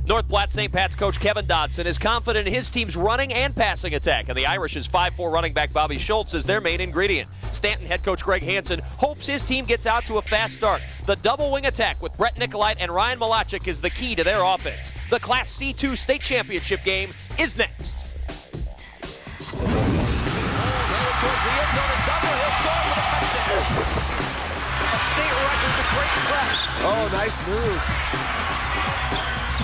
North Platte St. Pat's coach Kevin Dodson is confident in his team's running and passing attack, and the Irish's 5'4" running back Bobby Schultz is their main ingredient. Stanton head coach Greg Hansen hopes his team gets out to a fast start. The double wing attack with Brett Nicolite and Ryan Malachik is the key to their offense. The Class C2 state championship game is next. Towards the end zone is double. He'll score with a touchdown. A state record to great press. Oh, nice move.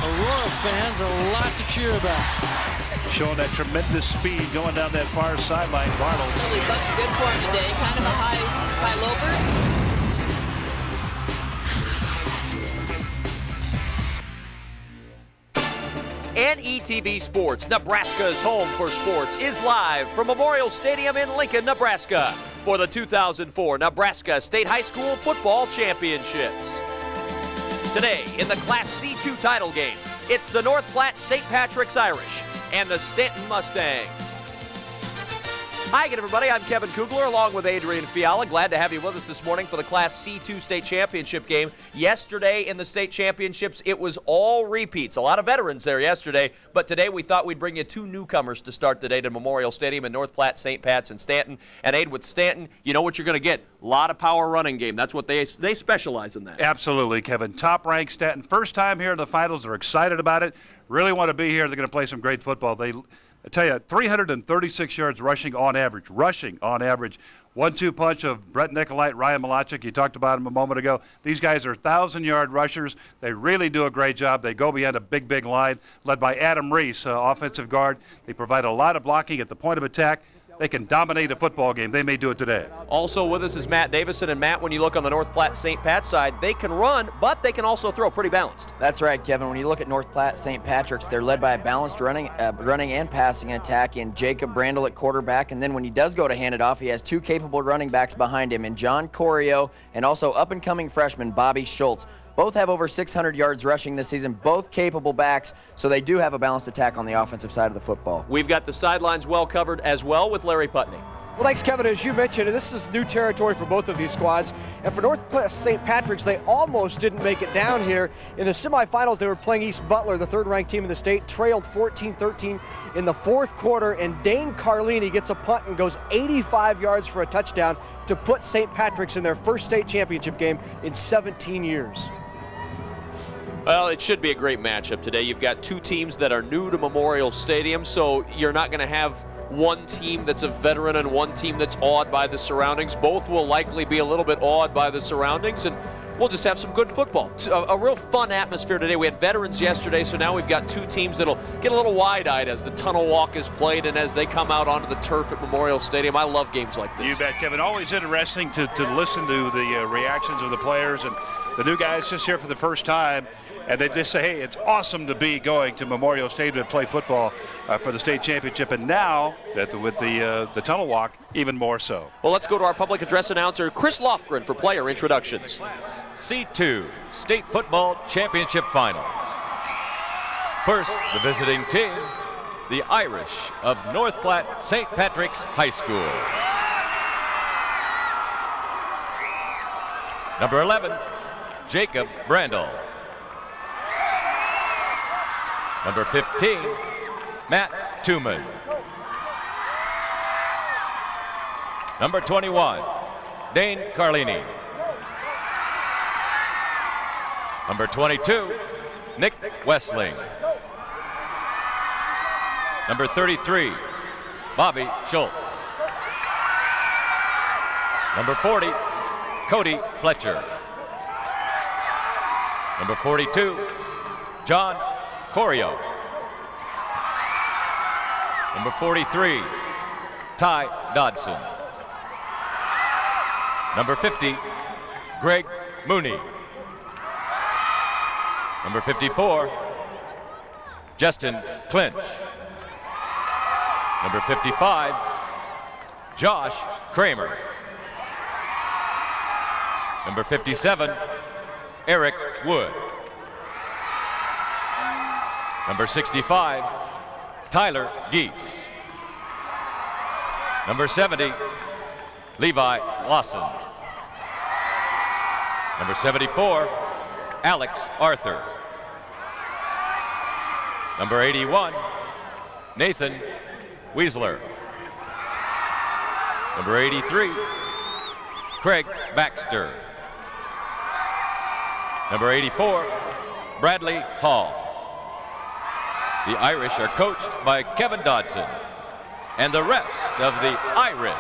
Aurora fans, a lot to cheer about. Showing that tremendous speed going down that far sideline. Bartle. Really looks good for him today. Kind of a high loper. NETV Sports, Nebraska's home for sports, is live from Memorial Stadium in Lincoln, Nebraska for the 2004 Nebraska State High School Football Championships. Today, in the Class C2 title game, it's the North Platte St. Patrick's Irish and the Stanton Mustangs. Hi again, everybody. I'm Kevin Kugler along with Adrian Fiala. Glad to have you with us this morning for the Class C2 state championship game. Yesterday in the state championships, it was all repeats. A lot of veterans there yesterday, but today we thought we'd bring you two newcomers to start the day to Memorial Stadium in North Platte, St. Pat's, and Stanton. And Aid, with Stanton, you know what you're going to get. A lot of power running game. That's what they specialize in that. Absolutely, Kevin. Top-ranked Stanton. First time here in the finals. They're excited about it. Really want to be here. They're going to play some great football. I tell you, 336 yards rushing on average. 1-2 punch of Brett Nicolite, Ryan Malachik. You talked about him a moment ago. These guys are 1,000-yard rushers. They really do a great job. They go behind a big line led by Adam Reese, offensive guard. They provide a lot of blocking at the point of attack. They can dominate a football game. They may do it today. Also with us is Matt Davison. And Matt, when you look on the North Platte St. Pat side, they can run, but they can also throw pretty balanced. That's right, Kevin. When you look at North Platte St. Patrick's, they're led by a balanced running and passing attack in Jacob Brandel at quarterback. And then when he does go to hand it off, he has two capable running backs behind him in John Corio and also up-and-coming freshman Bobby Schultz. Both have over 600 yards rushing this season, both capable backs, so they do have a balanced attack on the offensive side of the football. We've got the sidelines well covered as well with Larry Putney. Well, thanks, Kevin. As you mentioned, this is new territory for both of these squads. And for North Platte St. Patrick's, they almost didn't make it down here. In the semifinals, they were playing East Butler, the third-ranked team in the state, trailed 14-13 in the fourth quarter, and Dane Carlini gets a punt and goes 85 yards for a touchdown to put St. Patrick's in their first state championship game in 17 years. Well, it should be a great matchup today. You've got two teams that are new to Memorial Stadium, so you're not going to have one team that's a veteran and one team that's awed by the surroundings. Both will likely be a little bit awed by the surroundings, and we'll just have some good football. A real fun atmosphere today. We had veterans yesterday, so now we've got two teams that'll get a little wide-eyed as the tunnel walk is played and as they come out onto the turf at Memorial Stadium. I love games like this. You bet, Kevin. Always interesting to listen to the reactions of the players and the new guys just here for the first time. And they just say, hey, it's awesome to be going to Memorial Stadium to play football for the state championship. And now, with the tunnel walk, even more so. Well, let's go to our public address announcer, Chris Lofgren, for player introductions. C2 State Football Championship Finals. First, the visiting team, the Irish of North Platte St. Patrick's High School. Number 11, Jacob Brandel. Number 15, Matt Tooman. Number 21, Dane Carlini. Number 22, Nick Westling. Number 33, Bobby Schultz. Number 40, Cody Fletcher. Number 42, John Corio. Number 43, Ty Dodson. Number 50, Greg Mooney. Number 54, Justin Clinch. Number 55, Josh Kramer. Number 57, Eric Wood. Number 65, Tyler Geese. Number 70, Levi Lawson. Number 74, Alex Arthur. Number 81, Nathan Weisler. Number 83, Craig Baxter. Number 84, Bradley Hall. The Irish are coached by Kevin Dodson and the rest of the Irish.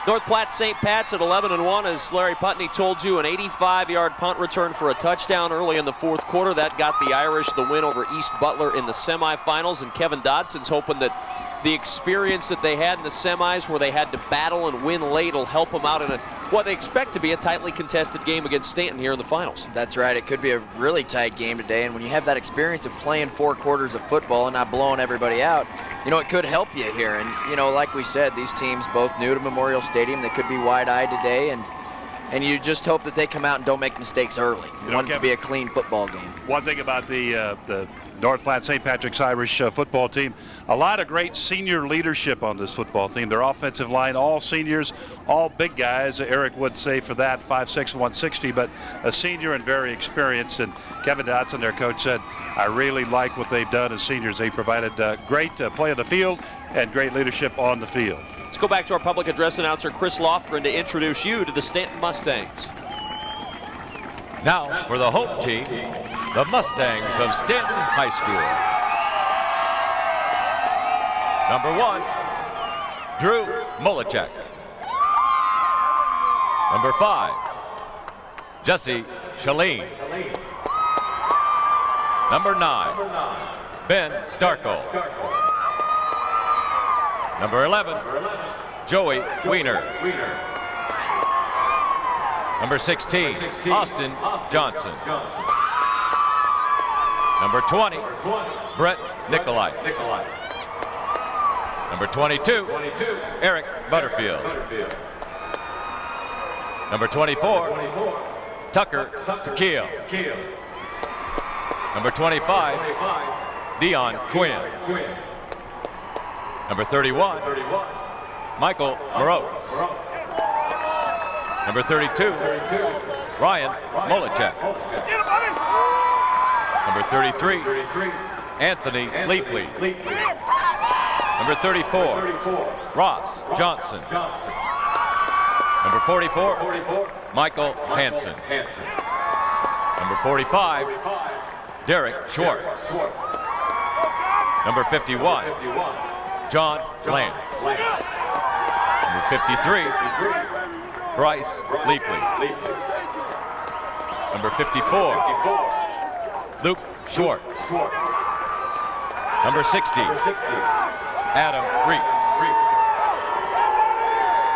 North Platte St. Pat's at 11-1, as Larry Putney told you, an 85-yard punt return for a touchdown early in the fourth quarter. That got the Irish the win over East Butler in the semifinals, and Kevin Dodson's hoping that the experience that they had in the semis, where they had to battle and win late, will help them out in what they expect to be a tightly contested game against Stanton here in the finals. That's right. It could be a really tight game today, and when you have that experience of playing 4 quarters of football and not blowing everybody out, you know, it could help you here. And, you know, like we said, these teams both new to Memorial Stadium. They could be wide-eyed today, and you just hope that they come out and don't make mistakes early. You want it to be a clean football game. One thing about the North Platte St. Patrick's Irish football team, a lot of great senior leadership on this football team. Their offensive line, all seniors, all big guys. Eric would say for that 5'6", 160, but a senior and very experienced. And Kevin Dodson, their coach, said, I really like what they've done as seniors. They provided great play on the field and great leadership on the field. Let's go back to our public address announcer, Chris Lofgren, to introduce you to the Stanton Mustangs. Now for the home team, the Mustangs of Stanton High School. Number 1, Drew Molachek. Number 5, Jesse Shaleen. Number 9, Ben Starko. Number 11, Joey Wiener. Number 16, Austin Johnson. Number 20, Brett Nicolai. Number 22, Eric Butterfield. Number 24, Tucker Tequil. Number 25, Dion Quinn. Number 31, Michael Moreaux. Number 32, Ryan Molachek. Number 33, Anthony Leapley. Number 34, Ross Johnson. Number 44, Michael Hansen. Number 45, Derek Schwartz. Number 51, John Lance. Number 53, Bryce Leapley. Number 54, Luke Schwartz. Number 60, Adam Reeks.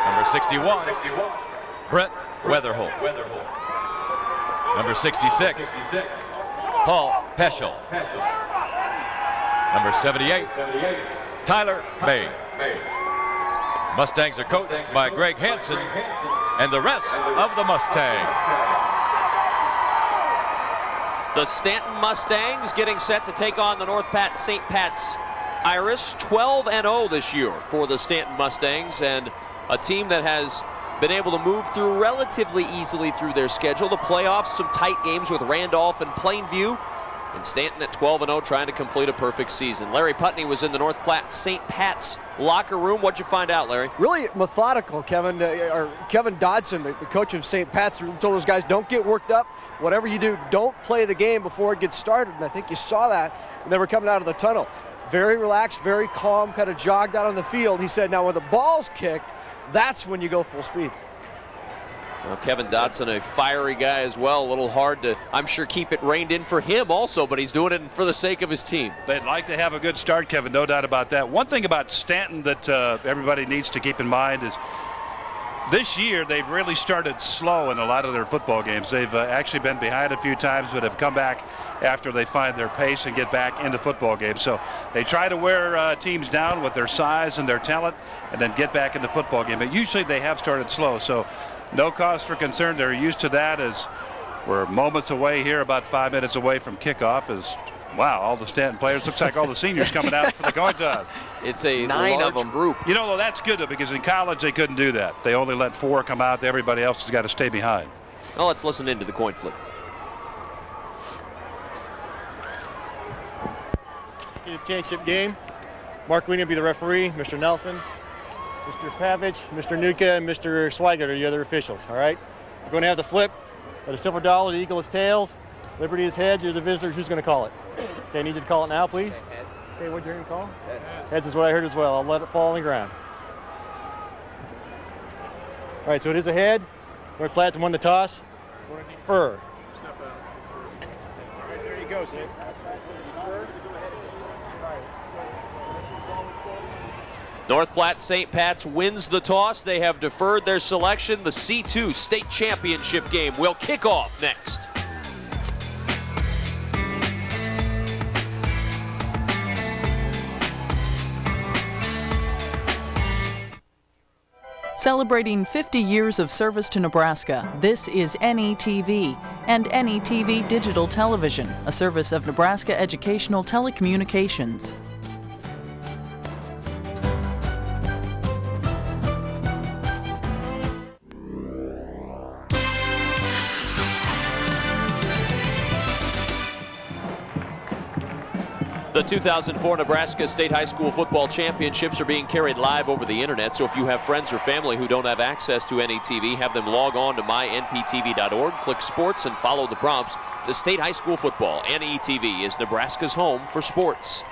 Number 61, Brett Weatherholt. Number 66, Paul Peschel. Number 78, Tyler May. Mustangs are coached by Greg Hansen and the rest of the Mustangs. The Stanton Mustangs getting set to take on the North Platte St. Pat's Irish. 12-0 this year for the Stanton Mustangs, and a team that has been able to move through relatively easily through their schedule. The playoffs, some tight games with Randolph and Plainview. And Stanton at 12-0 trying to complete a perfect season. Larry Putney was in the North Platte St. Pat's locker room. What'd you find out, Larry? Really methodical, Kevin. Kevin Dodson, the coach of St. Pat's, told those guys, don't get worked up. Whatever you do, don't play the game before it gets started. And I think you saw that when they were coming out of the tunnel. Very relaxed, very calm, kind of jogged out on the field. He said, now when the ball's kicked, that's when you go full speed. Well, Kevin Dodson, a fiery guy as well. A little hard to, I'm sure, keep it reined in for him also, but he's doing it for the sake of his team. They'd like to have a good start, Kevin, no doubt about that. One thing about Stanton that everybody needs to keep in mind is this year they've really started slow in a lot of their football games. They've actually been behind a few times, but have come back after they find their pace and get back into football games. So they try to wear teams down with their size and their talent and then get back into football game. But usually they have started slow. So no cause for concern. They're used to that, as we're moments away here, about 5 minutes away from kickoff. As wow, all the Stanton players, looks like all the seniors coming out for the coin toss. It's a 9 large of them. group. You know, though, that's good, though, because in college they couldn't do that. They only let 4 come out. Everybody else has got to stay behind. Well, let's listen into the coin flip. In the championship game, Mark Wiener will be the referee, Mr. Nelson, Mr. Pavich, Mr. Nuka, and Mr. Swigert are the other officials, all right? We're going to have the flip of the silver dollar, the eagle is tails, Liberty is heads, you're the visitors, who's going to call it? Okay, I need you to call it now, please. Heads. Okay, what'd you hear him call? Heads. Heads is what I heard as well. I'll let it fall on the ground. All right, so it is a head. North Platte's won the toss. Defer. Step out. All right, there you go, Sid. North Platte St. Pat's wins the toss. They have deferred their selection. The C2 state championship game will kick off next. Celebrating 50 years of service to Nebraska, this is NETV and NETV Digital Television, a service of Nebraska Educational Telecommunications. The 2004 Nebraska State High School Football Championships are being carried live over the internet, so if you have friends or family who don't have access to NETV, have them log on to mynptv.org, click sports, and follow the prompts to State High School Football. NETV is Nebraska's home for sports.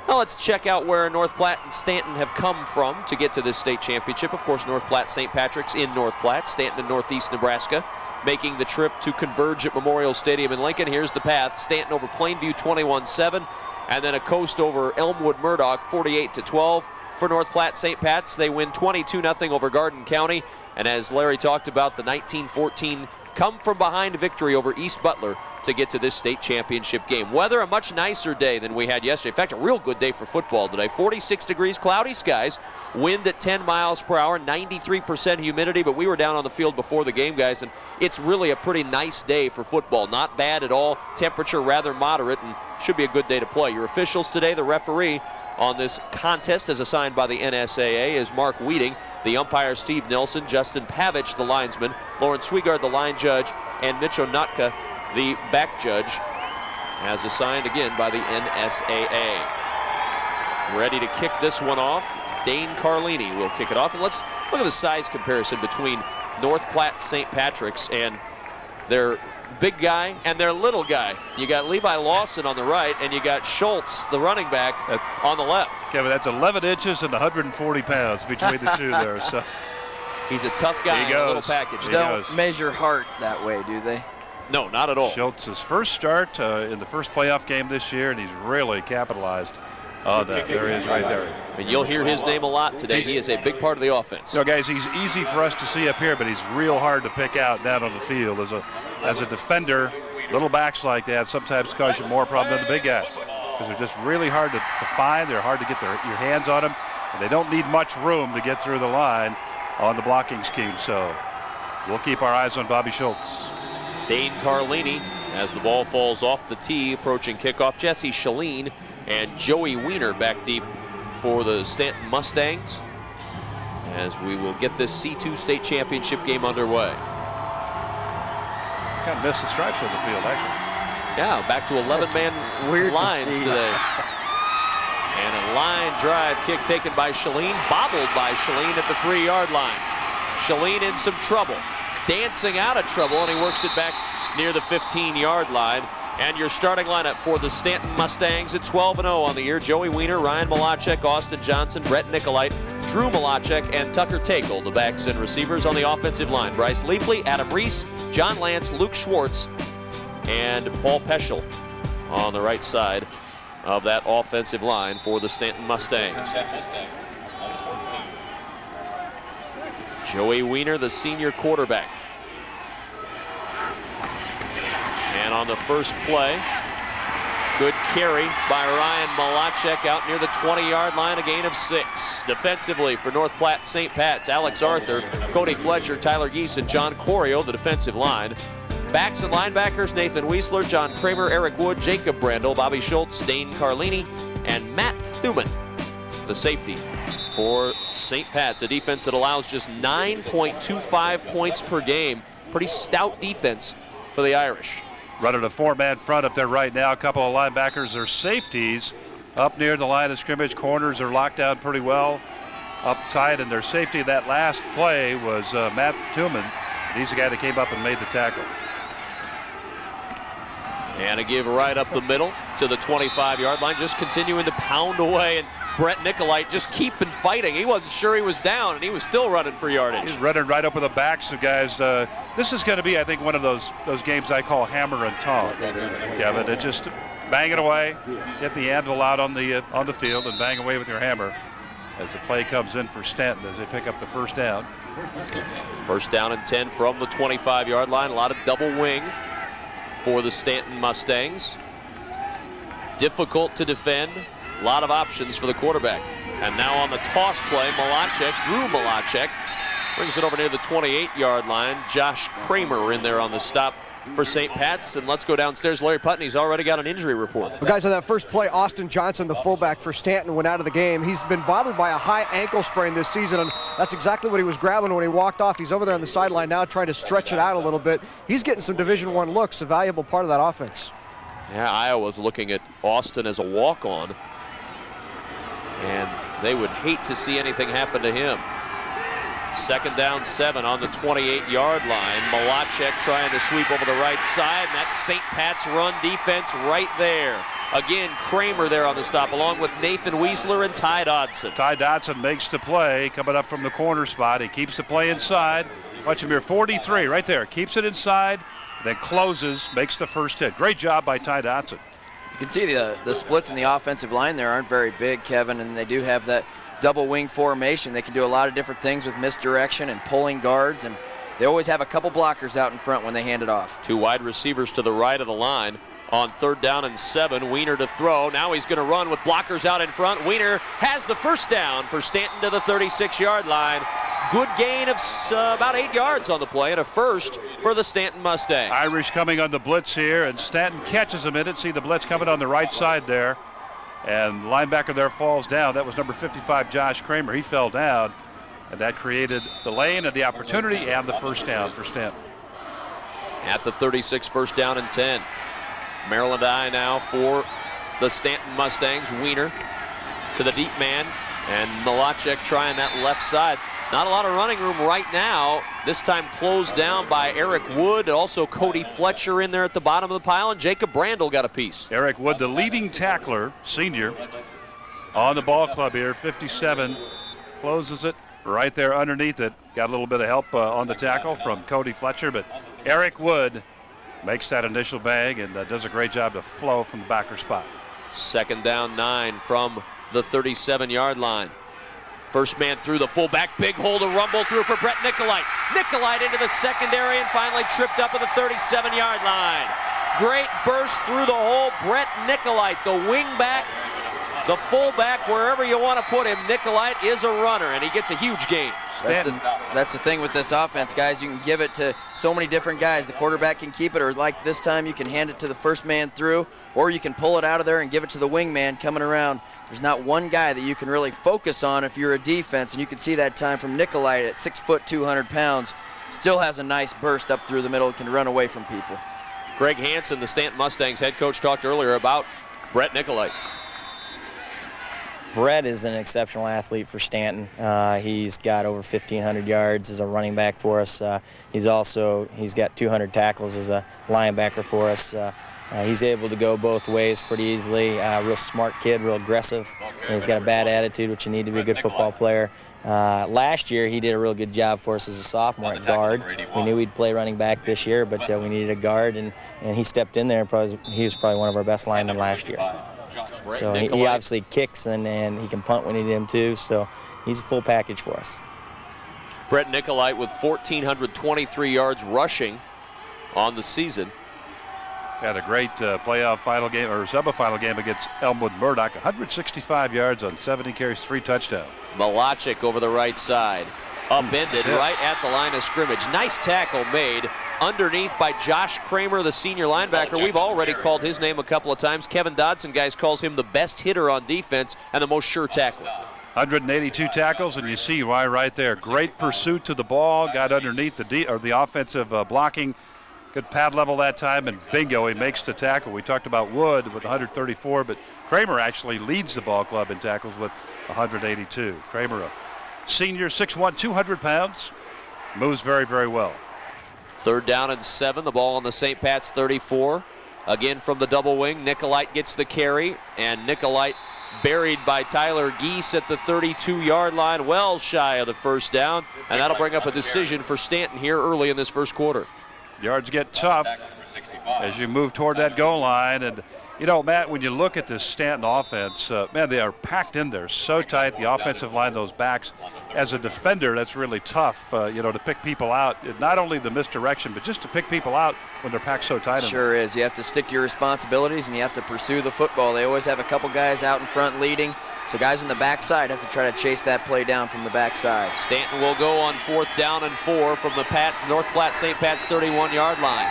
Now let's check out where North Platte and Stanton have come from to get to this state championship. Of course, North Platte St. Patrick's in North Platte, Stanton in northeast Nebraska, making the trip to converge at Memorial Stadium in Lincoln. Here's the path. Stanton over Plainview 21-7, and then a coast over Elmwood Murdoch 48-12. For North Platte St. Pat's, they win 22-0 over Garden County, and as Larry talked about, the 1914 come-from-behind victory over East Butler to get to this state championship game. Weather, a much nicer day than we had yesterday. In fact, a real good day for football today. 46 degrees, cloudy skies, wind at 10 miles per hour, 93% humidity, but we were down on the field before the game, guys, and it's really a pretty nice day for football. Not bad at all. Temperature rather moderate, and should be a good day to play. Your officials today, the referee on this contest as assigned by the NSAA is Mark Weeding. The umpire, Steve Nelson, Justin Pavich, the linesman, Lauren Swigard, the line judge, and Mitch Onutka, the back judge, as assigned again by the NSAA. Ready to kick this one off. Dane Carlini will kick it off. And let's look at the size comparison between North Platte St. Patrick's and their big guy and their little guy. You got Levi Lawson on the right, and you got Schultz, the running back, on the left. Kevin, that's 11 inches and 140 pounds between the two there. So he's a tough guy in a little package. Don't measure heart that way, do they? No, not at all. Schultz's first start in the first playoff game this year, and he's really capitalized on that. There he is right there. And you'll hear his name a lot today. He is a big part of the offense. You know, guys, he's easy for us to see up here, but he's real hard to pick out down on the field. As a defender, little backs like that sometimes cause you more problem than the big guys, because they're just really hard to find. They're hard to get your hands on them, and they don't need much room to get through the line on the blocking scheme. So we'll keep our eyes on Bobby Schultz. Dane Carlini, as the ball falls off the tee, approaching kickoff. Jesse Shaleen and Joey Wiener back deep for the Stanton Mustangs, as we will get this C2 state championship game underway. Kind of missed the stripes on the field, actually. Yeah, back to 11-man lines today. And a line drive kick taken by Shaleen, bobbled by Shaleen at the 3-yard line. Shaleen in some trouble, dancing out of trouble, and he works it back near the 15-yard line. And your starting lineup for the Stanton Mustangs at 12-0 on the year: Joey Wiener, Ryan Malachek, Austin Johnson, Brett Nicolite, Drew Malachek, and Tucker Takel. The backs and receivers on the offensive line: Bryce Leapley, Adam Reese, John Lance, Luke Schwartz, and Paul Peschel on the right side of that offensive line for the Stanton Mustangs. Joey Wiener, the senior quarterback. And on the first play, good carry by Ryan Malachek out near the 20-yard line, a gain of 6. Defensively for North Platte St. Pat's, Alex Arthur, Cody Fletcher, Tyler Geese, and John Corio, the defensive line. Backs and linebackers: Nathan Weisler, John Kramer, Eric Wood, Jacob Brandel, Bobby Schultz, Dane Carlini, and Matt Thuman, the safety for St. Pat's, a defense that allows just 9.25 points per game. Pretty stout defense for the Irish. running a 4-man front up there right now. A couple of linebackers are safeties up near the line of scrimmage. Corners are locked down pretty well up tight, and their safety that last play was Matt Tooman. He's the guy that came up and made the tackle. And a give right up the middle to the 25-yard line, just continuing to pound away. And Brett Nicolite just keeping fighting. He wasn't sure he was down, and he was still running for yardage. He's running right up with the backs of guys. This is going to be, I think, one of those games I call hammer and tong, Kevin. It just bang it away, get the anvil out on the field, and bang away with your hammer as the play comes in for Stanton as they pick up the first down. First down and 10 from the 25-yard line. A lot of double wing for the Stanton Mustangs. Difficult to defend. A lot of options for the quarterback. And now on the toss play, Drew Malachek brings it over near the 28-yard line. Josh Kramer in there on the stop for St. Pat's. And let's go downstairs. Larry Putney's already got an injury report. Well, guys, on that first play, Austin Johnson, the fullback for Stanton, went out of the game. He's been bothered by a high ankle sprain this season, and that's exactly what he was grabbing when he walked off. He's over there on the sideline now trying to stretch it out a little bit. He's getting some Division I looks, a valuable part of that offense. Yeah, Iowa's looking at Austin as a walk-on, and they would hate to see anything happen to him. Second down 7 on the 28-yard line. Malachek trying to sweep over the right side, and that's St. Pat's run defense right there. Again, Kramer there on the stop, along with Nathan Weisler and Ty Dodson. Ty Dodson makes the play, coming up from the corner spot. He keeps the play inside. Watch him here, 43 right there. Keeps it inside, then closes, makes the first hit. Great job by Ty Dodson. You can see the splits in the offensive line there aren't very big, Kevin, and they do have that double wing formation. They can do a lot of different things with misdirection and pulling guards, and they always have a couple blockers out in front when they hand it off. Two wide receivers to the right of the line on third down and 7. Wiener to throw. Now he's going to run with blockers out in front. Wiener has the first down for Stanton to the 36-yard line. Good gain of about 8 yards on the play and a first for the Stanton Mustangs. Irish coming on the blitz here, and Stanton catches him in it. See the blitz coming on the right side there. And the linebacker there falls down. That was number 55, Josh Kramer. He fell down, and that created the lane and the opportunity and the first down for Stanton. At the 36, first down and 10. Maryland I now for the Stanton Mustangs. Wiener to the deep man, and Malachek trying that left side. Not a lot of running room right now. This time closed down by Eric Wood. Also Cody Fletcher in there at the bottom of the pile, and Jacob Brandel got a piece. Eric Wood, the leading tackler, senior, on the ball club here, 57. Closes it right there underneath it. Got a little bit of help on the tackle from Cody Fletcher, but Eric Wood makes that initial bang and does a great job to flow from the backer spot. Second down 9 from the 37-yard line. First man through, the fullback, big hole to rumble through for Brett Nicolite. Nicolite into the secondary and finally tripped up at the 37-yard line. Great burst through the hole. Brett Nicolite, the wing back, the fullback, wherever you want to put him. Nicolite is a runner, and he gets a huge gain. That's the thing with this offense, guys. You can give it to so many different guys. The quarterback can keep it, or like this time, you can hand it to the first man through, or you can pull it out of there and give it to the wing man coming around. There's not one guy that you can really focus on if you're a defense, and you can see that time from Nicolite at 6 foot, 200 pounds. Still has a nice burst up through the middle, can run away from people. Greg Hansen, the Stanton Mustangs head coach, talked earlier about Brett Nicolite. Brett is an exceptional athlete for Stanton. He's got over 1,500 yards as a running back for us. He's got 200 tackles as a linebacker for us. He's able to go both ways pretty easily. Real smart kid, real aggressive. And he's got a bad attitude, which you need to be a good football player. Last year, he did a real good job for us as a sophomore at guard. We knew he'd play running back this year, but we needed a guard, and he stepped in there. And he was probably one of our best linemen last year. So he obviously kicks, and he can punt when you need him too. So he's a full package for us. Brett Nicolite with 1,423 yards rushing on the season. Had a great playoff final game, or semifinal game against Elmwood Murdoch. 165 yards on 70 carries, 3 touchdowns. Malachek over the right side. Upended right at the line of scrimmage. Nice tackle made underneath by Josh Kramer, the senior linebacker. We've already called his name a couple of times. Kevin Dodson, guys, calls him the best hitter on defense and the most sure tackler. 182 tackles, and you see why right there. Great pursuit to the ball, got underneath the offensive blocking Good pad level that time, and bingo, he makes the tackle. We talked about Wood with 134, but Kramer actually leads the ball club in tackles with 182. Kramer, a senior, 6'1", 200 pounds, moves very, very well. 3rd down and 7. The ball on the St. Pat's 34. Again from the double wing. Nicolite gets the carry, and Nicolite buried by Tyler Geese at the 32-yard line, well shy of the 1st down, and that'll bring up a decision for Stanton here early in this 1st quarter. Yards get tough as you move toward that goal line. And, you know, Matt, when you look at this Stanton offense, man, they are packed in there so tight. The offensive line, those backs, as a defender, that's really tough, to pick people out. Not only the misdirection, but just to pick people out when they're packed so tight. Sure is. You have to stick to your responsibilities, and you have to pursue the football. They always have a couple guys out in front leading. So guys on the backside have to try to chase that play down from the backside. Stanton will go on 4th down and 4 from the North Platte St. Pat's 31-yard line.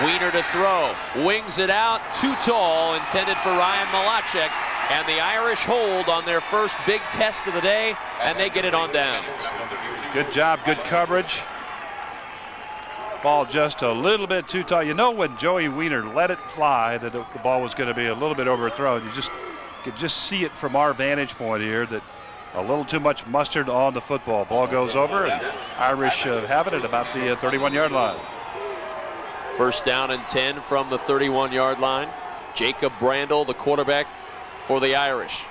Weiner to throw, wings it out, too tall, intended for Ryan Malachek, and the Irish hold on their first big test of the day, and they get it on downs. Good job, good coverage. Ball just a little bit too tall. You know when Joey Weiner let it fly that the ball was going to be a little bit overthrown. You could just see it from our vantage point here that a little too much mustard on the football. Ball goes over, and Irish have it at about the 31-yard line. 1st down and 10 from the 31-yard line. Jacob Brandel, the quarterback for the Irish,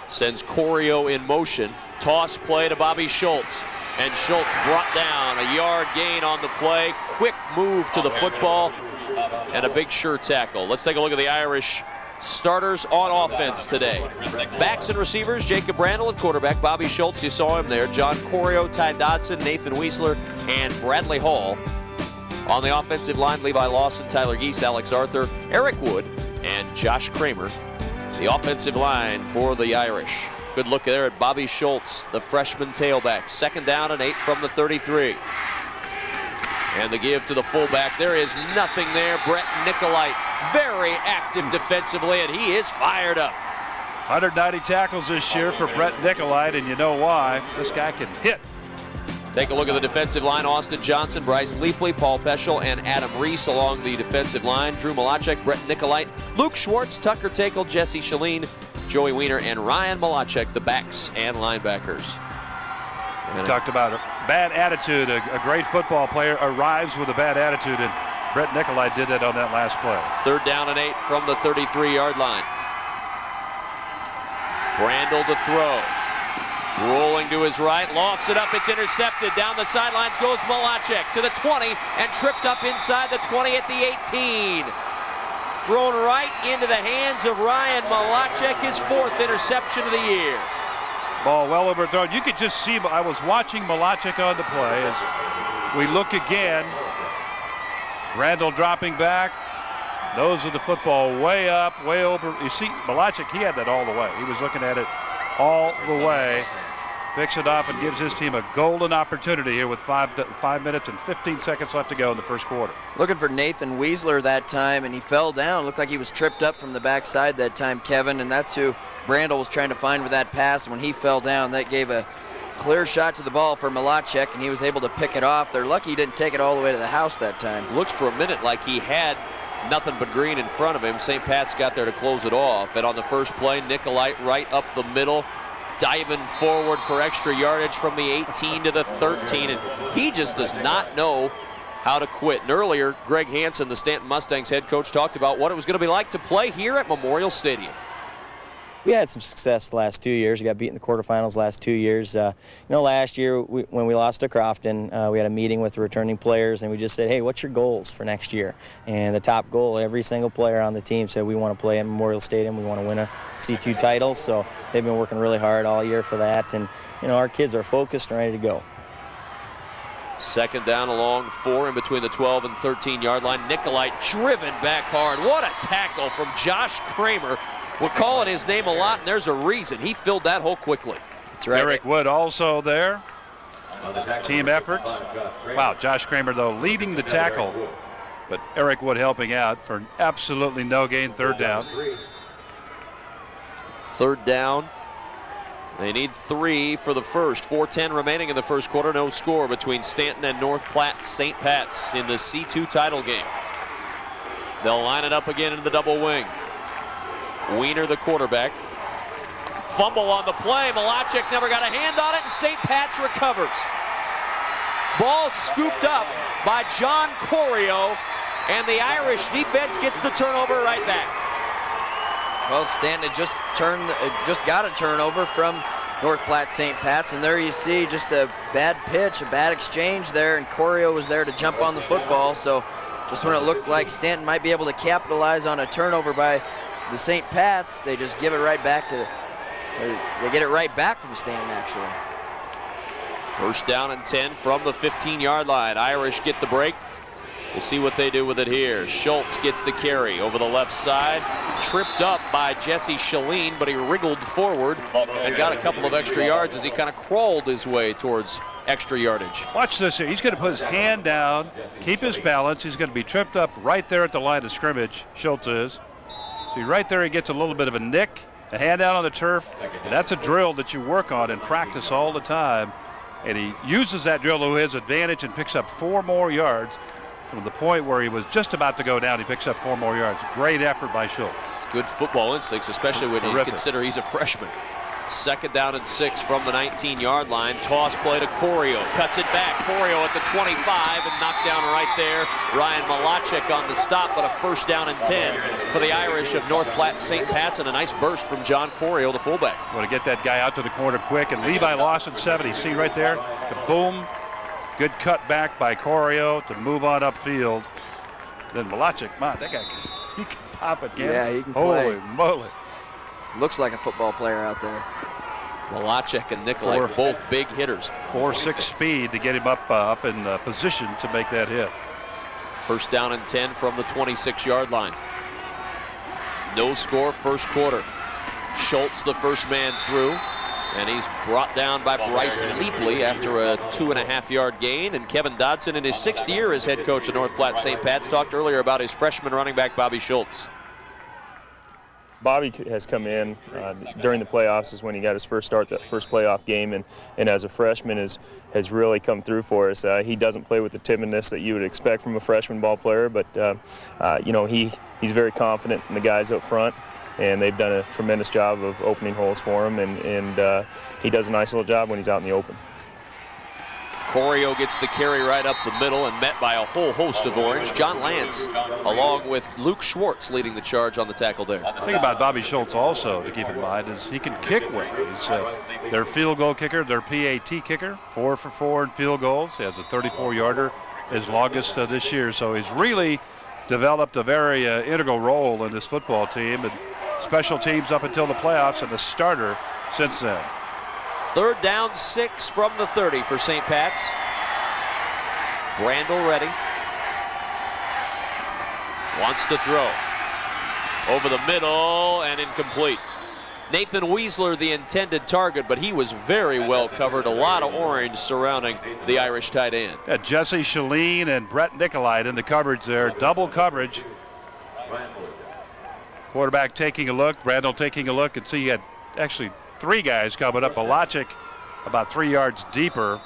sends Corio in motion. Toss play to Bobby Schultz, and Schultz brought down, a yard gain on the play. Quick move to the football, and a big sure tackle. Let's take a look at the Irish starters on offense today. Backs and receivers, Jacob Brandel at quarterback, Bobby Schultz, you saw him there, John Corio, Ty Dodson, Nathan Weisler, and Bradley Hall. On the offensive line, Levi Lawson, Tyler Geese, Alex Arthur, Eric Wood, and Josh Kramer. The offensive line for the Irish. Good look there at Bobby Schultz, the freshman tailback. 2nd down and 8 from the 33. And the give to the fullback. There is nothing there. Brett Nicolite, very active defensively, and he is fired up. 190 tackles this year for Brett Nicolite, and you know why. This guy can hit. Take a look at the defensive line. Austin Johnson, Bryce Leapley, Paul Peschel, and Adam Reese along the defensive line. Drew Malachek, Brett Nicolite, Luke Schwartz, Tucker Takel, Jesse Shaleen, Joey Weiner, and Ryan Malachek, the backs and linebackers. We talked about a bad attitude. A great football player arrives with a bad attitude, and Brett Nicolite did that on that last play. 3rd down and 8 from the 33-yard line. Brandel to throw. Rolling to his right, lofts it up, it's intercepted. Down the sidelines goes Malachek to the 20 and tripped up inside the 20 at the 18. Thrown right into the hands of Ryan Malachek, his 4th interception of the year. Ball well overthrown. You could just see, I was watching Malachek on the play as we look again. Randall dropping back. Nose of the football way up, way over. You see, Malachek, he had that all the way. He was looking at it all the way. Picks it off and gives his team a golden opportunity here with 5 minutes and 15 seconds left to go in the 1st quarter. Looking for Nathan Weisler that time, and he fell down. Looked like he was tripped up from the backside that time, Kevin, and that's who Brandel was trying to find with that pass. When he fell down, that gave a clear shot to the ball for Malachek, and he was able to pick it off. They're lucky he didn't take it all the way to the house that time. Looks for a minute like he had nothing but green in front of him. St. Pat's got there to close it off. And on the first play, Nicolite right up the middle, diving forward for extra yardage from the 18 to the 13. And he just does not know how to quit. And earlier, Greg Hansen, the Stanton Mustangs head coach, talked about what it was going to be like to play here at Memorial Stadium. We had some success the last 2 years. We got beat in the quarterfinals last 2 years. Last year when we lost to Crofton, we had a meeting with the returning players, and we just said, hey, what's your goals for next year? And the top goal, every single player on the team said we want to play at Memorial Stadium. We want to win a C2 title. So they've been working really hard all year for that. And, our kids are focused and ready to go. 2nd down along 4 in between the 12 and 13-yard line. Nicolite driven back hard. What a tackle from Josh Kramer. We're calling his name a lot, and there's a reason. He filled that hole quickly. That's right. Eric Wood also there. Team effort. Wow, Josh Kramer, though, leading the tackle, but Eric Wood helping out for absolutely no gain. 3rd down. 3rd down They need 3 for the first. 4:10 remaining in the first quarter. No score between Stanton and North Platte St. Pat's in the C2 title game. They'll line it up again in the double wing. Wiener, the quarterback. Fumble on the play. Malachek never got a hand on it, and St. Pat's recovers. Ball scooped up by John Corio, and the Irish defense gets the turnover right back. Well, Stanton had just got a turnover from North Platte St. Pat's, and there you see just a bad pitch, a bad exchange there, and Corio was there to jump on the football. So just when it looked like Stanton might be able to capitalize on a turnover by the St. Pat's, they just give it right back they get it right back from Stanton, actually. First down and 10 from the 15-yard line. Irish get the break. We'll see what they do with it here. Schultz gets the carry over the left side. Tripped up by Jesse Shalene, but he wriggled forward and got a couple of extra yards as he kind of crawled his way towards extra yardage. Watch this here. He's going to put his hand down, keep his balance. He's going to be tripped up right there at the line of scrimmage, Schultz is. See, right there he gets a little bit of a nick, a hand down on the turf. And that's a drill that you work on and practice all the time. And he uses that drill to his advantage and picks up 4 more yards. From the point where he was just about to go down, he picks up 4 more yards. Great effort by Schultz. It's good football instincts, especially when you consider he's a freshman. Second down and 6 from the 19-yard line. Toss play to Corio. Cuts it back. Corio at the 25 and knocked down right there. Ryan Malachek on the stop, but a first down and 10 for the Irish of North Platte St. Pat's, and a nice burst from John Corio, the fullback. Want to get that guy out to the corner quick, and Levi Lawson 70. See right there? Kaboom. Good cut back by Corio to move on upfield. Then Malachek, man, that guy, he can pop it, Yeah, he can play. Holy moly. Looks like a football player out there. Malachek and Nikolai, both big hitters. 4.6 speed to get him up in position to make that hit. First down and 10 from the 26-yard line. No score first quarter. Schultz, the first man through. And he's brought down by Bryce Leapley after a 2.5-yard gain. And Kevin Dodson, in his 6th year as head coach of North Platte St. Pat's, talked earlier about his freshman running back, Bobby Schultz. Bobby has come in during the playoffs is when he got his first start, that first playoff game, and as a freshman has really come through for us. He doesn't play with the timidness that you would expect from a freshman ball player, but you know, he's very confident in the guys up front, and they've done a tremendous job of opening holes for him, and he does a nice little job when he's out in the open. Corio gets the carry right up the middle and met by a whole host of Orange. John Lance, along with Luke Schwartz, leading the charge on the tackle there. The thing about Bobby Schultz also to keep in mind is he can kick well. He's their field goal kicker, their PAT kicker, 4 for 4 in field goals. He has a 34-yarder, his longest this year. So he's really developed a very integral role in this football team, and special teams up until the playoffs, and a starter since then. Third down, 6 from the 30 for St. Pat's. Brandel ready. Wants to throw. Over the middle and incomplete. Nathan Weisler, the intended target, but he was very well covered. A lot of orange surrounding the Irish tight end. Got Jesse Shalene and Brett Nicolite in the coverage there. Double coverage. Quarterback taking a look. Brandel taking a look, and see you had actually 3 guys coming up. Malachek about 3 yards deeper.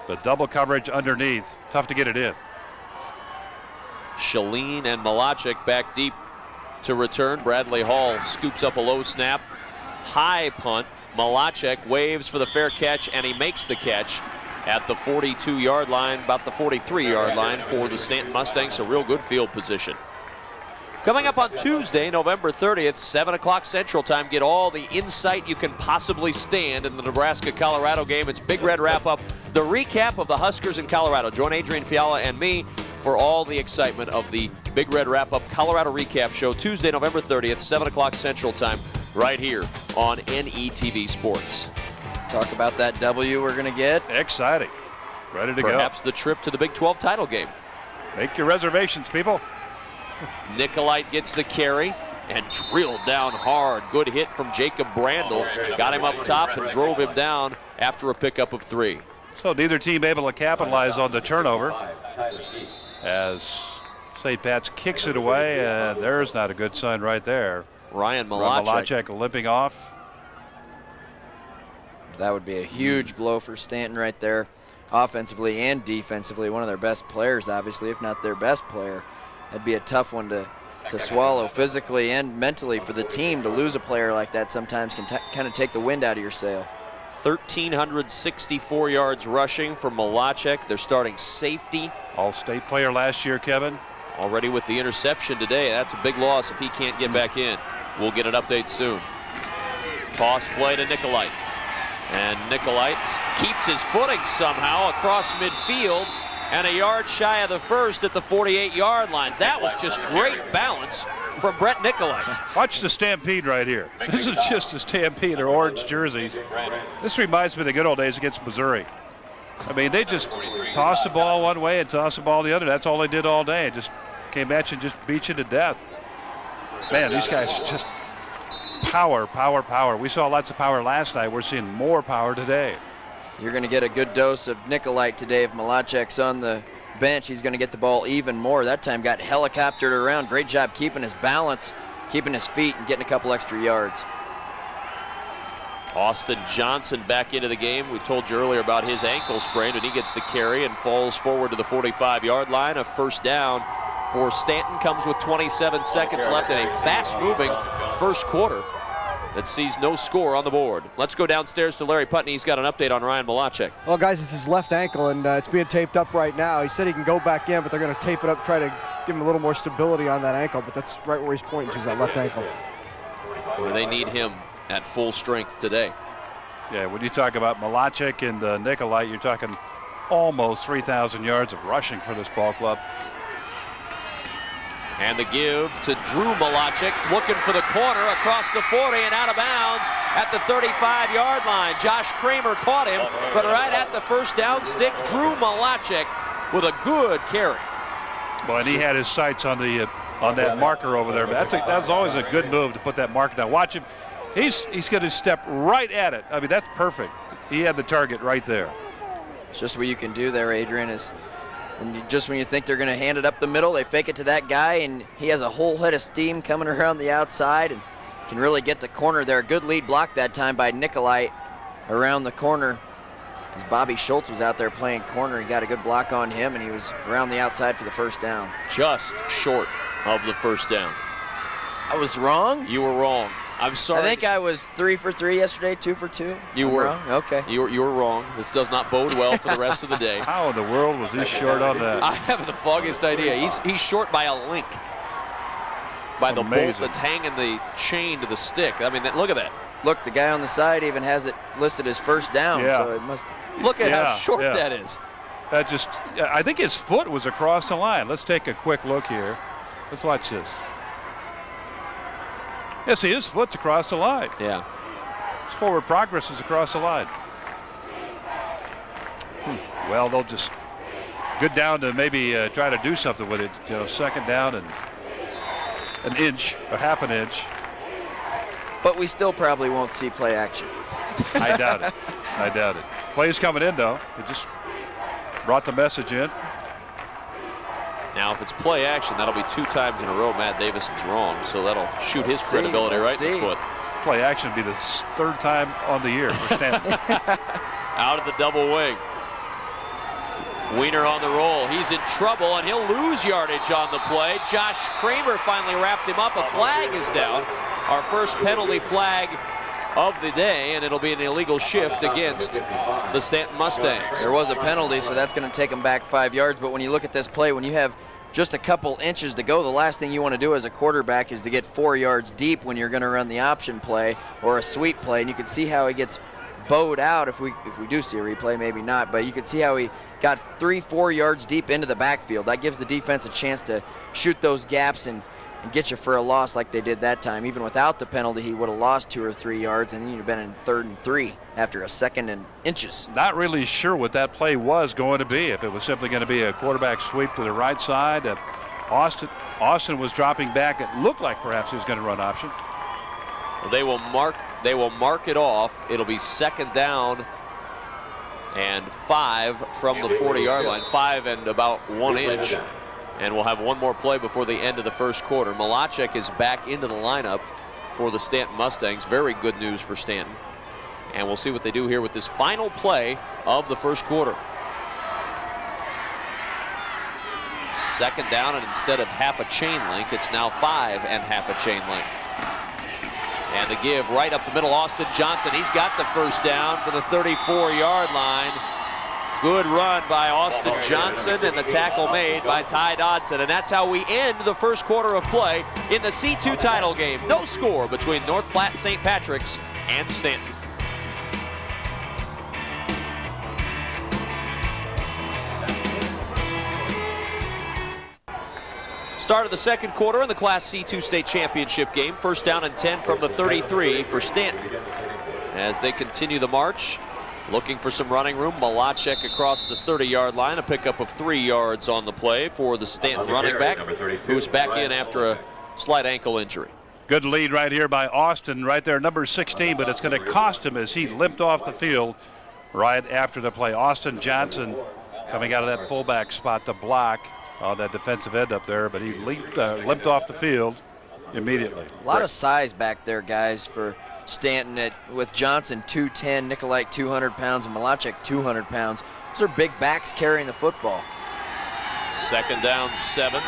The double coverage underneath. Tough to get it in. Shalene and Malachek back deep to return. Bradley Hall scoops up a low snap. High punt. Malachek waves for the fair catch, and he makes the catch at the 42-yard line, about the 43-yard line for the Stanton Mustangs. A real good field position. Coming up on Tuesday, November 30th, 7 o'clock Central Time. Get all the insight you can possibly stand in the Nebraska-Colorado game. It's Big Red Wrap-Up, the recap of the Huskers in Colorado. Join Adrian Fiala and me for all the excitement of the Big Red Wrap-Up Colorado Recap Show, Tuesday, November 30th, 7 o'clock Central Time, right here on NETV Sports. Talk about that W we're going to get. Exciting. Ready to go. Perhaps the trip to the Big 12 title game. Make your reservations, people. Nicolite gets the carry and drilled down hard. Good hit from Jacob Brandel. Got him up top and drove him down after a pickup of 3. So neither team able to capitalize on the turnover as St. Pat's kicks it away, and there's not a good sign right there. Ryan Malachek limping off. That would be a huge blow for Stanton right there, offensively and defensively. One of their best players, obviously, if not their best player. That'd be a tough one to swallow physically and mentally for the team. To lose a player like that sometimes can kind of take the wind out of your sail. 1,364 yards rushing for Malachek, their starting safety. All-state player last year, Kevin. Already with the interception today. That's a big loss if he can't get back in. We'll get an update soon. Toss play to Nicolite. And Nicolite keeps his footing somehow across midfield and a yard shy of the first at the 48-yard line. That was just great balance from Brett Nicolite. Watch the stampede right here. This is just a stampede of orange jerseys. This reminds me of the good old days against Missouri. I mean, they just tossed the ball one way and tossed the ball the other. That's all they did all day. Just came at you and just beat you to death. Man, these guys just power, power, power. We saw lots of power last night. We're seeing more power today. You're going to get a good dose of Nicolite today. If Malachek's on the bench, he's going to get the ball even more. That time got helicoptered around. Great job keeping his balance, keeping his feet, and getting a couple extra yards. Austin Johnson back into the game. We told you earlier about his ankle sprain, and he gets the carry and falls forward to the 45-yard line. A first down for Stanton comes with 27 seconds left in a fast-moving first quarter that sees no score on the board. Let's go downstairs to Larry Putney. He's got an update on Ryan Malachek. Well, guys, it's his left ankle, and it's being taped up right now. He said he can go back in, but they're going to tape it up, try to give him a little more stability on that ankle, but that's right where he's pointing to, is that left ankle. Well, they need him at full strength today. Yeah, when you talk about Malachek and Nicolite, you're talking almost 3,000 yards of rushing for this ball club. And the give to Drew Malachek, looking for the corner across the 40 and out of bounds at the 35-yard line. Josh Kramer caught him, but right at the first down stick, Drew Malachek with a good carry. Well, and he had his sights on the on that marker over there. But that's always a good move to put that marker down. Watch him. He's going to step right at it. I mean, that's perfect. He had the target right there. It's just what you can do there, Adrian, is when you think they're going to hand it up the middle, they fake it to that guy, and he has a whole head of steam coming around the outside and can really get the corner there. Good lead block that time by Nicolite around the corner. As Bobby Schultz was out there playing corner, he got a good block on him, and he was around the outside for the first down. Just short of the first down. I was wrong? You were wrong. I'm sorry. I think I was 3 for 3 yesterday, 2 for 2. You were wrong? Okay. You were wrong. This does not bode well for the rest of the day. How in the world was he short on that? I haven't the foggiest idea. He's short by a link. By the bolt that's hanging the chain to the stick. I mean, look at that. Look, the guy on the side even has it listed as first down. Yeah. So it must. Look at how short that is. That just, I think his foot was across the line. Let's take a quick look here. Let's watch this. Yeah, see, his foot's across the line. Yeah. His forward progress is across the line. Well, they'll just good down to maybe try to do something with it. You know, second down and an inch or half an inch. But we still probably won't see play action. I doubt it. I doubt it. Play's coming in, though. They just brought the message in. Now, if it's play action, that'll be 2 times in a row Matt Davison's wrong, so that'll shoot his credibility right in the foot. Play action would be the third time on the year for Stanton. Out of the double wing. Wiener on the roll. He's in trouble, and he'll lose yardage on the play. Josh Kramer finally wrapped him up. A flag is down. Our first penalty flag of the day, and it'll be an illegal shift against the Stanton Mustangs. There was a penalty, so that's going to take them back 5 yards. But when you look at this play, when you have just a couple inches to go, the last thing you want to do as a quarterback is to get 4 yards deep when you're going to run the option play or a sweep play. And you can see how he gets bowed out if we do see a replay, maybe not. But you can see how he got 3-4 yards deep into the backfield. That gives the defense a chance to shoot those gaps and get you for a loss like they did that time. Even without the penalty, he would have lost 2 or 3 yards, and he'd have been in 3rd and 3 after a second and inches. Not really sure what that play was going to be. If it was simply going to be a quarterback sweep to the right side. Austin was dropping back. It looked like perhaps he was going to run option. They will mark it off. It'll be second down and 5 from the 40-yard line. 5 and about 1 inch. And we'll have one more play before the end of the first quarter. Malachek is back into the lineup for the Stanton Mustangs. Very good news for Stanton. And we'll see what they do here with this final play of the first quarter. Second down, and instead of half a chain link, it's now 5 and half a chain link. And the give right up the middle, Austin Johnson. He's got the first down for the 34-yard line. Good run by Austin Johnson, and the tackle made by Ty Dodson. And that's how we end the first quarter of play in the C2 title game. No score between North Platte, St. Patrick's, and Stanton. Start of the second quarter in the Class C2 state championship game. First down and 10 from the 33 for Stanton. As they continue the march, looking for some running room. Malachek across the 30-yard line. A pickup of 3 yards on the play for the Stanton running back, who's back in after a slight ankle injury. Good lead right here by Austin, right there, number 16, but it's going to cost him as he limped off the field right after the play. Austin Johnson coming out of that fullback spot to block on that defensive end up there, but he limped off the field immediately. A lot of size back there, guys, for Stanton with Johnson 210, Nicolite 200 pounds, and Malachek 200 pounds. Those are big backs carrying the football. Second down, 7.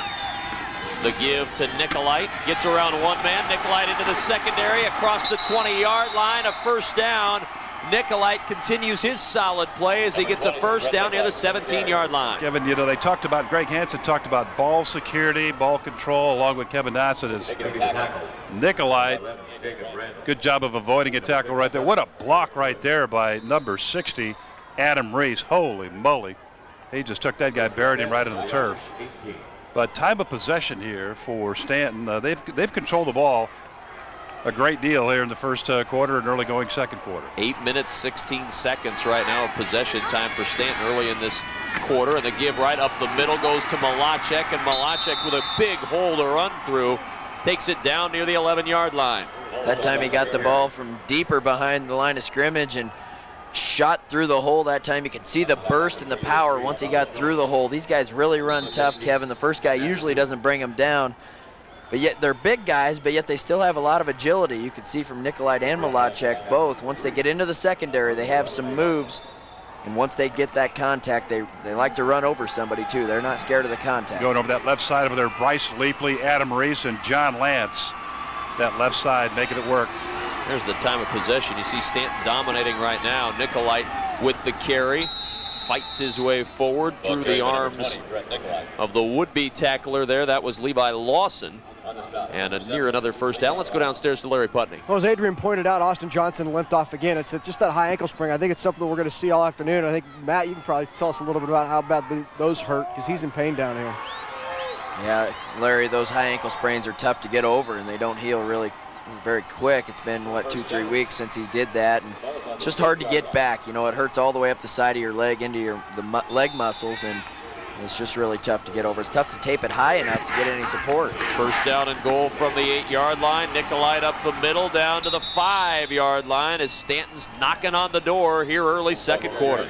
The give to Nicolite. Gets around one man. Nicolite into the secondary across the 20-yard line. A first down. Nicolite continues his solid play as he gets a first down near the 17-yard line. Kevin, you know, they talked about, Greg Hansen talked about ball security, ball control, along with Kevin Dodson. Is Nicolite, good job of avoiding a tackle right there. What a block right there by number 60, Adam Reese. Holy moly. He just took that guy, buried him right into the turf. But time of possession here for Stanton. They've controlled the ball a great deal here in the first quarter and early going second quarter. 8 minutes, 16 seconds right now of possession time for Stanton early in this quarter. And the give right up the middle goes to Malachek, and Malachek with a big hole to run through takes it down near the 11-yard line. That time he got the ball from deeper behind the line of scrimmage and shot through the hole. That time you could see the burst and the power once he got through the hole. These guys really run tough, Kevin. The first guy usually doesn't bring them down. But yet they're big guys, but yet they still have a lot of agility. You can see from Nicolite and Malachek both. Once they get into the secondary, they have some moves. And once they get that contact, they like to run over somebody too. They're not scared of the contact. Going over that left side over there, Bryce Leapley, Adam Reese, and John Lance. That left side making it work. There's the time of possession. You see Stanton dominating right now. Nicolite with the carry. Fights his way forward through the arms of the would-be tackler there. That was Levi Lawson. And near another first down. Let's go downstairs to Larry Putney. Well, as Adrian pointed out, Austin Johnson limped off again. It's just that high ankle sprain. I think it's something that we're going to see all afternoon. I think, Matt, you can probably tell us a little bit about how bad those hurt, because he's in pain down here. Yeah, Larry, those high ankle sprains are tough to get over, and they don't heal really very quick. It's been, 2-3 weeks since he did that, and it's just hard to get back. You know, it hurts all the way up the side of your leg into the leg muscles, and it's just really tough to get over. It's tough to tape it high enough to get any support. First down and goal from the 8-yard line. Nicolite up the middle down to the 5-yard line as Stanton's knocking on the door here early second quarter.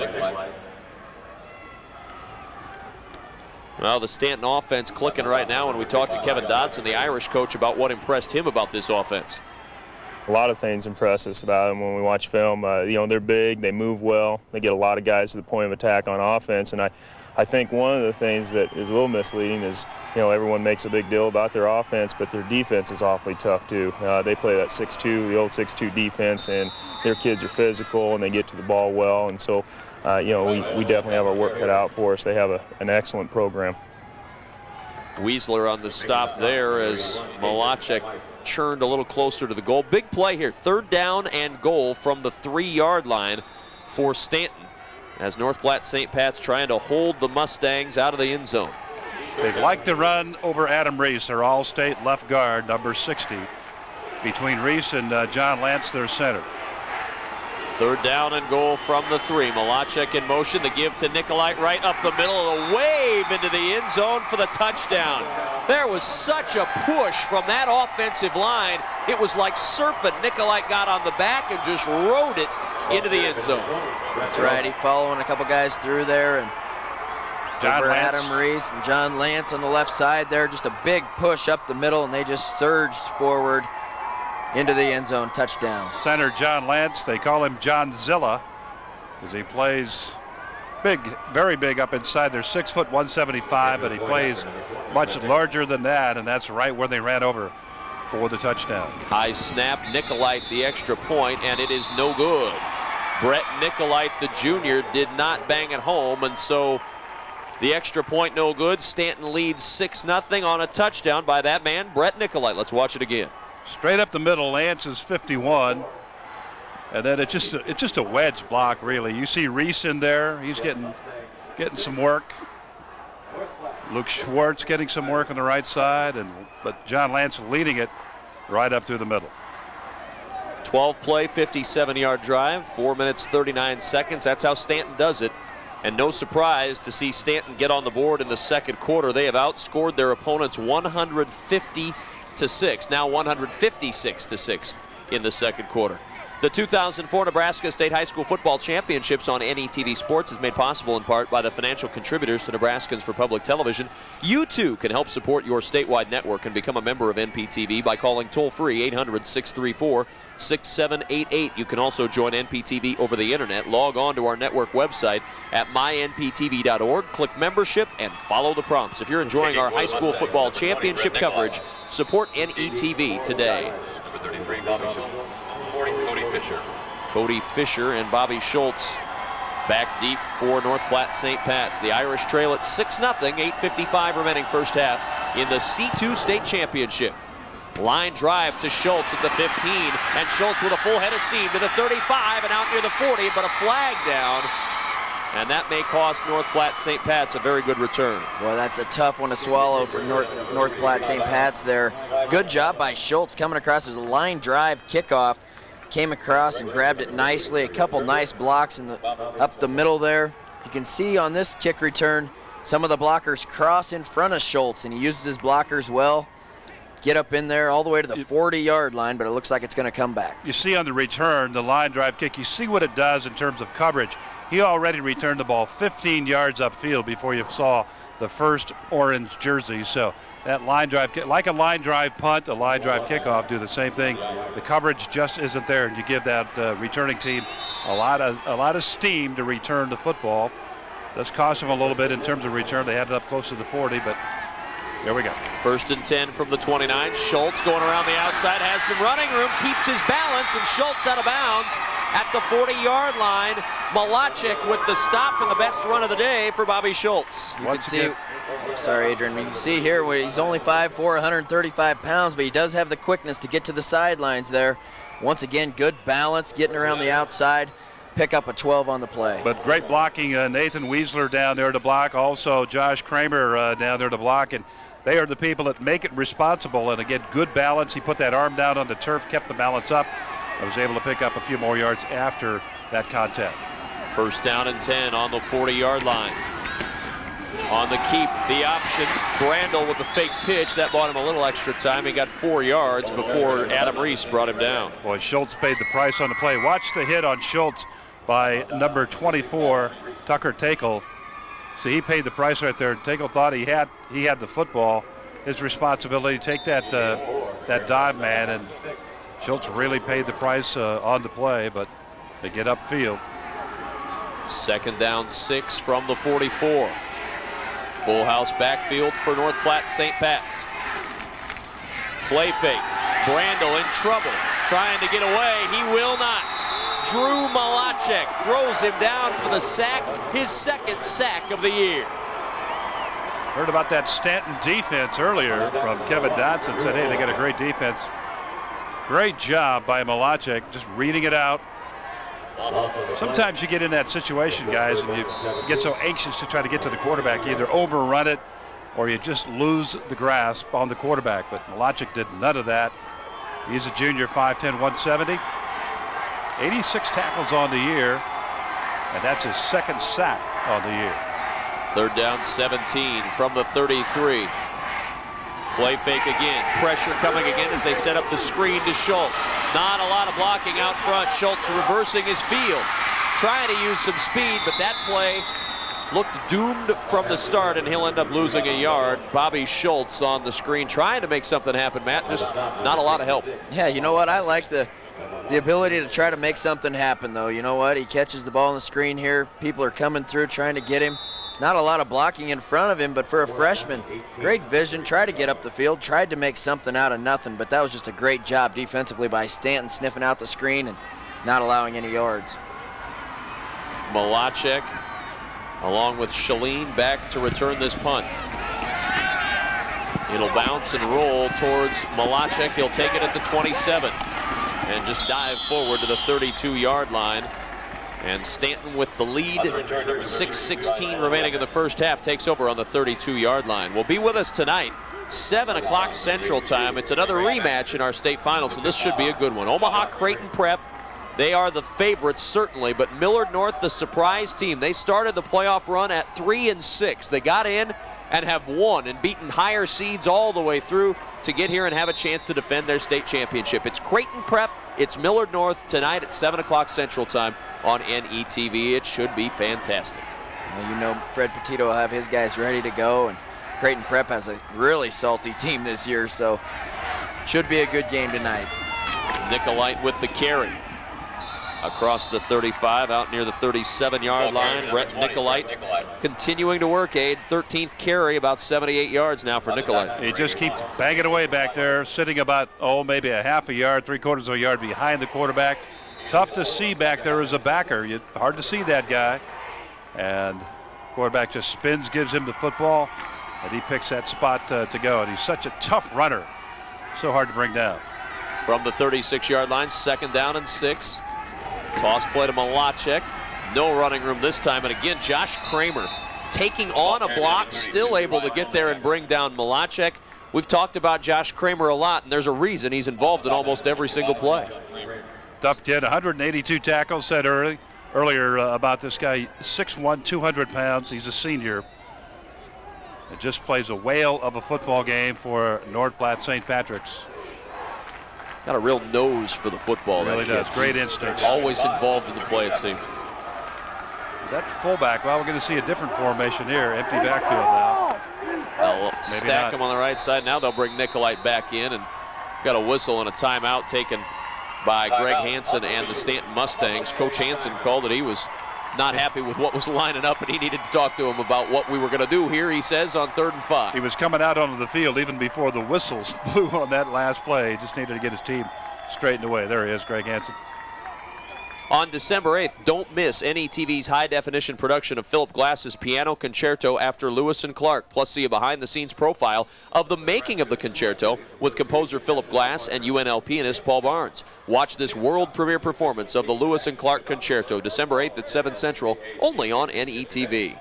Well, the Stanton offense clicking right now when we talk to Kevin Dodson, the Irish coach, about what impressed him about this offense. A lot of things impress us about them when we watch film. They're big, they move well, they get a lot of guys to the point of attack on offense, and I think one of the things that is a little misleading is, everyone makes a big deal about their offense, but their defense is awfully tough too. They play that 6-2, the old 6-2 defense, and their kids are physical and they get to the ball well. And so, we definitely have our work cut out for us. They have an excellent program. Weisler on the stop there as Malachek churned a little closer to the goal. Big play here, third down and goal from the 3-yard line for Stanton, as North Platte St. Pat's trying to hold the Mustangs out of the end zone. They like to run over Adam Reese, their all-state left guard, number 60. Between Reese and John Lance, their center. Third down and goal from the 3. Malachek in motion. The give to Nicolite right up the middle. A wave into the end zone for the touchdown. There was such a push from that offensive line. It was like surfing. Nicolite got on the back and just rode it into the end zone. That's right. He following a couple guys through there, and John Lance. Adam Reese and John Lance on the left side there. Just a big push up the middle, and they just surged forward. into the end zone, touchdown. Center John Lance, they call him John Zilla, because he plays big, very big up inside. They're 6 foot 175, but he plays much larger than that, and that's right where they ran over for the touchdown. High snap, Nicolite the extra point, and it is no good. Brett Nicolite, the junior, did not bang it home, and so the extra point no good. Stanton leads 6-0 on a touchdown by that man, Brett Nicolite. Let's watch it again. Straight up the middle, Lance is 51. And then it's just a wedge block, really. You see Reese in there. He's getting some work. Luke Schwartz getting some work on the right side, but John Lance leading it right up through the middle. 12-play, 57-yard drive, 4 minutes, 39 seconds. That's how Stanton does it. And no surprise to see Stanton get on the board in the second quarter. They have outscored their opponents 150-6, now 156-6 in the second quarter. The 2004 Nebraska State High School Football Championships on NETV Sports is made possible in part by the financial contributors to Nebraskans for Public Television. You too can help support your statewide network and become a member of NPTV by calling toll-free 800-634-6788. You can also join NPTV over the internet. Log on to our network website at mynptv.org, click membership, and follow the prompts. If you're enjoying our high school football championship coverage, support NETV today. Number 33, Bobby Schultz. Cody Fisher. Cody Fisher and Bobby Schultz back deep for North Platte St. Pat's. The Irish trail at 6-0, 8:55 remaining first half in the C2 State Championship. Line drive to Schultz at the 15, and Schultz with a full head of steam to the 35 and out near the 40, but a flag down. And that may cost North Platte St. Pat's a very good return. Well, that's a tough one to swallow for North Platte St. Pat's there. Good job by Schultz coming across. It was a line drive kickoff. Came across and grabbed it nicely. A couple nice blocks up the middle there. You can see on this kick return, some of the blockers cross in front of Schultz, and he uses his blockers well. Get up in there all the way to the 40-yard line, but it looks like it's going to come back. You see on the return, the line drive kick, you see what it does in terms of coverage. He already returned the ball 15 yards upfield before you saw the first orange jersey. So that line drive, like a line drive punt, a line drive kickoff, do the same thing. The coverage just isn't there, and you give that returning team a lot of steam to return the football. Does cost them a little bit in terms of return. They had it up close to the 40, but there we go. 1st and 10 from the 29. Schultz going around the outside, has some running room, keeps his balance, and Schultz out of bounds at the 40-yard line. Malachek with the stop and the best run of the day for Bobby Schultz. You can see, sorry, Adrian, you can see here where he's only 5'4", 135 pounds, but he does have the quickness to get to the sidelines there. Once again, good balance, getting around the outside. Pick up a 12 on the play. But great blocking, Nathan Weisler down there to block, also Josh Kramer down there to block, and they are the people that make it responsible. And again, good balance. He put that arm down on the turf, kept the balance up. I was able to pick up a few more yards after that contact. 1st down and 10 on the 40-yard line. On the keep, the option, Brandel with the fake pitch. That bought him a little extra time. He got 4 yards before Adam Reese brought him down. Boy, Schultz paid the price on the play. Watch the hit on Schultz by number 24, Tucker Takel. See, he paid the price right there. Takel thought he had the football. His responsibility to take that dive man, and Schultz really paid the price on the play, but they get upfield. 2nd down 6 from the 44. Full house backfield for North Platte St. Pat's. Play fake. Brandel in trouble, trying to get away. He will not. Drew Malachek throws him down for the sack, his 2nd sack of the year. Heard about that Stanton defense earlier from Kevin Dodson. Said, hey, they got a great defense. Great job by Malachek, just reading it out. Sometimes you get in that situation, guys, and you get so anxious to try to get to the quarterback. You either overrun it or you just lose the grasp on the quarterback. But Malachek did none of that. He's a junior, 5'10", 170. 86 tackles on the year, and that's his 2nd sack on the year. 3rd down 17 from the 33. Play fake again. Pressure coming again as they set up the screen to Schultz. Not a lot of blocking out front. Schultz reversing his field. Trying to use some speed, but that play looked doomed from the start, and he'll end up losing a yard. Bobby Schultz on the screen trying to make something happen, Matt. Just not a lot of help. Yeah, you know what? I like the ability to try to make something happen, though. You know what? He catches the ball on the screen here. People are coming through trying to get him. Not a lot of blocking in front of him, but for a freshman, great vision. Tried to get up the field, tried to make something out of nothing, but that was just a great job defensively by Stanton, sniffing out the screen and not allowing any yards. Malachek, along with Shaleen, back to return this punt. It'll bounce and roll towards Malachek. He'll take it at the 27 and just dive forward to the 32-yard line. And Stanton with the lead, 6:16 remaining in the first half, takes over on the 32-yard line. Will be with us tonight, 7 o'clock Central Time. It's another rematch in our state finals, so this should be a good one. Omaha Creighton Prep, they are the favorites certainly, but Millard North, the surprise team. They started the playoff run at 3-6. They got in and have won and beaten higher seeds all the way through to get here and have a chance to defend their state championship. It's Creighton Prep, it's Millard North tonight at 7 o'clock Central Time on NETV. It should be fantastic. Well, you know, Fred Petito will have his guys ready to go, and Creighton Prep has a really salty team this year, so should be a good game tonight. Nicolite with the carry. Across the 35, out near the 37-yard line. Brett Nicolite continuing to work, Aid. 13th carry, about 78 yards now for Nicolite. He just keeps banging away back there, sitting about, maybe a half a yard, 3/4 of a yard behind the quarterback. Tough to see back there as a backer. Hard to see that guy. And quarterback just spins, gives him the football, and he picks that spot to go. And he's such a tough runner. So hard to bring down. From the 36-yard line, 2nd down and 6. Toss play to Malachek. No running room this time. And again, Josh Kramer taking on a block, still able to get there and bring down Malachek. We've talked about Josh Kramer a lot, and there's a reason he's involved in almost every single play. Tough kid, 182 tackles, said earlier about this guy, 6'1", 200 pounds. He's a senior. It just plays a whale of a football game for North Platte St. Patrick's. Got a real nose for the football. Really that kid. does. Great instincts. Always involved in the play, it seems. That fullback, well, we're going to see a different formation here. Empty backfield now. They'll stack him on the right side. Now they'll bring Nicolite back in, and got a whistle and a timeout taken by Greg Hansen and the Stanton Mustangs. Coach Hansen called it. He was not happy with what was lining up, and he needed to talk to him about what we were going to do here, he says, on 3rd and 5. He was coming out onto the field even before the whistles blew on that last play. He just needed to get his team straightened away. There he is, Greg Hansen. On December 8th, don't miss NETV's high-definition production of Philip Glass's Piano Concerto after Lewis and Clark, plus see a behind-the-scenes profile of the making of the concerto with composer Philip Glass and UNL pianist Paul Barnes. Watch this world premiere performance of the Lewis and Clark Concerto, December 8th at 7 Central, only on NETV.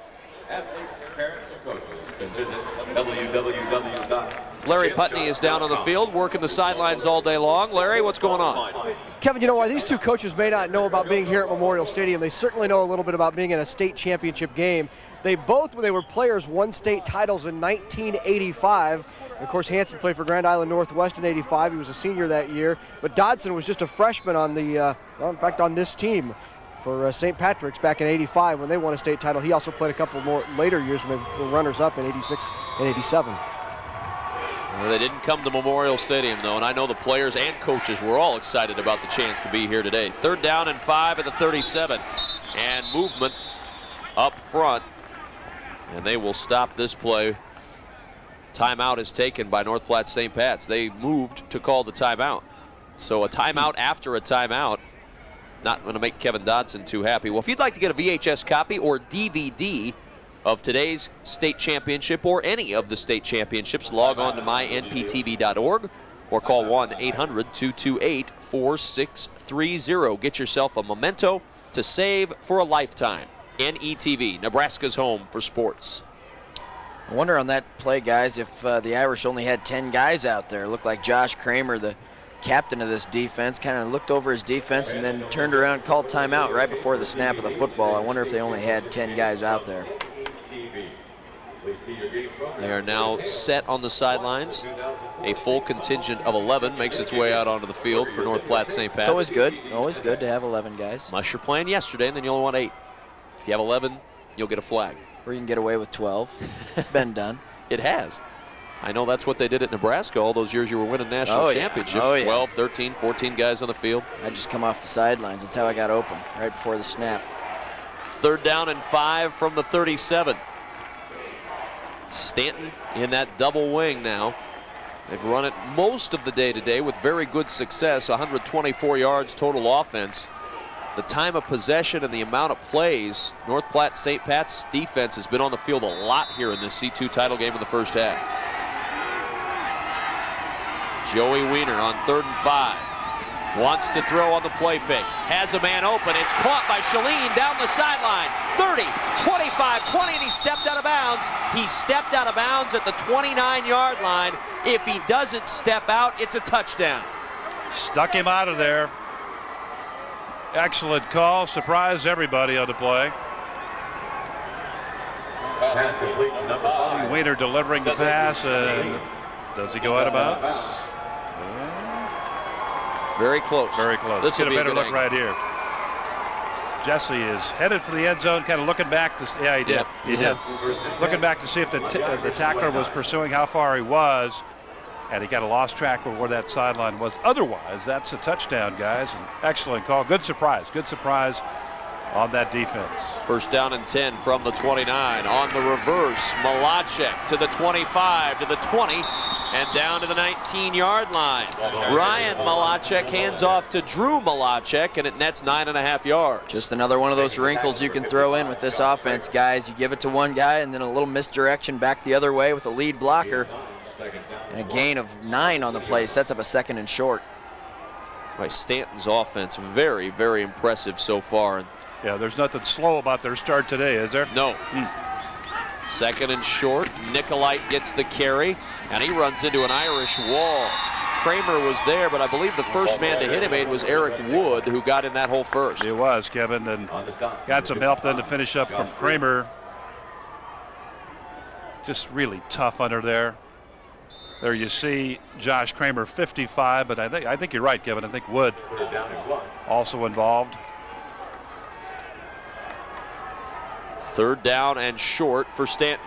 Larry Putney is down on the field, working the sidelines all day long. Larry, what's going on? Kevin, you know why these two coaches may not know about being here at Memorial Stadium. They certainly know a little bit about being in a state championship game. They both, when they were players, won state titles in 1985. Of course, Hansen played for Grand Island Northwest in 85. He was a senior that year. But Dodson was just a freshman on the, in fact, on this team for St. Patrick's back in 85 when they won a state title. He also played a couple more later years when they were runners-up in 86 and 87. Well, they didn't come to Memorial Stadium, though, and I know the players and coaches were all excited about the chance to be here today. 3rd down and 5 at the 37, and movement up front, and they will stop this play. Timeout is taken by North Platte St. Pat's. They moved to call the timeout. So a timeout after a timeout. Not going to make Kevin Dodson too happy. Well, if you'd like to get a VHS copy or DVD of today's state championship or any of the state championships, log on to mynptv.org or call 1-800-228-4630. Get yourself a memento to save for a lifetime. NETV, Nebraska's home for sports. I wonder on that play, guys, if the Irish only had 10 guys out there. It looked like Josh Kramer, the captain of this defense, kind of looked over his defense and then turned around and called timeout right before the snap of the football. I wonder if they only had 10 guys out there. They are now set on the sidelines. A full contingent of 11 makes its way out onto the field for North Platte St. Pat's. It's always good to have 11 guys. Unless you're playing yesterday, and then you only want 8. If you have 11, you'll get a flag. Or you can get away with 12. It's been done. It has. I know that's what they did at Nebraska all those years you were winning national championships. 12, 13, 14 guys on the field. I just come off the sidelines. That's how I got open, right before the snap. 3rd down and 5 from the 37. Stanton in that double wing now. They've run it most of the day today with very good success, 124 yards total offense. The time of possession and the amount of plays, North Platte St. Pat's defense has been on the field a lot here in this C2 title game in the first half. Joey Weiner on 3rd and 5. Wants to throw on the play fake. Has a man open. It's caught by Shaleen down the sideline. 30, 25, 20, and he stepped out of bounds. He stepped out of bounds at the 29-yard line. If he doesn't step out, it's a touchdown. Stuck him out of there. Excellent call. Surprised everybody on the play. See Weiner delivering the pass, and does he go out of bounds? Very close. Very close. This Get a will be better good look angle. right here. Jesse is headed for the end zone, kind of looking back to. Yeah, he did. Yep. He did. Looking back to see if the tackler was pursuing how far he was, and he got a lost track of where that sideline was. Otherwise, that's a touchdown, guys. An excellent call. Good surprise. Good surprise on that defense. 1st down and 10 from the 29. On the reverse, Malacek to the 25, to the 20, and down to the 19-yard line. Ryan Malacek hands off to Drew Malacek, and it nets 9.5 yards. Just another one of those wrinkles you can throw in with this offense, guys. You give it to one guy, and then a little misdirection back the other way with a lead blocker. And a gain of 9 on the play sets up a 2nd and short. Right, Stanton's offense very, very impressive so far. Yeah, there's nothing slow about their start today, is there? No. 2nd and short. Nicolite gets the carry, and he runs into an Irish wall. Kramer was there, but I believe the first man to hit him was Eric Wood, who got in that hole first. It was, Kevin, and got some help then to finish up from Kramer. Just really tough under there. There you see Josh Kramer, 55, but I think you're right, Kevin. I think Wood also involved. 3rd down and short for Stanton.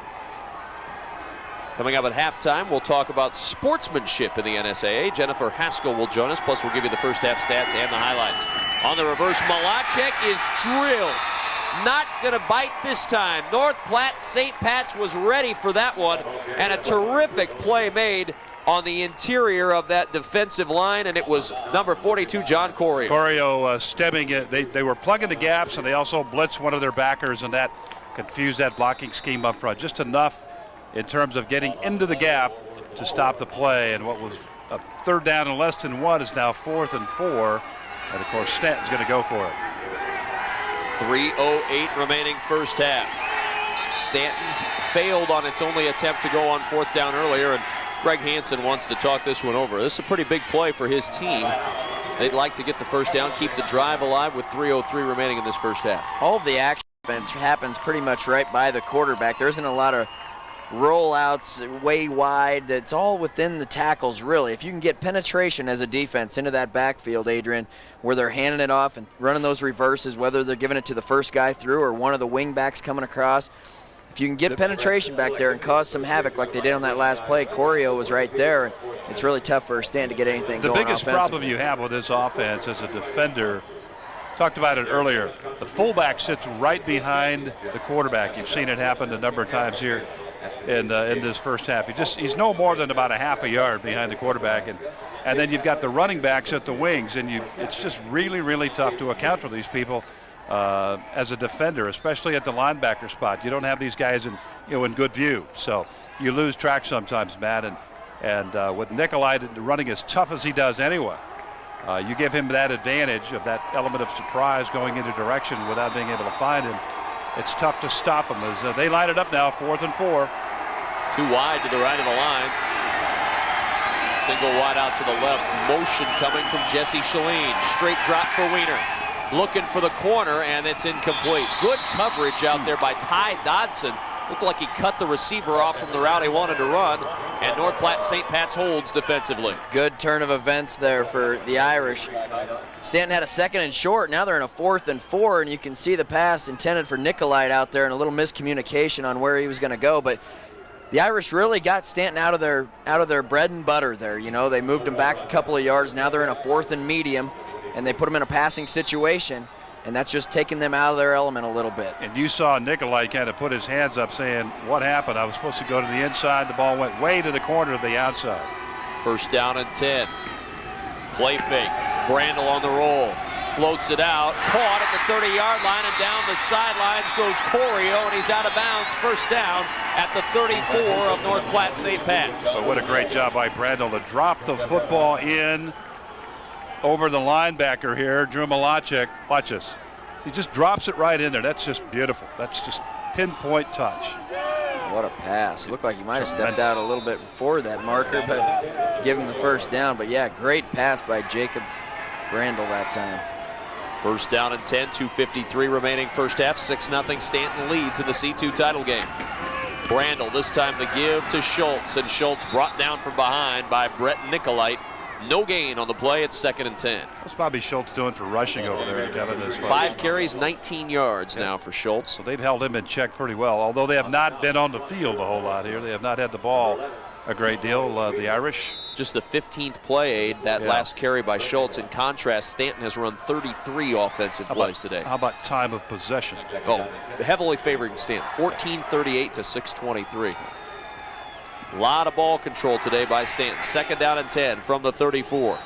Coming up at halftime, we'll talk about sportsmanship in the NSAA. Jennifer Haskell will join us, plus we'll give you the first half stats and the highlights. On the reverse, Malacek is drilled. Not going to bite this time. North Platte St. Pat's was ready for that one, and a terrific play made on the interior of that defensive line, and it was number 42, John Corio. Corio stemming it. They were plugging the gaps, and they also blitzed one of their backers, and that confused that blocking scheme up front. Just enough in terms of getting into the gap to stop the play, and what was a 3rd down and less than 1 is now 4th and 4, and of course Stanton's going to go for it. 3:08 remaining first half. Stanton failed on its only attempt to go on 4th down earlier, and Greg Hansen wants to talk this one over. This is a pretty big play for his team. They'd like to get the first down, keep the drive alive with 3:03 remaining in this first half. All of the action offense happens pretty much right by the quarterback. There isn't a lot of rollouts way wide. It's all within the tackles, really. If you can get penetration as a defense into that backfield, Adrian, where they're handing it off and running those reverses, whether they're giving it to the first guy through or one of the wing backs coming across, if you can get penetration back there and cause some havoc like they did on that last play, Corio was right there, and it's really tough for Stanton to get anything going. The biggest problem you have with this offense as a defender, talked about it earlier, the fullback sits right behind the quarterback. You've seen it happen a number of times here in this first half. He's no more than about a half a yard behind the quarterback, and then you've got the running backs at the wings, and it's just really, really tough to account for these people as a defender, especially at the linebacker spot. You don't have these guys in good view, so you lose track sometimes, Matt. And with Nicolite running as tough as he does anyway, you give him that advantage of that element of surprise going into direction without being able to find him. It's tough to stop them as they line it up now, 4th and 4. Too wide to the right of the line. Single wide out to the left. Motion coming from Jesse Shaleen. Straight drop for Weiner. Looking for the corner, and it's incomplete. Good coverage out there by Ty Dodson. Looked like he cut the receiver off from the route he wanted to run, And North Platte St. Pat's holds defensively. Good turn of events there for the Irish. Stanton had a 2nd and short. Now they're in a 4th and 4, and you can see the pass intended for Nicolite out there and a little miscommunication on where he was going to go. But the Irish really got Stanton out of their bread and butter there. You know, they moved him back a couple of yards. Now they're in a 4th and medium, and they put him in a passing situation. And that's just taking them out of their element a little bit. And you saw Nicolite kind of put his hands up saying, what happened? I was supposed to go to the inside. The ball went way to the corner of the outside. 1st down and 10. Play fake. Brandel on the roll. Floats it out. Caught at the 30-yard line, and down the sidelines goes Corio, and he's out of bounds. 1st down at the 34 of North Platte St. Pat's. But what a great job by Brandel to drop the football in over the linebacker here, Drew Malachek. Watch this. He just drops it right in there. That's just beautiful. That's just pinpoint touch. What a pass. Looked like he might have stepped out a little bit before that marker, but give him the 1st down. But yeah, great pass by Jacob Brandel that time. 1st down and 10, 2:53 remaining 1st half. 6-0 Stanton leads in the C2 title game. Brandel this time the give to Schultz, and Schultz brought down from behind by Brett Nicolite. No gain on the play. It's 2nd and 10. What's Bobby Schultz doing for rushing over there, Kevin? 5 carries, 19 yards now for Schultz. So they've held him in check pretty well, although they have not been on the field a whole lot here. They have not had the ball a great deal, the Irish. Just the 15th play aid, that last carry by Schultz. In contrast, Stanton has run 33 offensive plays today. How about time of possession? Oh, heavily favoring Stanton, 14:38 to 6:23. A lot of ball control today by Stanton. 2nd down and 10 from the 34.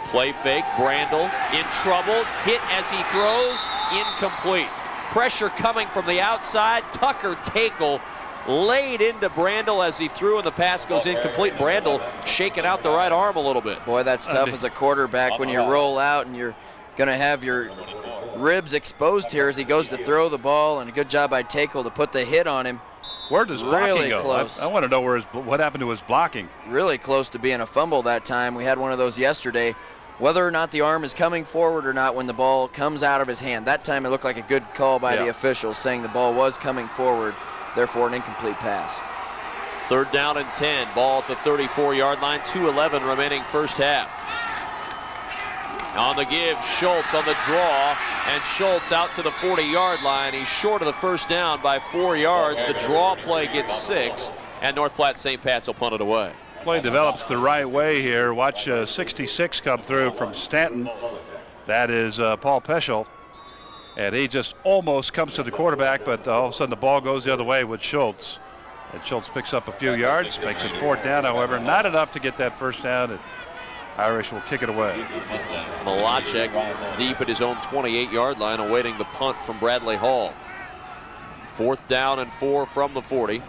Play fake, Brandel in trouble, hit as he throws, incomplete. Pressure coming from the outside. Tucker Takel laid into Brandel as he threw, and the pass goes incomplete. Brandel shaking out the right arm a little bit. Boy, that's tough as a quarterback when you roll out and you're going to have your ribs exposed here as he goes to throw the ball, and a good job by Takel to put the hit on him. Where does blocking really go? Close. I want to know what happened to his blocking. Really close to being a fumble that time. We had one of those yesterday. Whether or not the arm is coming forward or not when the ball comes out of his hand. That time it looked like a good call by the officials saying the ball was coming forward, therefore an incomplete pass. 3rd down and 10. Ball at the 34-yard line. 2:11 remaining 1st half. On the give, Schultz on the draw, and Schultz out to the 40-yard line. He's short of the 1st down by 4 yards. The draw play gets 6, and North Platte St. Pat's will punt it away. Play develops the right way here. Watch 66 come through from Stanton. That is Paul Peschel, and he just almost comes to the quarterback, but all of a sudden the ball goes the other way with Schultz. And Schultz picks up a few yards, makes it 4th down, however, not enough to get that 1st down. And Irish will kick it away. Malachek deep at his own 28-yard line, awaiting the punt from Bradley Hall. 4th down and 4 from the 40.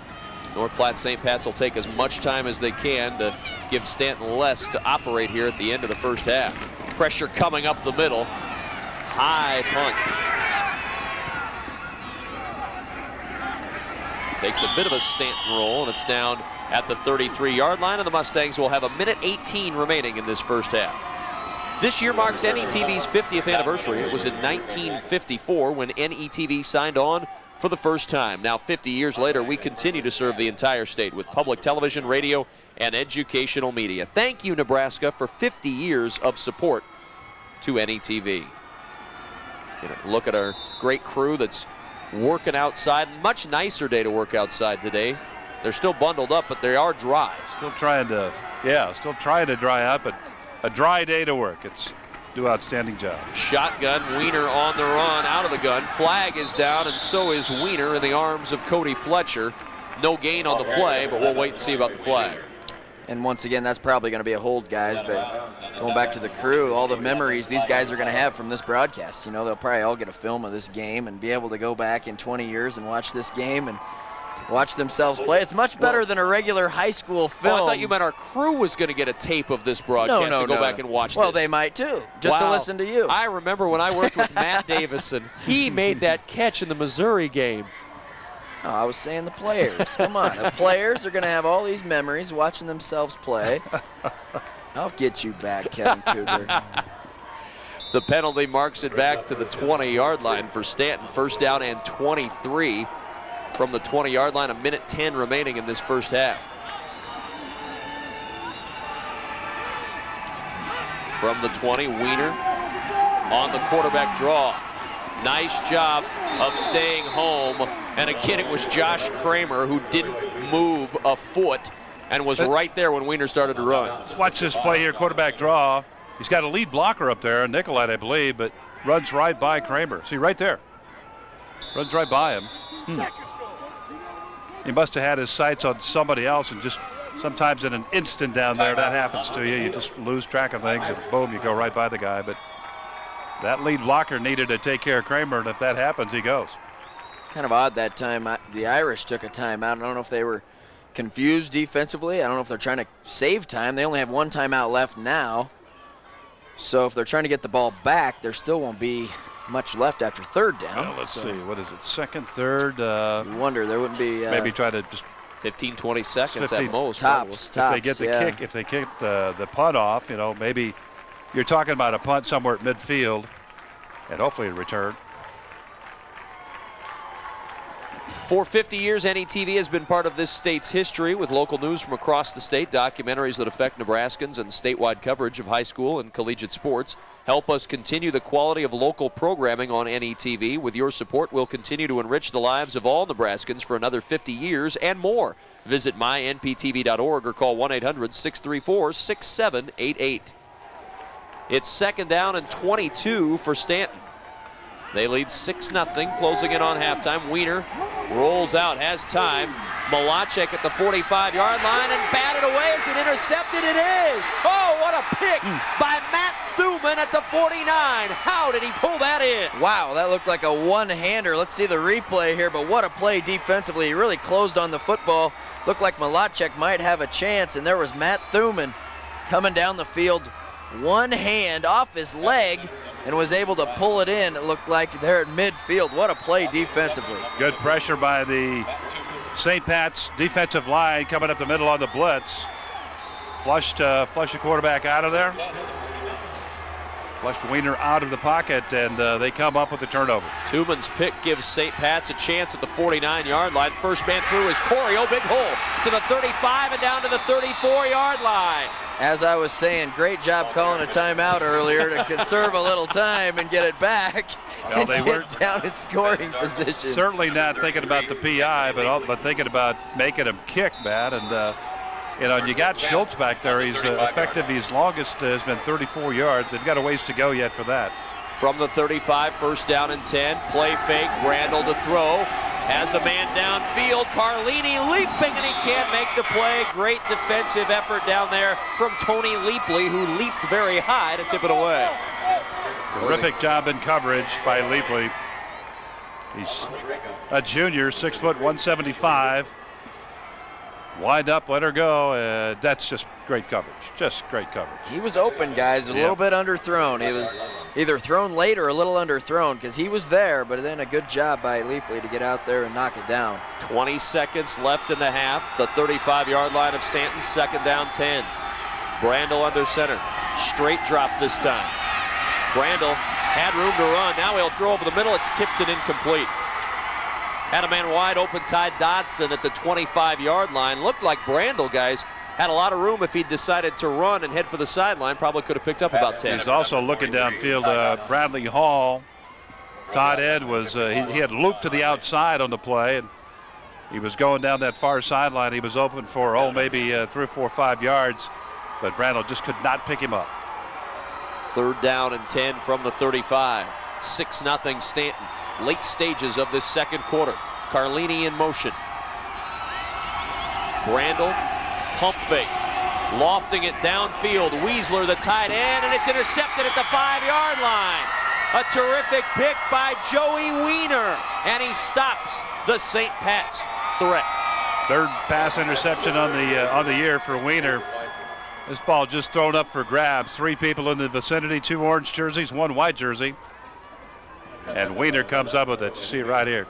North Platte St. Pat's will take as much time as they can to give Stanton less to operate here at the end of the 1st half. Pressure coming up the middle. High punt. Takes a bit of a Stanton roll, and it's down at the 33-yard line, and the Mustangs will have 1:18 remaining in this 1st half. This year marks NETV's 50th anniversary. It was in 1954 when NETV signed on for the first time. Now 50 years later, we continue to serve the entire state with public television, radio, and educational media. Thank you, Nebraska, for 50 years of support to NETV. Look at our great crew that's working outside. Much nicer day to work outside today. They're still bundled up, but they are dry. Still trying to dry out, but a dry day to work. It's do outstanding job. Shotgun, Wiener on the run, out of the gun. Flag is down, and so is Wiener in the arms of Cody Fletcher. No gain on the play, but we'll wait and see about the flag. And once again, that's probably going to be a hold, guys, but going back to the crew, all the memories these guys are going to have from this broadcast. You know, they'll probably all get a film of this game and be able to go back in 20 years and watch this game and watch themselves play. It's much better than a regular high school film. Oh, I thought you meant our crew was going to get a tape of this broadcast and go back and watch this. Well, they might too, just to listen to you. I remember when I worked with Matt Davison. He made that catch in the Missouri game. Oh, I was saying the players. Come on. The players are going to have all these memories watching themselves play. I'll get you back, Kevin Cougar. The penalty marks it back to the 20-yard line for Stanton. 1st down and 23 from the 20-yard line. 1:10 remaining in this 1st half. From the 20, Weiner on the quarterback draw. Nice job of staying home. And again, it was Josh Kramer who didn't move a foot and was right there when Weiner started to run. Let's watch this play here, quarterback draw. He's got a lead blocker up there, Nicolette, I believe, but runs right by Kramer. See, right there. Runs right by him. He must have had his sights on somebody else, and just sometimes in an instant down there, that happens to you. You just lose track of things, and boom, you go right by the guy. But that lead blocker needed to take care of Kramer, and if that happens, he goes. Kind of odd that time. The Irish took a timeout. I don't know if they were confused defensively. I don't know if they're trying to save time. They only have one timeout left now. So if they're trying to get the ball back, there still won't be much left after third down. Well, let's see. What is it? Second, third? You wonder. There wouldn't be. Maybe try to just 15, 20 seconds 15, at most. Tops. If they get the kick, if they kick the punt off, maybe you're talking about a punt somewhere at midfield, and hopefully a return. For 50 years, NETV has been part of this state's history with local news from across the state, documentaries that affect Nebraskans, and statewide coverage of high school and collegiate sports. Help us continue the quality of local programming on NETV. With your support, we'll continue to enrich the lives of all Nebraskans for another 50 years and more. Visit mynptv.org or call 1-800-634-6788. It's second down and 22 for Stanton. They lead 6-0, closing in on halftime. Weiner rolls out, has time. Malachek at the 45-yard line and batted away. Is it intercepted? It is. Oh, what a pick by Matt Thuman at the 49. How did he pull that in? Wow, that looked like a one-hander. Let's see the replay here, but what a play defensively. He really closed on the football. Looked like Malachek might have a chance, and there was Matt Thuman coming down the field, one hand off his leg, and was able to pull it in. It looked like they're at midfield. What a play defensively. Good pressure by the St. Pat's defensive line coming up the middle on the blitz. Flushed the quarterback out of there. Flushed Weiner out of the pocket, and they come up with the turnover. Tuman's pick gives St. Pat's a chance at the 49-yard line. First man through is Corio. Big hole to the 35 and down to the 34-yard line. As I was saying, great job calling a timeout earlier to conserve a little time and get it back. Well, they were down in scoring position. Certainly not thinking about the PI, but thinking about making him kick, Matt. And you got Schultz back there. He's effective. His longest has been 34 yards. They've got a ways to go yet for that. From the 35, first down and 10. Play fake. Randall to throw. Has a man downfield. Carlini leaping, and he can't make the play. Great defensive effort down there from Tony Leapley, who leaped very high to tip it away. Terrific job in coverage by Leapley. He's a junior, 6 foot 175. Wind up, let her go. That's just great coverage. Just great coverage. He was open, guys. A little bit underthrown. He was either thrown late or a little underthrown because he was there, but then a good job by Leapley to get out there and knock it down. 20 seconds left in the half. The 35-yard line of Stanton, second down 10. Brandel under center. Straight drop this time. Brandel had room to run. Now he'll throw over the middle. It's tipped and incomplete. Had a man wide open, Ty Dodson at the 25-yard line. Looked like Brandel, guys, had a lot of room if he'd decided to run and head for the sideline. Probably could have picked up about 10. He's also looking downfield. Bradley Hall, Todd Ed was, he had looped to the outside on the play, and he was going down that far sideline. He was open for, maybe 3 or 4 or 5 yards, but Brandel just could not pick him up. Third down and 10 from the 35. 6-0 Stanton. Late stages of this second quarter. Carlini in motion. Brandel, pump fake. Lofting it downfield. Weasler, the tight end, and it's intercepted at the 5-yard line. A terrific pick by Joey Weiner, and he stops the St. Pat's threat. Third pass interception on the year for Weiner. This ball just thrown up for grabs. 3 people in the vicinity, 2 orange jerseys, 1 white jersey. And Weiner comes up with it. You see it right here.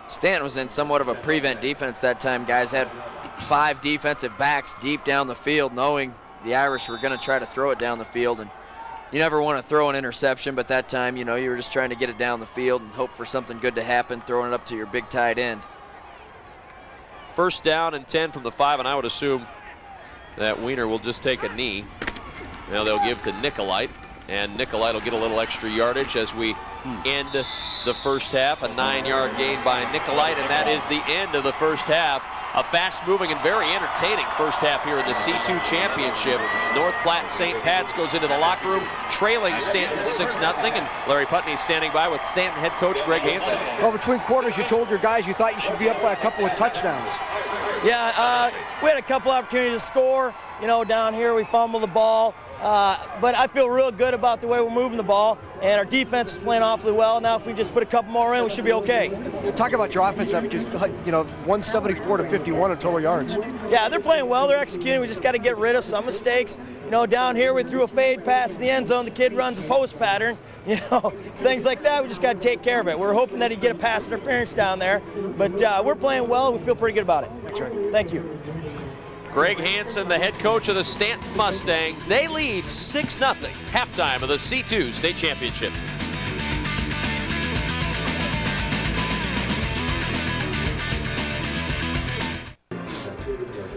Stanton was in somewhat of a prevent defense that time. Guys had 5 defensive backs deep down the field, knowing the Irish were going to try to throw it down the field. And you never want to throw an interception, but that time, you were just trying to get it down the field and hope for something good to happen, throwing it up to your big tight end. First down and 10 from the 5, and I would assume that Weiner will just take a knee. Now they'll give to Nicolite, and Nicolite will get a little extra yardage as we end the first half. A 9-yard gain by Nicolite, and that is the end of the first half. A fast-moving and very entertaining first half here in the C2 Championship. North Platte St. Pat's goes into the locker room, trailing Stanton 6-0, and Larry Putney standing by with Stanton head coach Greg Hansen. Well, between quarters, you told your guys you thought you should be up by a couple of touchdowns. Yeah, we had a couple opportunities to score. You know, down here we fumbled the ball. But I feel real good about the way we're moving the ball, and our defense is playing awfully well. Now if we just put a couple more in, we should be okay. Talk about your offense now, because, you know, 174 to 51 in total yards. Yeah, they're playing well. They're executing. We just got to get rid of some mistakes. You know, down here we threw a fade pass in the end zone. The kid runs a post pattern. You know, things like that, we just got to take care of it. We're hoping that he'd get a pass interference down there. But we're playing well. We feel pretty good about it. That's right. Thank you. Greg Hansen, the head coach of the Stanton Mustangs. They lead 6-0, halftime of the C2 State Championship.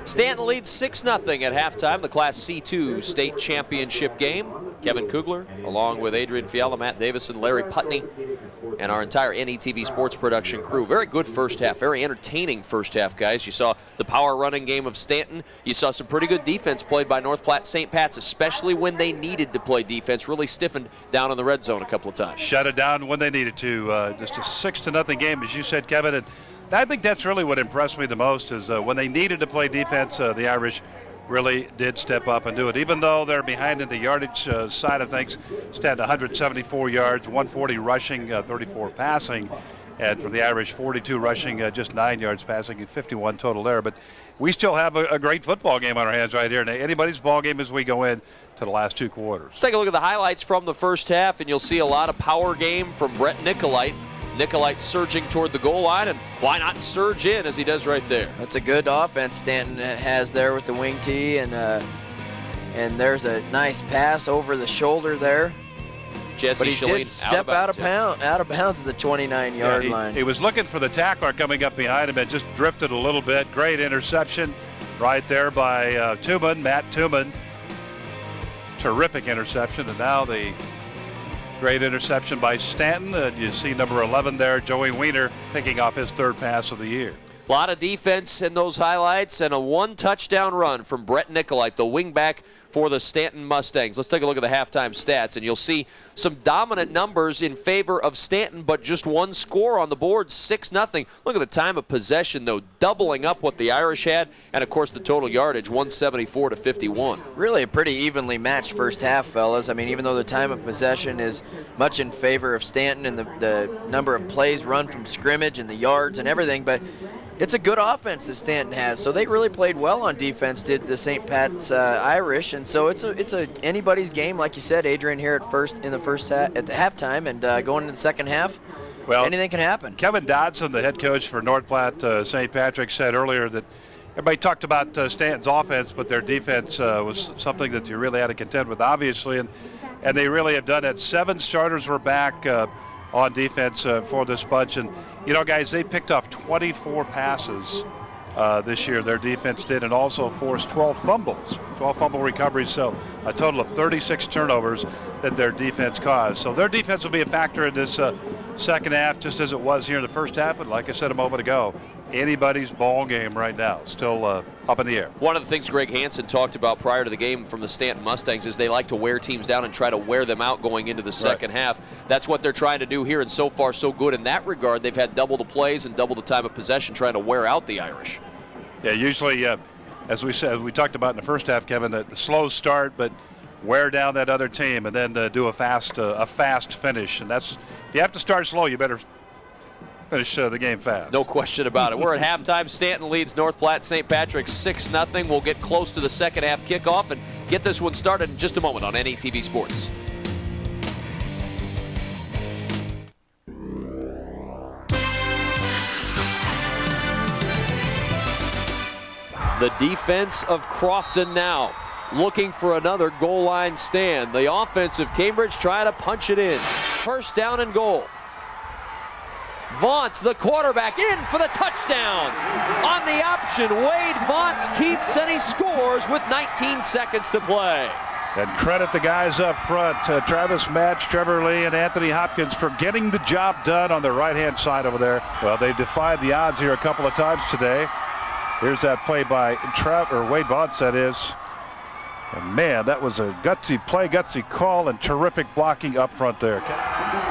Stanton leads 6-0 at halftime, the Class C2 State Championship game. Kevin Kugler, along with Adrian Fiala, Matt Davison, Larry Putney, and our entire NETV sports production crew. Very good first half, very entertaining first half, guys. You saw the power running game of Stanton. You saw some pretty good defense played by North Platte St. Pat's, especially when they needed to play defense. Really stiffened down in the red zone a couple of times. Shut it down when they needed to. Just a 6-0 game, as you said, Kevin. And I think that's really what impressed me the most is when they needed to play defense, the Irish really did step up and do it. Even though they're behind in the yardage side of things, stand 174 yards, 140 rushing, 34 passing. And for the Irish, 42 rushing, just 9 yards passing, and 51 total there. But we still have a great football game on our hands right here. And anybody's ball game as we go in to the last two quarters. Let's take a look at the highlights from the first half, and you'll see a lot of power game from Brett Nicolite. Nicolite surging toward the goal line, and why not surge in as he does right there? That's a good offense Stanton has there with the wing tee, and there's a nice pass over the shoulder there. Jesse but he Shalene did step out of bounds at the 29-yard line. He was looking for the tackler coming up behind him and just drifted a little bit. Great interception right there by Tooman, Matt Tooman. Terrific interception, and now the great interception by Stanton. You see number 11 there, Joey Weiner, picking off his third pass of the year. A lot of defense in those highlights, and a one-touchdown run from Brett Nicolite, the wingback for the Stanton Mustangs. Let's take a look at the halftime stats, and you'll see some dominant numbers in favor of Stanton, but just one score on the board, 6-0. Look at the time of possession, though, doubling up what the Irish had, and, of course, the total yardage, 174 to 51. Really a pretty evenly matched first half, fellas. I mean, even though the time of possession is much in favor of Stanton and the number of plays run from scrimmage and the yards and everything, but it's a good offense that Stanton has, so they really played well on defense, did the St. Pat's Irish, and so it's a anybody's game, like you said, Adrian, here at the halftime, and going into the second half. Well, anything can happen. Kevin Dodson, the head coach for North Platte St. Patrick, said earlier that everybody talked about Stanton's offense, but their defense was something that you really had to contend with, obviously, and they really have done it. 7 starters were back on defense for this bunch, and you know, guys, they picked off 24 passes this year, their defense did, and also forced 12 fumbles, 12 fumble recoveries, so a total of 36 turnovers that their defense caused. So their defense will be a factor in this second half, just as it was here in the first half, and like I said a moment ago, anybody's ball game right now, still up in the air. One of the things Greg Hansen talked about prior to the game from the Stanton Mustangs is they like to wear teams down and try to wear them out going into the second half. That's what they're trying to do here, and so far so good in that regard. They've had double the plays and double the time of possession trying to wear out the Irish. Yeah, usually, as we talked about in the first half, Kevin, the slow start, but wear down that other team and then do a fast finish. And that's, if you have to start slow, you better finish the game fast. No question about it. We're at halftime. Stanton leads North Platte St. Patrick 6-0. We'll get close to the second half kickoff and get this one started in just a moment on NETV Sports. The defense of Crofton now looking for another goal line stand. The offense of Cambridge trying to punch it in. First down and goal. Vaunts, the quarterback, in for the touchdown. On the option, Wade Vaunts keeps and he scores with 19 seconds to play. And credit the guys up front, Travis Match, Trevor Lee, and Anthony Hopkins for getting the job done on the right-hand side over there. Well, they defied the odds here a couple of times today. Here's that play by Wade Vaughn, that is. And man, that was a gutsy play, gutsy call, and terrific blocking up front there.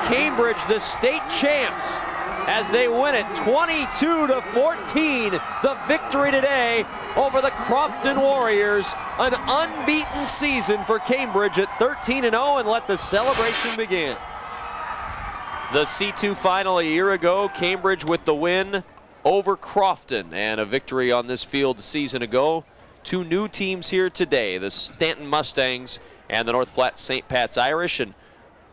Cambridge, the state champs, as they win it 22-14. The victory today over the Crofton Warriors. An unbeaten season for Cambridge at 13-0, and let the celebration begin. The C2 final a year ago, Cambridge with the win over Crofton, and a victory on this field a season ago. Two new teams here today, the Stanton Mustangs and the North Platte St. Pat's Irish. And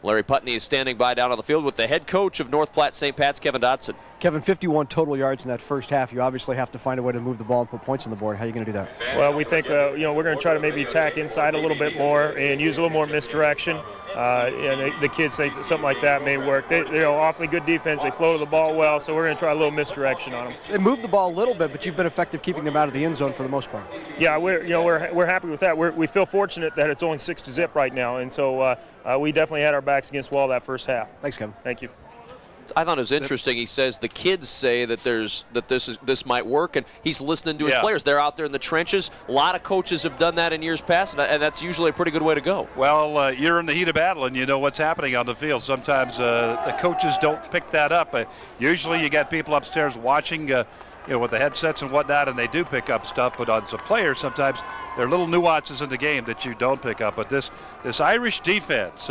Larry Putney is standing by down on the field with the head coach of North Platte St. Pat's, Kevin Dotson. Kevin, 51 total yards in that first half. You obviously have to find a way to move the ball and put points on the board. How are you going to do that? Well, we think we're going to try to maybe attack inside a little bit more and use a little more misdirection. And the kids say something like that may work. They're awfully good defense. They flow to the ball well, so we're going to try a little misdirection on them. They moved the ball a little bit, but you've been effective keeping them out of the end zone for the most part. Yeah, we're happy with that. We feel fortunate that it's only 6-0 right now, and so we definitely had our backs against the wall that first half. Thanks, Kevin. Thank you. I thought it was interesting. He says the kids say that this might work, and he's listening to his players. They're out there in the trenches. A lot of coaches have done that in years past, and that's usually a pretty good way to go. Well, you're in the heat of battle, and you know what's happening on the field. Sometimes the coaches don't pick that up. Usually you got people upstairs watching, with the headsets and whatnot, and they do pick up stuff. But on some players, sometimes there are little nuances in the game that you don't pick up. But this Irish defense.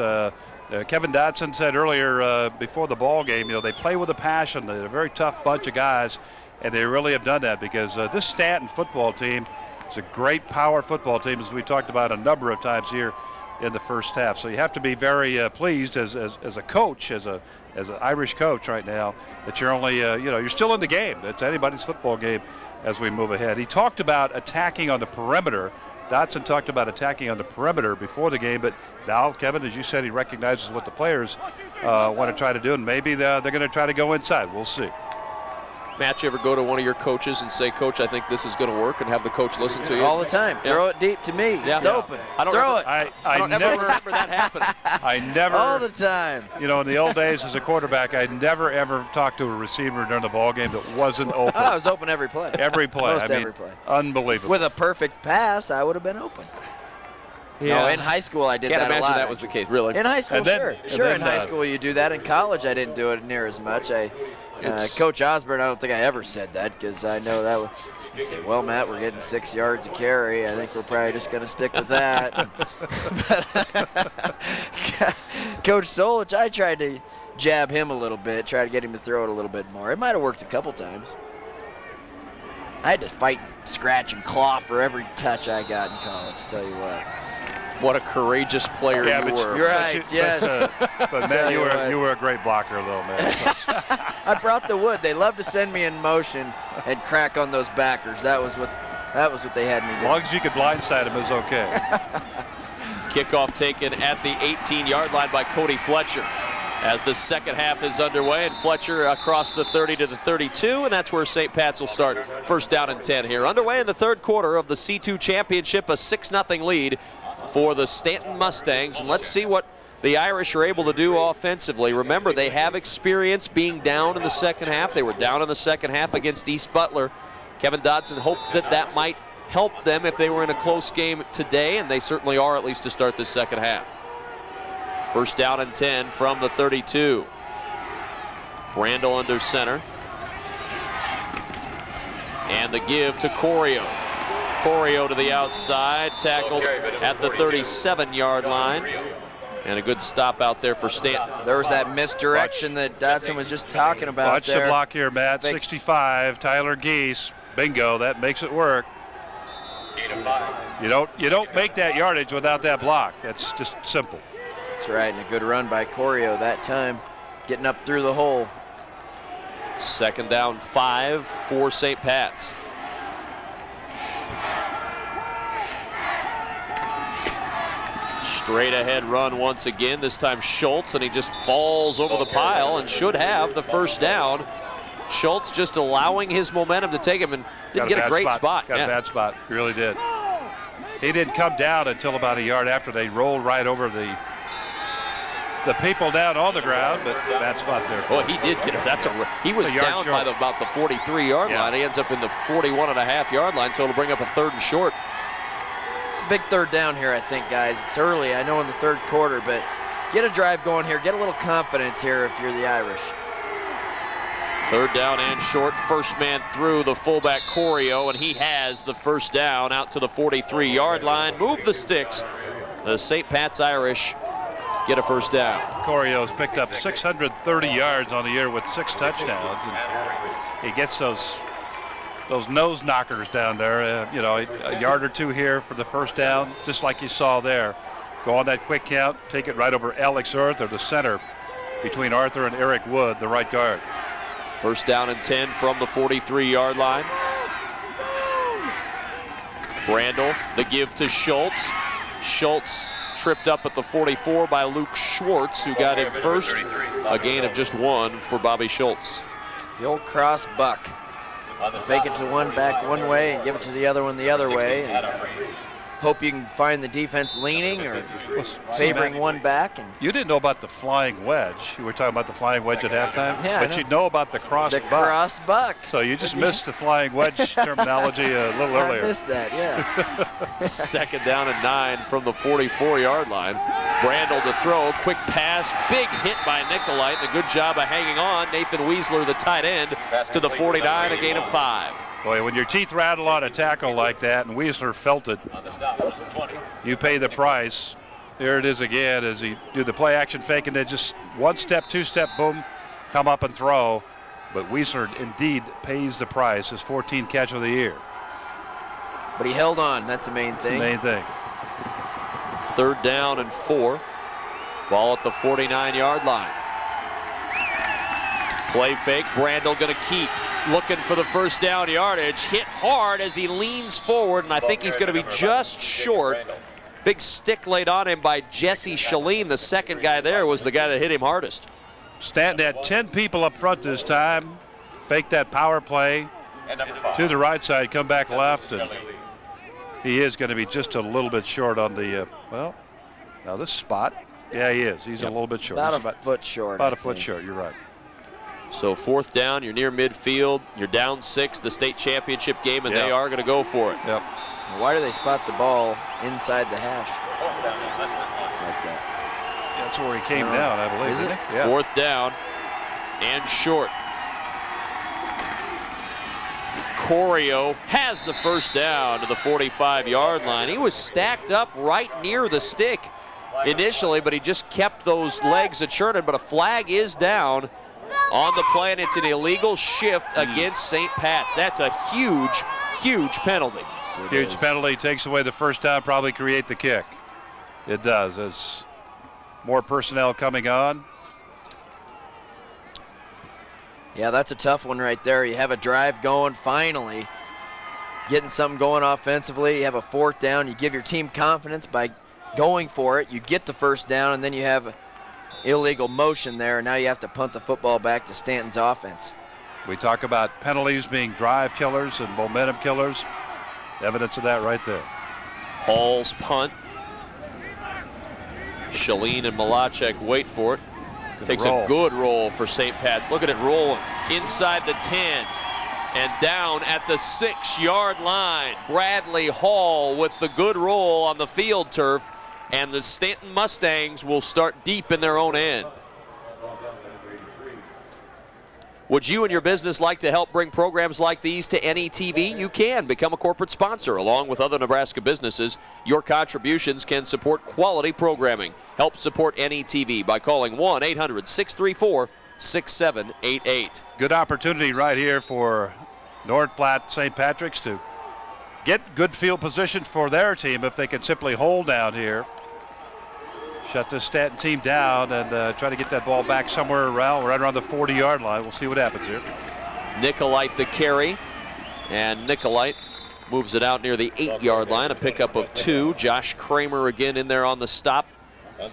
Kevin Dotson said earlier before the ball game, they play with a passion. They're a very tough bunch of guys, and they really have done that because this Stanton football team is a great power football team, as we talked about a number of times here in the first half. So you have to be very pleased as a coach, as an Irish coach right now, that you're only, you're still in the game. It's anybody's football game as we move ahead. He talked about attacking on the perimeter. Dotson talked about attacking on the perimeter before the game, but now, Kevin, as you said, he recognizes what the players want to try to do, and maybe they're going to try to go inside. We'll see. Matt, you ever go to one of your coaches and say, Coach, I think this is going to work, and have the coach listen to you? All the time. Yeah. Throw it deep to me. Yeah. It's open. Throw it. I don't never remember that happening. I never. All the time. In the old days as a quarterback, I never, ever talked to a receiver during the ball game that wasn't open. I was open every play. Every play. Every play. Unbelievable. With a perfect pass, I would have been open. Yeah. No, in high school I did Can't that a imagine lot. that was the case, really. In high school, then, sure. In high school you do that. In college I didn't do it near as much. Coach Osborne, I don't think I ever said that because I know that would say, well, Matt, we're getting 6 yards a carry. I think we're probably just going to stick with that. Coach Solich, I tried to jab him a little bit, try to get him to throw it a little bit more. It might have worked a couple times. I had to fight, scratch, and claw for every touch I got in college, tell you what. What a courageous player you were. You're right, yes. But Matt, you were a great blocker, though, man. I brought the wood. They love to send me in motion and crack on those backers. That was what they had me do. As long as you could blindside him, is okay. Kickoff taken at the 18-yard line by Cody Fletcher as the second half is underway, and Fletcher across the 30 to the 32, and that's where St. Pat's will start. First down and 10 here. Underway in the third quarter of the C2 championship, a 6-0 lead for the Stanton Mustangs, and let's see what the Irish are able to do offensively. Remember, they have experience being down in the second half. They were down in the second half against East Butler. Kevin Dotson hoped that might help them if they were in a close game today, and they certainly are, at least to start this second half. First down and 10 from the 32. Brandel under center. And the give to Corio. Corio to the outside, tackled at the 37-yard line. And a good stop out there for Stanton. There was that misdirection that Dotson was just talking about. Watch the block here, Matt. 65, Tyler Geese. Bingo, that makes it work. You don't make that yardage without that block. It's just simple. That's right, and a good run by Corio that time, getting up through the hole. Second down 5 for St. Pat's. Straight ahead run once again, this time Schultz, and he just falls over the pile and should have the first down. Schultz just allowing his momentum to take him, and didn't get a great spot. Got a bad spot, he really did. He didn't come down until about a yard after. They rolled right over the people down on the ground, but that spot there. Well, he did get it. He was down by about the 43-yard line. He ends up in the 41.5-yard line, so it'll bring up a 3rd and short. It's a big 3rd down here, I think, guys. It's early, I know, in the 3rd quarter, but get a drive going here. Get a little confidence here if you're the Irish. 3rd down and short. First man through, the fullback Corio, and he has the 1st down out to the 43-yard line. Move the sticks. The St. Pat's Irish get a 1st down. Corio's picked up 630 yards on the year with 6 touchdowns. And he gets those nose knockers down there. A yard or 2 here for the 1st down, just like you saw there. Go on that quick count, take it right over Alex Arthur, the center between Arthur and Eric Wood, the right guard. 1st down and 10 from the 43-yard line. Brandel, the give to Schultz. Schultz tripped up at the 44 by Luke Schwartz, who got him first. A gain of just 1 for Bobby Schultz. The old cross buck. Fake it to one back one way and give it to the other one the other way. And hope you can find the defense leaning or favoring one back. And you didn't know about the flying wedge. You were talking about the flying wedge at halftime? Yeah, but you know about the cross buck. The cross buck. So you just missed the flying wedge terminology a little earlier. I missed that, yeah. 2nd down and 9 from the 44-yard line. Brandel to throw, quick pass, big hit by Nicolite. A good job of hanging on. Nathan Weisler, the tight end, to the 49, a gain of 5. Boy, when your teeth rattle on a tackle like that, and Weisler felt it, you pay the price. There it is again as he do the play action fake, and then just 1 step, 2 step, boom, come up and throw. But Weisler indeed pays the price, his 14th catch of the year. But he held on, that's the main thing. That's the main thing. 3rd down and 4. Ball at the 49-yard line. Play fake, Brandel gonna keep. Looking for the 1st down yardage. Hit hard as he leans forward, and I think he's going to be just short. Big stick laid on him by Jesse Shalem. The 2nd guy there was the guy that hit him hardest. Stanton had 10 people up front this time. Fake that power play to the right side, come back left, and he is going to be just a little bit short on the, now this spot. Yeah, he is. He's a little bit short. About a foot short. About a foot short, you're right. So 4th down, you're near midfield, you're down 6, the state championship game, and they are going to go for it. Yep. Why do they spot the ball inside the hash? Like that. That's where he came down, I believe. Is it? Yeah. 4th down and short. Corio has the 1st down to the 45-yard line. He was stacked up right near the stick initially, but he just kept those legs a-churning, but a flag is down on the play, and it's an illegal shift against St. Pat's. That's a huge, huge penalty. Huge penalty, takes away the 1st down, probably create the kick. It does, as more personnel coming on. Yeah, that's a tough one right there. You have a drive going finally, getting something going offensively. You have a 4th down. You give your team confidence by going for it. You get the 1st down, and then you have illegal motion there, and now you have to punt the football back to Stanton's offense. We talk about penalties being drive killers and momentum killers. Evidence of that right there. Hall's punt. Shalene and Malachek wait for it. Takes a good roll for St. Pat's. Look at it rolling inside the 10 and down at the 6-yard line. Bradley Hall with the good roll on the field turf. And the Stanton Mustangs will start deep in their own end. Would you and your business like to help bring programs like these to NETV? You can become a corporate sponsor along with other Nebraska businesses. Your contributions can support quality programming. Help support NETV by calling 1-800-634-6788. Good opportunity right here for North Platte St. Patrick's to get good field position for their team if they can simply hold down here. Shut this Stanton team down and try to get that ball back somewhere around, right around the 40-yard line. We'll see what happens here. Nicolite the carry, and Nicolite moves it out near the 8-yard line, a pickup of 2. Josh Kramer again in there on the stop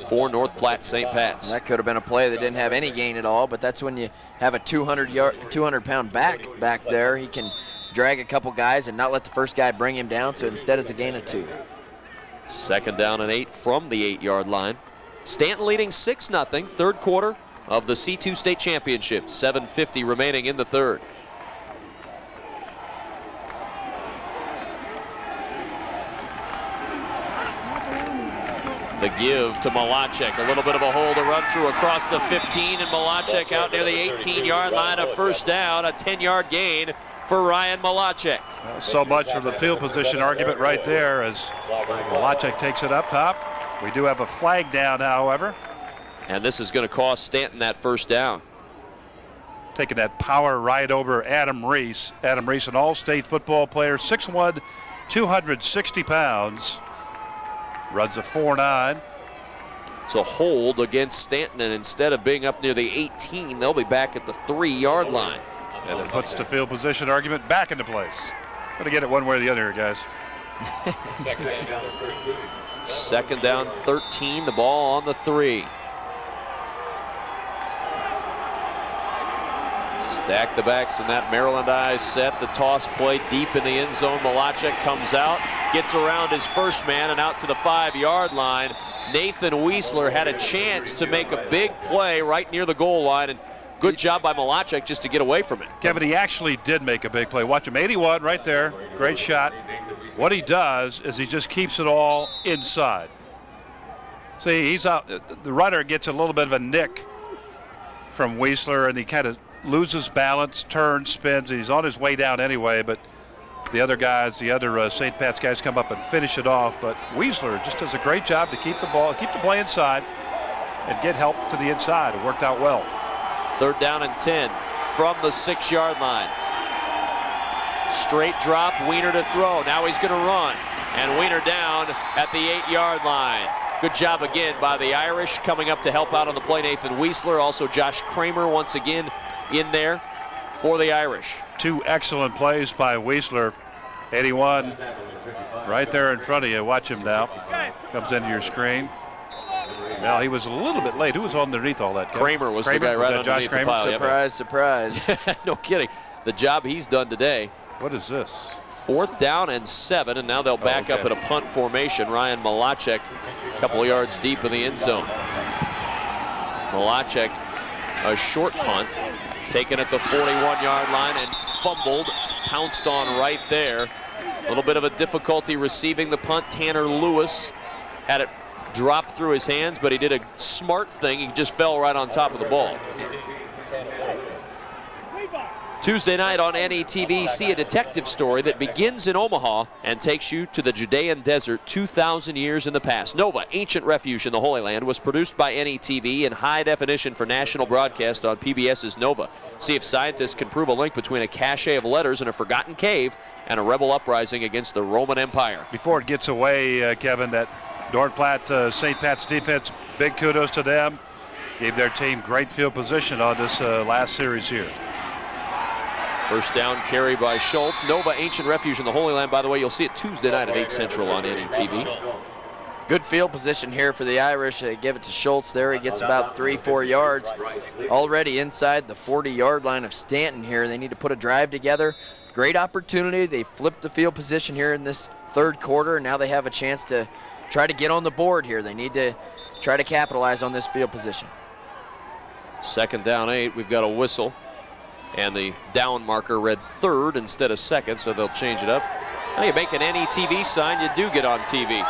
for North Platte St. Pat's. That could have been a play that didn't have any gain at all, but that's when you have a 200-pound back there. He can drag a couple guys and not let the first guy bring him down, so instead it's a gain of 2. 2nd down and 8 from the 8-yard line. Stanton leading 6-0, third quarter of the C2 state championship. 7:50 remaining in the third. The give to Malachek. A little bit of a hole to run through across the 15, and Malachek out near the 18-yard line. A first down, a 10-yard gain for Ryan Malachek. So much for the field position argument right there as Malachek takes it up top. We do have a flag down, however. And this is going to cost Stanton that first down. Taking that power right over Adam Reese. Adam Reese, an all-state football player, 6'1", 260 pounds. Runs a 4.9. It's a hold against Stanton, and instead of being up near the 18, they'll be back at the 3-yard line. And it puts the field position argument back into place. Going to get it one way or the other here, guys. 2nd down, 13. The ball on the 3. Stack the backs in that Maryland eye set. The toss play deep in the end zone. Malachek comes out, gets around his first man and out to the 5-yard line. Nathan Weisler had a chance to make a big play right near the goal line, and good job by Malachek just to get away from it. Kevin, he actually did make a big play. Watch him, 81 right there. Great shot. What he does is he just keeps it all inside. See, he's out. The runner gets a little bit of a nick from Weisler, and he kind of loses balance, turns, spins, and he's on his way down anyway, but the other guys, the other St. Pat's guys come up and finish it off, but Weisler just does a great job to keep the play inside and get help to the inside. It worked out well. 3rd down and 10 from the 6-yard line. Straight drop, Wiener to throw. Now he's going to run, and Wiener down at the 8-yard line. Good job again by the Irish coming up to help out on the play. Nathan Weisler, also Josh Kramer once again in there for the Irish. 2 excellent plays by Weisler. 81 right there in front of you. Watch him now. Comes into your screen. Well, he was a little bit late. Who was underneath all that? Kramer was the guy right underneath the pile. Surprise, surprise. No kidding. The job he's done today. What is this? 4th down and 7, and now they'll back up in a punt formation. Ryan Malachek a couple of yards deep in the end zone. Malachek, a short punt, taken at the 41-yard line and fumbled, pounced on right there. A little bit of a difficulty receiving the punt. Tanner Lewis had it drop through his hands, but he did a smart thing. He just fell right on top of the ball. Tuesday night on NETV, see a detective story that begins in Omaha and takes you to the Judean desert 2,000 years in the past. Nova, Ancient Refuge in the Holy Land, was produced by NETV in high definition for national broadcast on PBS's Nova. See if scientists can prove a link between a cache of letters in a forgotten cave and a rebel uprising against the Roman Empire. Before it gets away, Kevin, that North Platte St. Pat's defense, big kudos to them. Gave their team great field position on this last series here. First down carry by Schultz. Nova, Ancient Refuge in the Holy Land. By the way, you'll see it Tuesday night at 8 Central on NETV. Good field position here for the Irish. They give it to Schultz there. He gets about 3-4 yards. Already inside the 40-yard line of Stanton here. They need to put a drive together. Great opportunity. They flipped the field position here in this third quarter, and now they have a chance to try to get on the board here. They need to try to capitalize on this field position. 2nd down 8. We've got a whistle. And the down marker read 3rd instead of 2nd, so they'll change it up. Now you make an NETV sign, you do get on TV.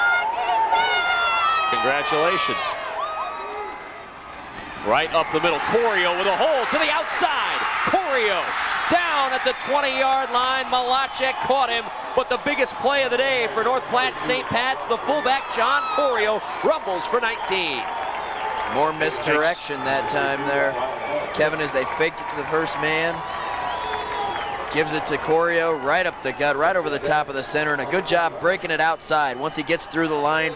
Congratulations. Right up the middle, Corio with a hole to the outside. Corio down at the 20-yard line. Malachek caught him, but the biggest play of the day for North Platte St. Pat's, the fullback John Corio rumbles for 19. More misdirection that time there, Kevin, as they faked it to the first man. Gives it to Corio right up the gut, right over the top of the center, and a good job breaking it outside. Once he gets through the line,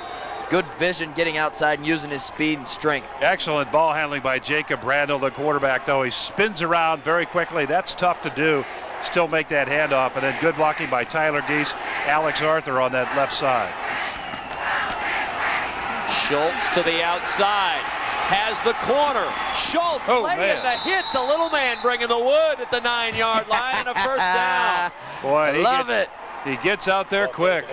good vision getting outside and using his speed and strength. Excellent ball handling by Jacob Randall, the quarterback, though. He spins around very quickly. That's tough to do. Still make that handoff, and then good blocking by Tyler Geese, Alex Arthur on that left side. Schultz to the outside. Has the corner. Schultz laying the hit. The little man bringing the wood at the 9-yard line and a first down. Boy, Love it. He gets out there quick.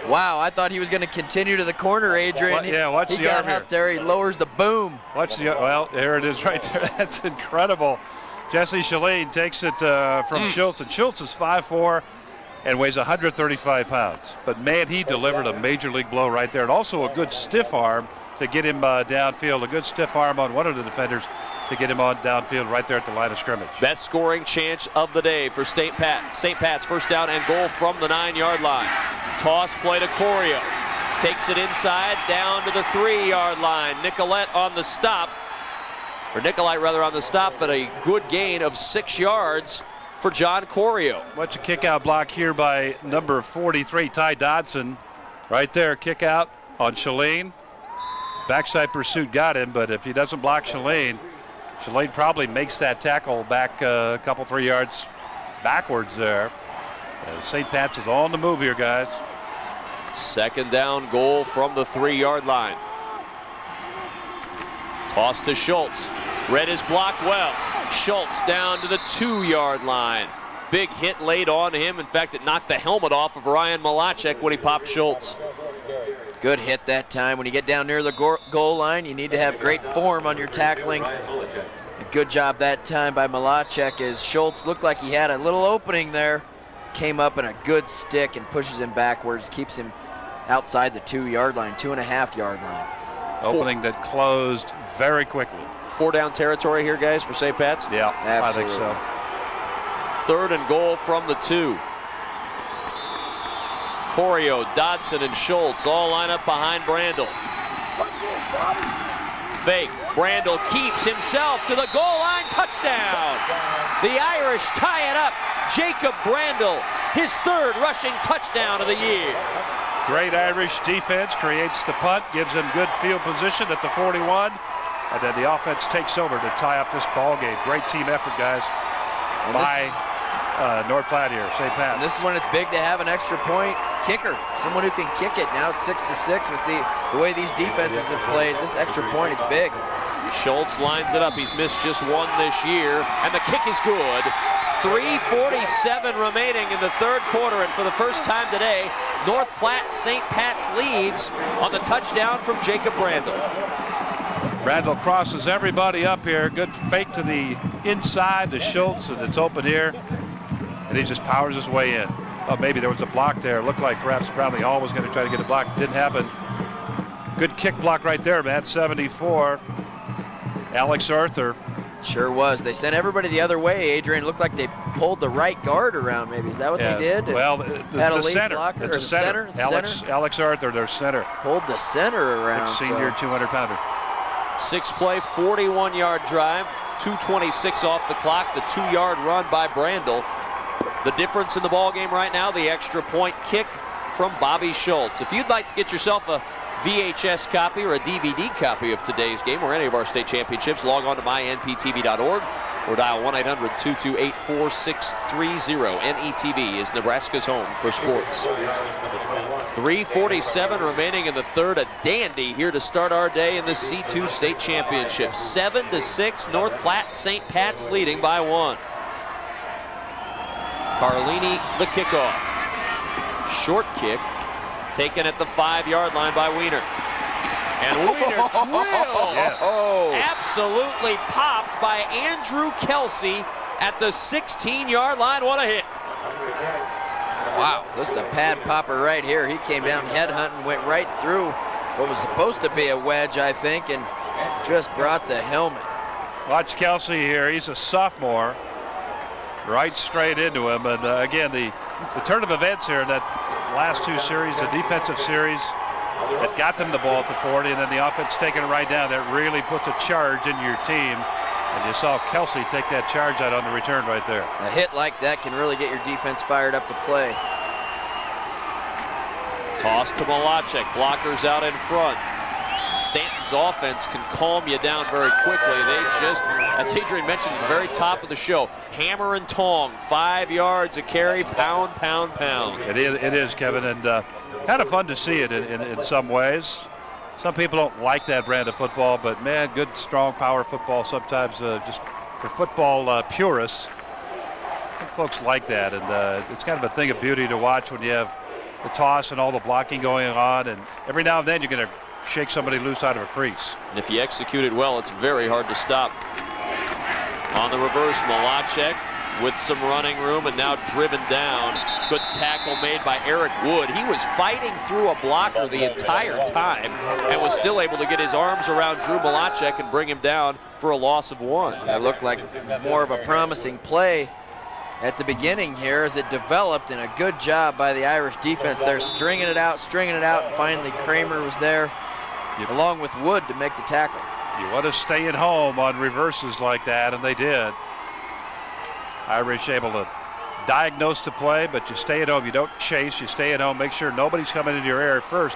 Wow, I thought he was going to continue to the corner, Adrian. What's he the got arm here? up there. He lowers the boom. Well, there it is right there. That's incredible. Jesse Shalane takes it from Schultz, and Schultz is 5'4" and weighs 135 pounds. But man, he delivered a major league blow right there, and also a good stiff arm to get him downfield. A good stiff arm on one of the defenders to get him on downfield right there at the line of scrimmage. Best scoring chance of the day for St. Pat's. First down and goal from the 9-yard line. Toss play to Corio. Takes it inside down to the 3-yard line. Nicolette on the stop. Or Nicolite rather on the stop, but a good gain of 6 yards for John Corio. Watch a kick out block here by number 43, Ty Dodson. Right there, kick out on Shalane. Backside pursuit got him, but if he doesn't block Shalane probably makes that tackle back a couple, 3 yards backwards there. St. Pat's is on the move here, guys. Second down, goal from the 3-yard line. Toss to Schultz. Read his block well. Schultz down to the 2-yard line. Big hit laid on him. In fact, it knocked the helmet off of Ryan Malachek when he popped Schultz. Good hit that time. When you get down near the goal line, you need to have great form on your tackling. A good job that time by Malachek as Schultz looked like he had a little opening there. Came up in a good stick and pushes him backwards, keeps him outside the 2-yard line, 2.5-yard line. Opening that closed very quickly. 4-down territory here, guys, for St. Pat's? Yeah, absolutely. I think so. Third and goal from the 2. Corio, Dodson, and Schultz all line up behind Brandel. Fake. Brandel keeps himself to the goal line. Touchdown! The Irish tie it up. Jacob Brandel, his 3rd rushing touchdown of the year. Great Irish defense creates the punt, gives them good field position at the 41, and then the offense takes over to tie up this ball game. Great team effort, guys, by North Platte here, St. Pat. And this is when it's big to have an extra point kicker, someone who can kick it. Now it's 6-6 with the way these defenses have played. This extra point is big. Schultz lines it up. He's missed just one this year, and the kick is good. 3:47 remaining in the 3rd quarter, and for the first time today, North Platte St. Pat's leads on the touchdown from Jacob Brandel. Brandel crosses everybody up here. Good fake to the inside to Schultz, and it's open here, and he just powers his way in. Oh, maybe there was a block there. Looked like perhaps Brownlee Hall was going to try to get a block. Didn't happen. Good kick block right there, man. 74. Alex Arthur. Sure was. They sent everybody the other way, Adrian. Looked like they pulled the right guard around, maybe. Is that what they did? Well, the center. Blocker, it's or the center. Alex Arthur, their center. Pulled the center around. Senior 200-pounder. 6-play, 41-yard drive. 2:26 off the clock. The 2-yard run by Brandel. The difference in the ball game right now, the extra point kick from Bobby Schultz. If you'd like to get yourself a VHS copy or a DVD copy of today's game or any of our state championships, log on to mynptv.org or dial 1-800-228-4630. NETV is Nebraska's home for sports. 3:47 remaining in the 3rd. A dandy here to start our day in the C2 state championship. 7-6, North Platte St. Pat's leading by 1. Carlini, the kickoff. Short kick. Taken at the 5-yard line by Wiener. And Wiener drilled. Absolutely popped by Andrew Kelsey at the 16-yard line. What a hit. Wow, this is a pad popper right here. He came down head hunting, went right through what was supposed to be a wedge, I think, and just brought the helmet. Watch Kelsey here. He's a sophomore. Right straight into him. And again, the turn of events here in that last 2 series, the defensive series that got them the ball at the 40, and then the offense taking it right down, that really puts a charge into your team. And you saw Kelsey take that charge out on the return right there. A hit like that can really get your defense fired up to play. Toss to Malachek. Blockers out in front. Stanton's offense can calm you down very quickly. They just, as Adrian mentioned at the very top of the show, hammer and tong, 5 yards a carry, pound, pound, pound. It is, Kevin, and kind of fun to see it in some ways. Some people don't like that brand of football, but man, good, strong, power football sometimes just for football purists. Some folks like that, and it's kind of a thing of beauty to watch when you have the toss and all the blocking going on, and every now and then you're going to shake somebody loose out of a crease. And if you execute it well, it's very hard to stop. On the reverse, Malachek with some running room and now driven down. Good tackle made by Eric Wood. He was fighting through a blocker the entire time and was still able to get his arms around Drew Malachek and bring him down for a loss of 1. That looked like more of a promising play at the beginning here as it developed, and a good job by the Irish defense there, stringing it out, and finally Kramer was there along with Wood to make the tackle. You want to stay at home on reverses like that, and they did. Irish able to diagnose the play, but you stay at home. You don't chase. You stay at home. Make sure nobody's coming into your area first.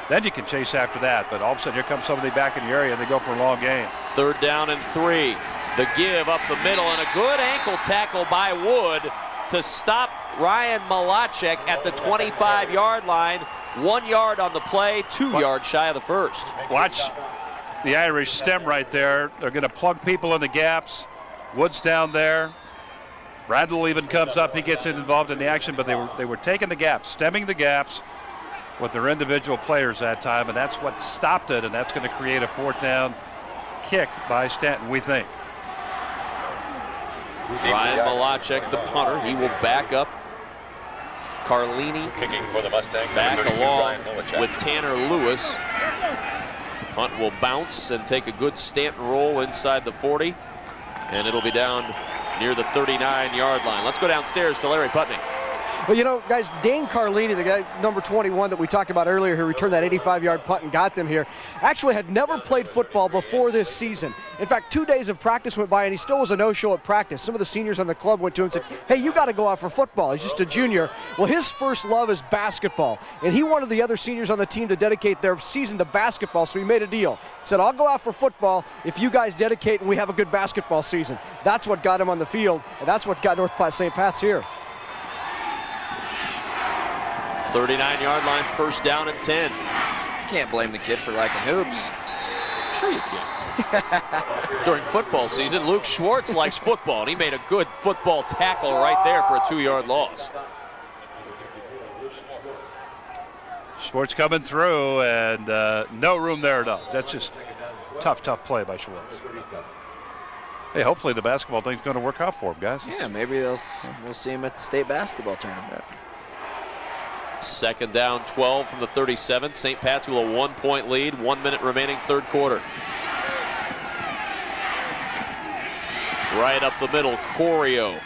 Then you can chase after that. But all of a sudden, here comes somebody back in your area, and they go for a long game. 3rd down and 3. The give up the middle, and a good ankle tackle by Wood to stop Ryan Malachek at the 25-yard line. 1 yard on the play, 2 yards shy of the first. Watch the Irish stem right there. They're going to plug people in the gaps. Wood's down there. Randall even comes up. He gets involved in the action, but they were taking the gaps, stemming the gaps with their individual players that time, and that's what stopped it, and that's going to create a 4th down kick by Stanton, we think. Ryan Malachek, the punter, he will back up. Carlini Kicking for the Mustangs. back along with Tanner Lewis. Punt will bounce and take a good Stanton roll inside the 40, and it'll be down near the 39-yard line. Let's go downstairs to Larry Putney. Well, you know, guys, Dane Carlini, the guy, number 21 that we talked about earlier, who returned that 85-yard punt and got them here, actually had never played football before this season. In fact, 2 days of practice went by, and he still was a no-show at practice. Some of the seniors on the club went to him and said, hey, you got to go out for football. He's just a junior. Well, his first love is basketball, and he wanted the other seniors on the team to dedicate their season to basketball, so he made a deal. He said, I'll go out for football if you guys dedicate and we have a good basketball season. That's what got him on the field, and that's what got North Platte St. Pat's here. 39-yard line, 1st down and 10. Can't blame the kid for liking hoops. Sure you can. During football season, Luke Schwartz likes football, and he made a good football tackle right there for a 2-yard loss. Schwartz coming through, and no room there at all. That's just tough play by Schwartz. Hey, hopefully the basketball thing's going to work out for him, guys. Yeah, maybe we'll see him at the state basketball tournament. 2nd down, 12 from the 37. St. Pat's with a 1-point lead, 1 minute remaining, 3rd quarter. Right up the middle, Corio.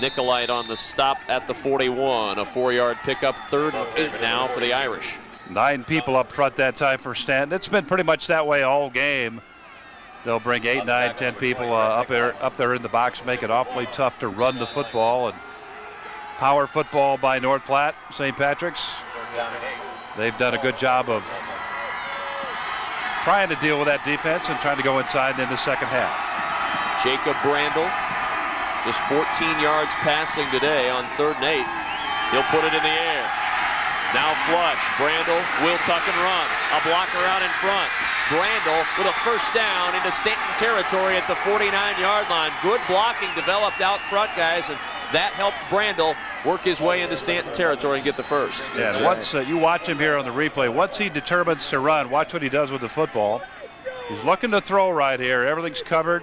Nicolite on the stop at the 41. A 4-yard pickup, 3rd and 8 now for the Irish. 9 people up front that time for Stanton. It's been pretty much that way all game. They'll bring 8, 9, 10 people up there in the box, make it awfully tough to run the football. And power football by North Platte, St. Patrick's. They've done a good job of trying to deal with that defense and trying to go inside in the second half. Jacob Brandel, just 14 yards passing today on 3rd and 8. He'll put it in the air. Now flush. Brandel will tuck and run. A blocker out in front. Brandel with a 1st down into Stanton territory at the 49-yard line. Good blocking developed out front, guys, and that helped Brandel work his way into Stanton territory and get the 1st. Yeah, and once you watch him here on the replay, once he determines to run, watch what he does with the football. He's looking to throw right here. Everything's covered.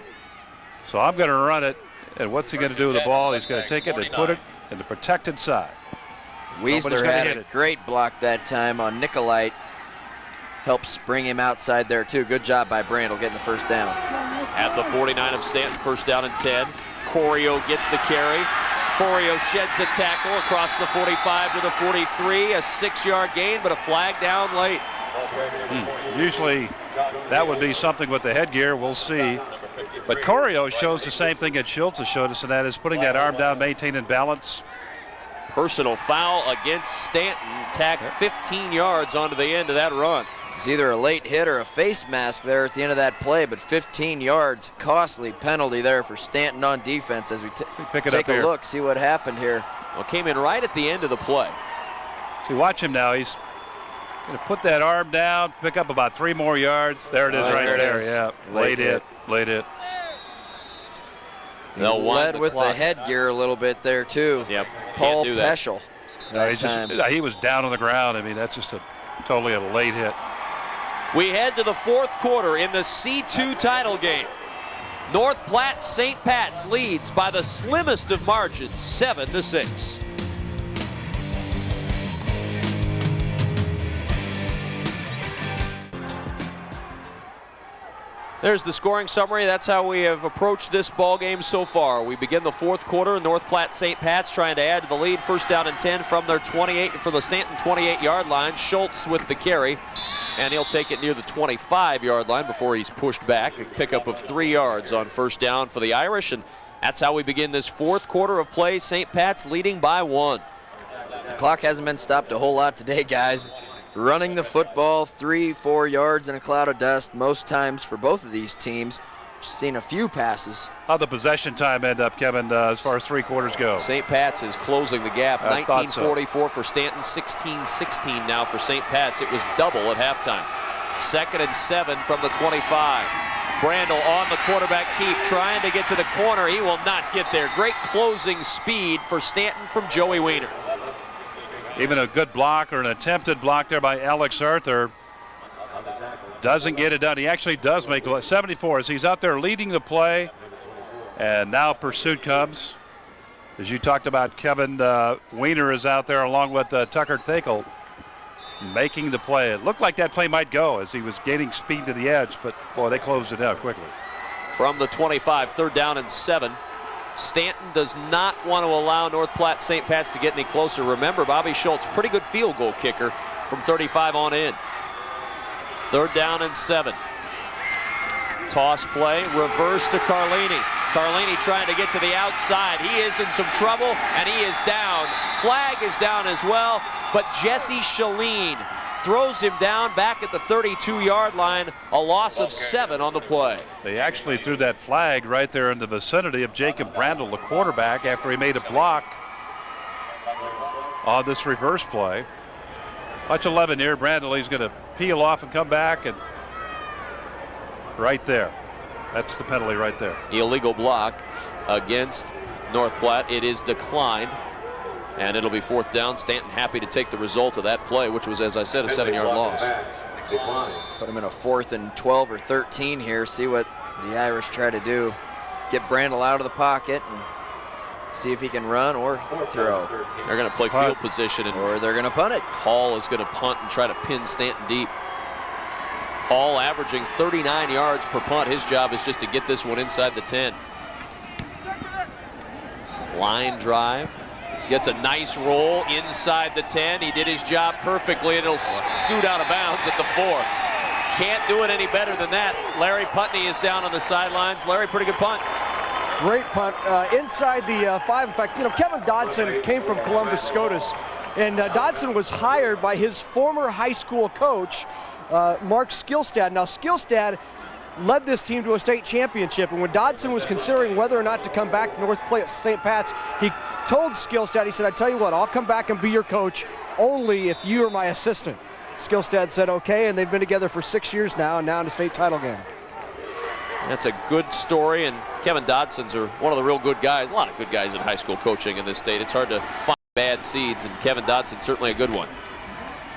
So I'm going to run it. And what's he going to do with the ball? He's going to take it and put it in the protected side. Weisler had a great block that time on Nicolite. Helps bring him outside there, too. Good job by Brandel getting the 1st down. At the 49 of Stanton, 1st down and 10. Corio gets the carry. Corio sheds a tackle across the 45 to the 43. A 6-yard gain, but a flag down late. Usually that would be something with the headgear. We'll see. But Corio shows the same thing that Schultz has showed us, and that is putting that arm down, maintaining balance. Personal foul against Stanton. Tacked 15 yards onto the end of that run. It's either a late hit or a face mask there at the end of that play, but 15 yards, costly penalty there for Stanton on defense as we take a look, see what happened here. Well, came in right at the end of the play. See, watch him now. He's going to put that arm down, pick up about 3 more yards. There it is right there. Yeah, late hit. They'll led with the headgear a little bit there, too. Yep. Paul Peschel. He was down on the ground. I mean, that's just totally a late hit. We head to the fourth quarter in the C2 title game. North Platte St. Pat's leads by the slimmest of margins, 7-6. There's the scoring summary. That's how we have approached this ball game so far. We begin the fourth quarter. North Platte St. Pat's trying to add to the lead. First down and 10 from their 28, for the Stanton 28-yard line. Schultz with the carry, and he'll take it near the 25-yard line before he's pushed back. A pickup of 3 yards on first down for the Irish, and that's how we begin this fourth quarter of play. St. Pat's leading by 1. The clock hasn't been stopped a whole lot today, guys. Running the football 3-4 yards in a cloud of dust most times for both of these teams. Just seen a few passes. How'd the possession time end up, Kevin, as far as 3 quarters go? St. Pat's is closing the gap. 19:44 for Stanton, 16-16 now for St. Pat's. It was double at halftime. 2nd and 7 from the 25. Brandel on the quarterback keep, trying to get to the corner. He will not get there. Great closing speed for Stanton from Joey Weiner. Even a good block or an attempted block there by Alex Arthur doesn't get it done. He actually does make 74 as he's out there leading the play, and now pursuit comes. As you talked about, Kevin, Weiner is out there along with Tucker Thakel making the play. It looked like that play might go as he was gaining speed to the edge, but boy, they closed it out quickly. From the 25, 3rd down and 7. Stanton does not want to allow North Platte St. Pat's to get any closer. Remember, Bobby Schultz, pretty good field goal kicker from 35 on in. 3rd down and 7. Toss play, reverse to Carlini. Carlini trying to get to the outside. He is in some trouble, and he is down. Flag is down as well, but Jesse Shalene throws him down back at the 32-yard line. A loss of 7 on the play. They actually threw that flag right there in the vicinity of Jacob Brandel, the quarterback, after he made a block on this reverse play. Watch 11 here. Brandel, he's going to peel off and come back, and right there. That's the penalty right there. Illegal block against North Platte. It is declined, and it'll be 4th down. Stanton happy to take the result of that play, which was, as I said, a 7-yard loss. Put him in a 4th and 12 or 13 here. See what the Irish try to do. Get Brandel out of the pocket and see if he can run or throw. They're going to play field position, or they're going to punt it. Hall is going to punt and try to pin Stanton deep. Hall averaging 39 yards per punt. His job is just to get this one inside the 10. Line drive. Gets a nice roll inside the 10. He did his job perfectly, and it'll scoot out of bounds at the 4. Can't do it any better than that. Larry Putney is down on the sidelines. Larry, pretty good punt. Great punt inside the 5. In fact, Kevin Dodson came from Columbus SCOTUS, and Dodson was hired by his former high school coach, Mark Skillstad. Now, Skillstad led this team to a state championship, and when Dodson was considering whether or not to come back to North Platte St. Pat's, he told Skillstad, he said, I tell you what, I'll come back and be your coach only if you are my assistant. Skillstad said okay, and they've been together for 6 years now, and now in a state title game. That's a good story, and Kevin Dodson's one of the real good guys. A lot of good guys in high school coaching in this state. It's hard to find bad seeds, and Kevin Dodson's certainly a good one.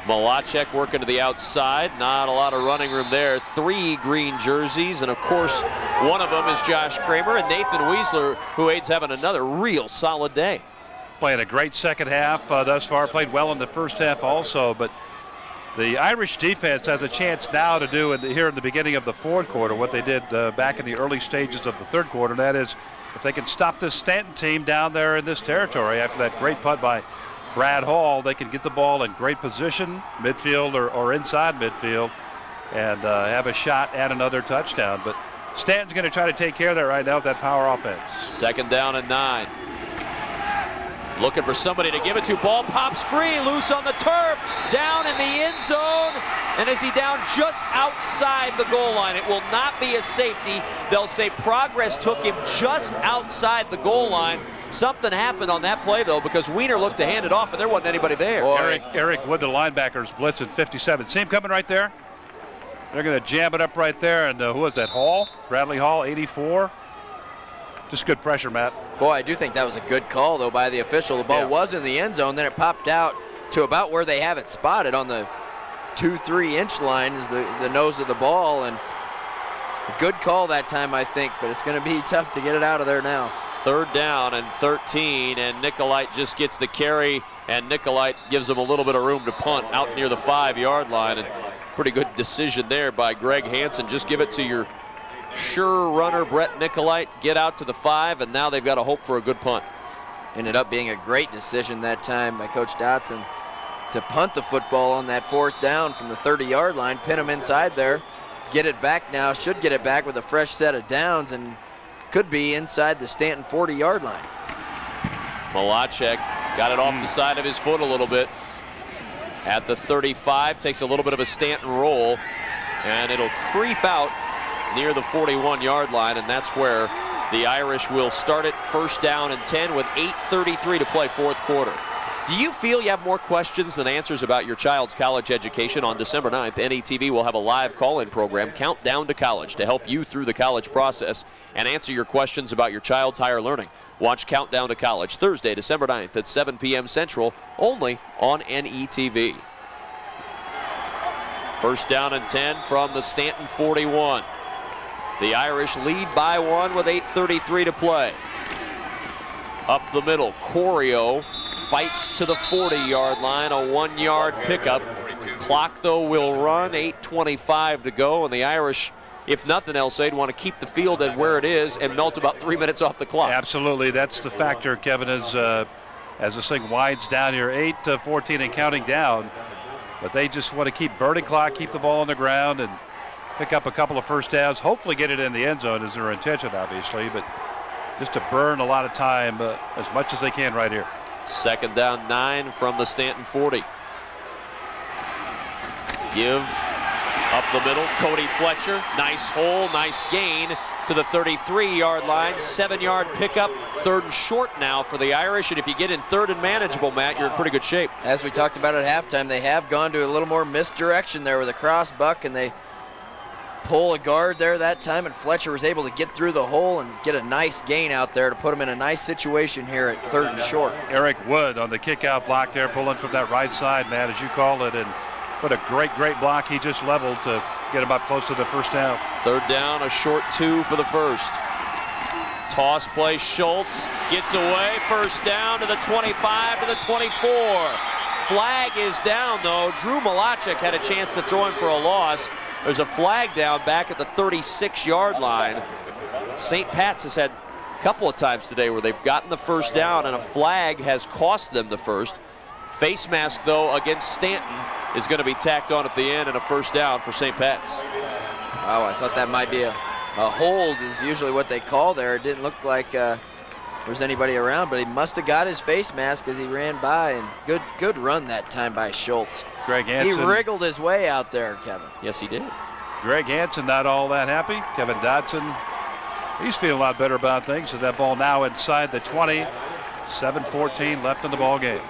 Malachek working to the outside. Not a lot of running room there. 3 green jerseys, and of course, one of them is Josh Kramer, and Nathan Weisler, who aids having another real solid day. Playing a great second half thus far. Played well in the first half also, but the Irish defense has a chance now to do here in the beginning of the fourth quarter what they did back in the early stages of the third quarter. And that is, if they can stop this Stanton team down there in this territory after that great punt by Brad Hall, they can get the ball in great position, midfield or inside midfield, and have a shot at another touchdown. But Stanton's going to try to take care of that right now with that power offense. 2nd down and 9. Looking for somebody to give it to. Ball pops free, loose on the turf, down in the end zone. And is he down just outside the goal line? It will not be a safety. They'll say progress took him just outside the goal line. Something happened on that play, though, because Weiner looked to hand it off, and there wasn't anybody there. Eric Wood, the linebackers, blitz at 57. See him coming right there? They're going to jam it up right there. And who was that, Hall? Bradley Hall, 84. Just good pressure, Matt. Boy, I do think that was a good call, though, by the official. The ball was in the end zone, then it popped out to about where they have it spotted on the 2-3 inch line is the nose of the ball, and a good call that time, I think, but it's going to be tough to get it out of there now. 3rd down and 13, and Nicolite just gets the carry, and Nicolite gives them a little bit of room to punt out near the 5-yard line, and pretty good decision there by Greg Hansen. Just give it to your sure runner, Brett Nicolite, get out to the 5, and now they've got to hope for a good punt. Ended up being a great decision that time by Coach Dotson to punt the football on that 4th down from the 30-yard line, pin them inside there, get it back now, should get it back with a fresh set of downs, and could be inside the Stanton 40-yard line. Malachek got it off the side of his foot a little bit. At the 35, takes a little bit of a Stanton roll, and it'll creep out near the 41-yard line, and that's where the Irish will start it 1st down and 10 with 8:33 to play 4th quarter. Do you feel you have more questions than answers about your child's college education? On December 9th, NETV will have a live call-in program, Countdown to College, to help you through the college process and answer your questions about your child's higher learning. Watch Countdown to College Thursday, December 9th at 7 p.m. Central, only on NETV. 1st down and 10 from the Stanton 41. The Irish lead by 1 with 8:33 to play. Up the middle, Corio fights to the 40-yard line, a 1-yard pickup. Clock, though, will run, 8:25 to go, and the Irish, if nothing else, they'd want to keep the field at where it is and melt about 3 minutes off the clock. Absolutely, that's the factor, Kevin, as this thing winds down here, 8-14 and counting down. But they just want to keep burning clock, keep the ball on the ground, and pick up a couple of 1st downs, hopefully get it in the end zone is their intention, obviously, but just to burn a lot of time as much as they can right here. 2nd down 9 from the Stanton 40. Give up the middle, Cody Fletcher, nice hole, nice gain to the 33-yard line, 7-yard pickup, 3rd and short now for the Irish, and if you get in 3rd and manageable, Matt, you're in pretty good shape. As we talked about at halftime, they have gone to a little more misdirection there with a cross buck, and they pull a guard there that time, and Fletcher was able to get through the hole and get a nice gain out there to put him in a nice situation here at 3rd and short. Eric Wood on the kick-out block there, pulling from that right side, Matt, as you call it, and what a great block he just leveled to get him up close to the 1st down. 3rd down, a short 2 for the 1st. Toss play, Schultz gets away, 1st down to the 25 to the 24. Flag is down, though. Drew Malachek had a chance to throw him for a loss. There's a flag down back at the 36-yard line. St. Pat's has had a couple of times today where they've gotten the 1st down and a flag has cost them the 1st. Face mask, though, against Stanton is going to be tacked on at the end, and a 1st down for St. Pat's. Oh, I thought that might be a hold is usually what they call there. It didn't look like there was anybody around, but he must have got his face mask as he ran by, and good run that time by Schultz. Greg Hansen. He wriggled his way out there, Kevin. Yes, he did. Greg Hansen not all that happy. Kevin Dotson, he's feeling a lot better about things. So that ball now inside the 20. 7:14 left in the ball game.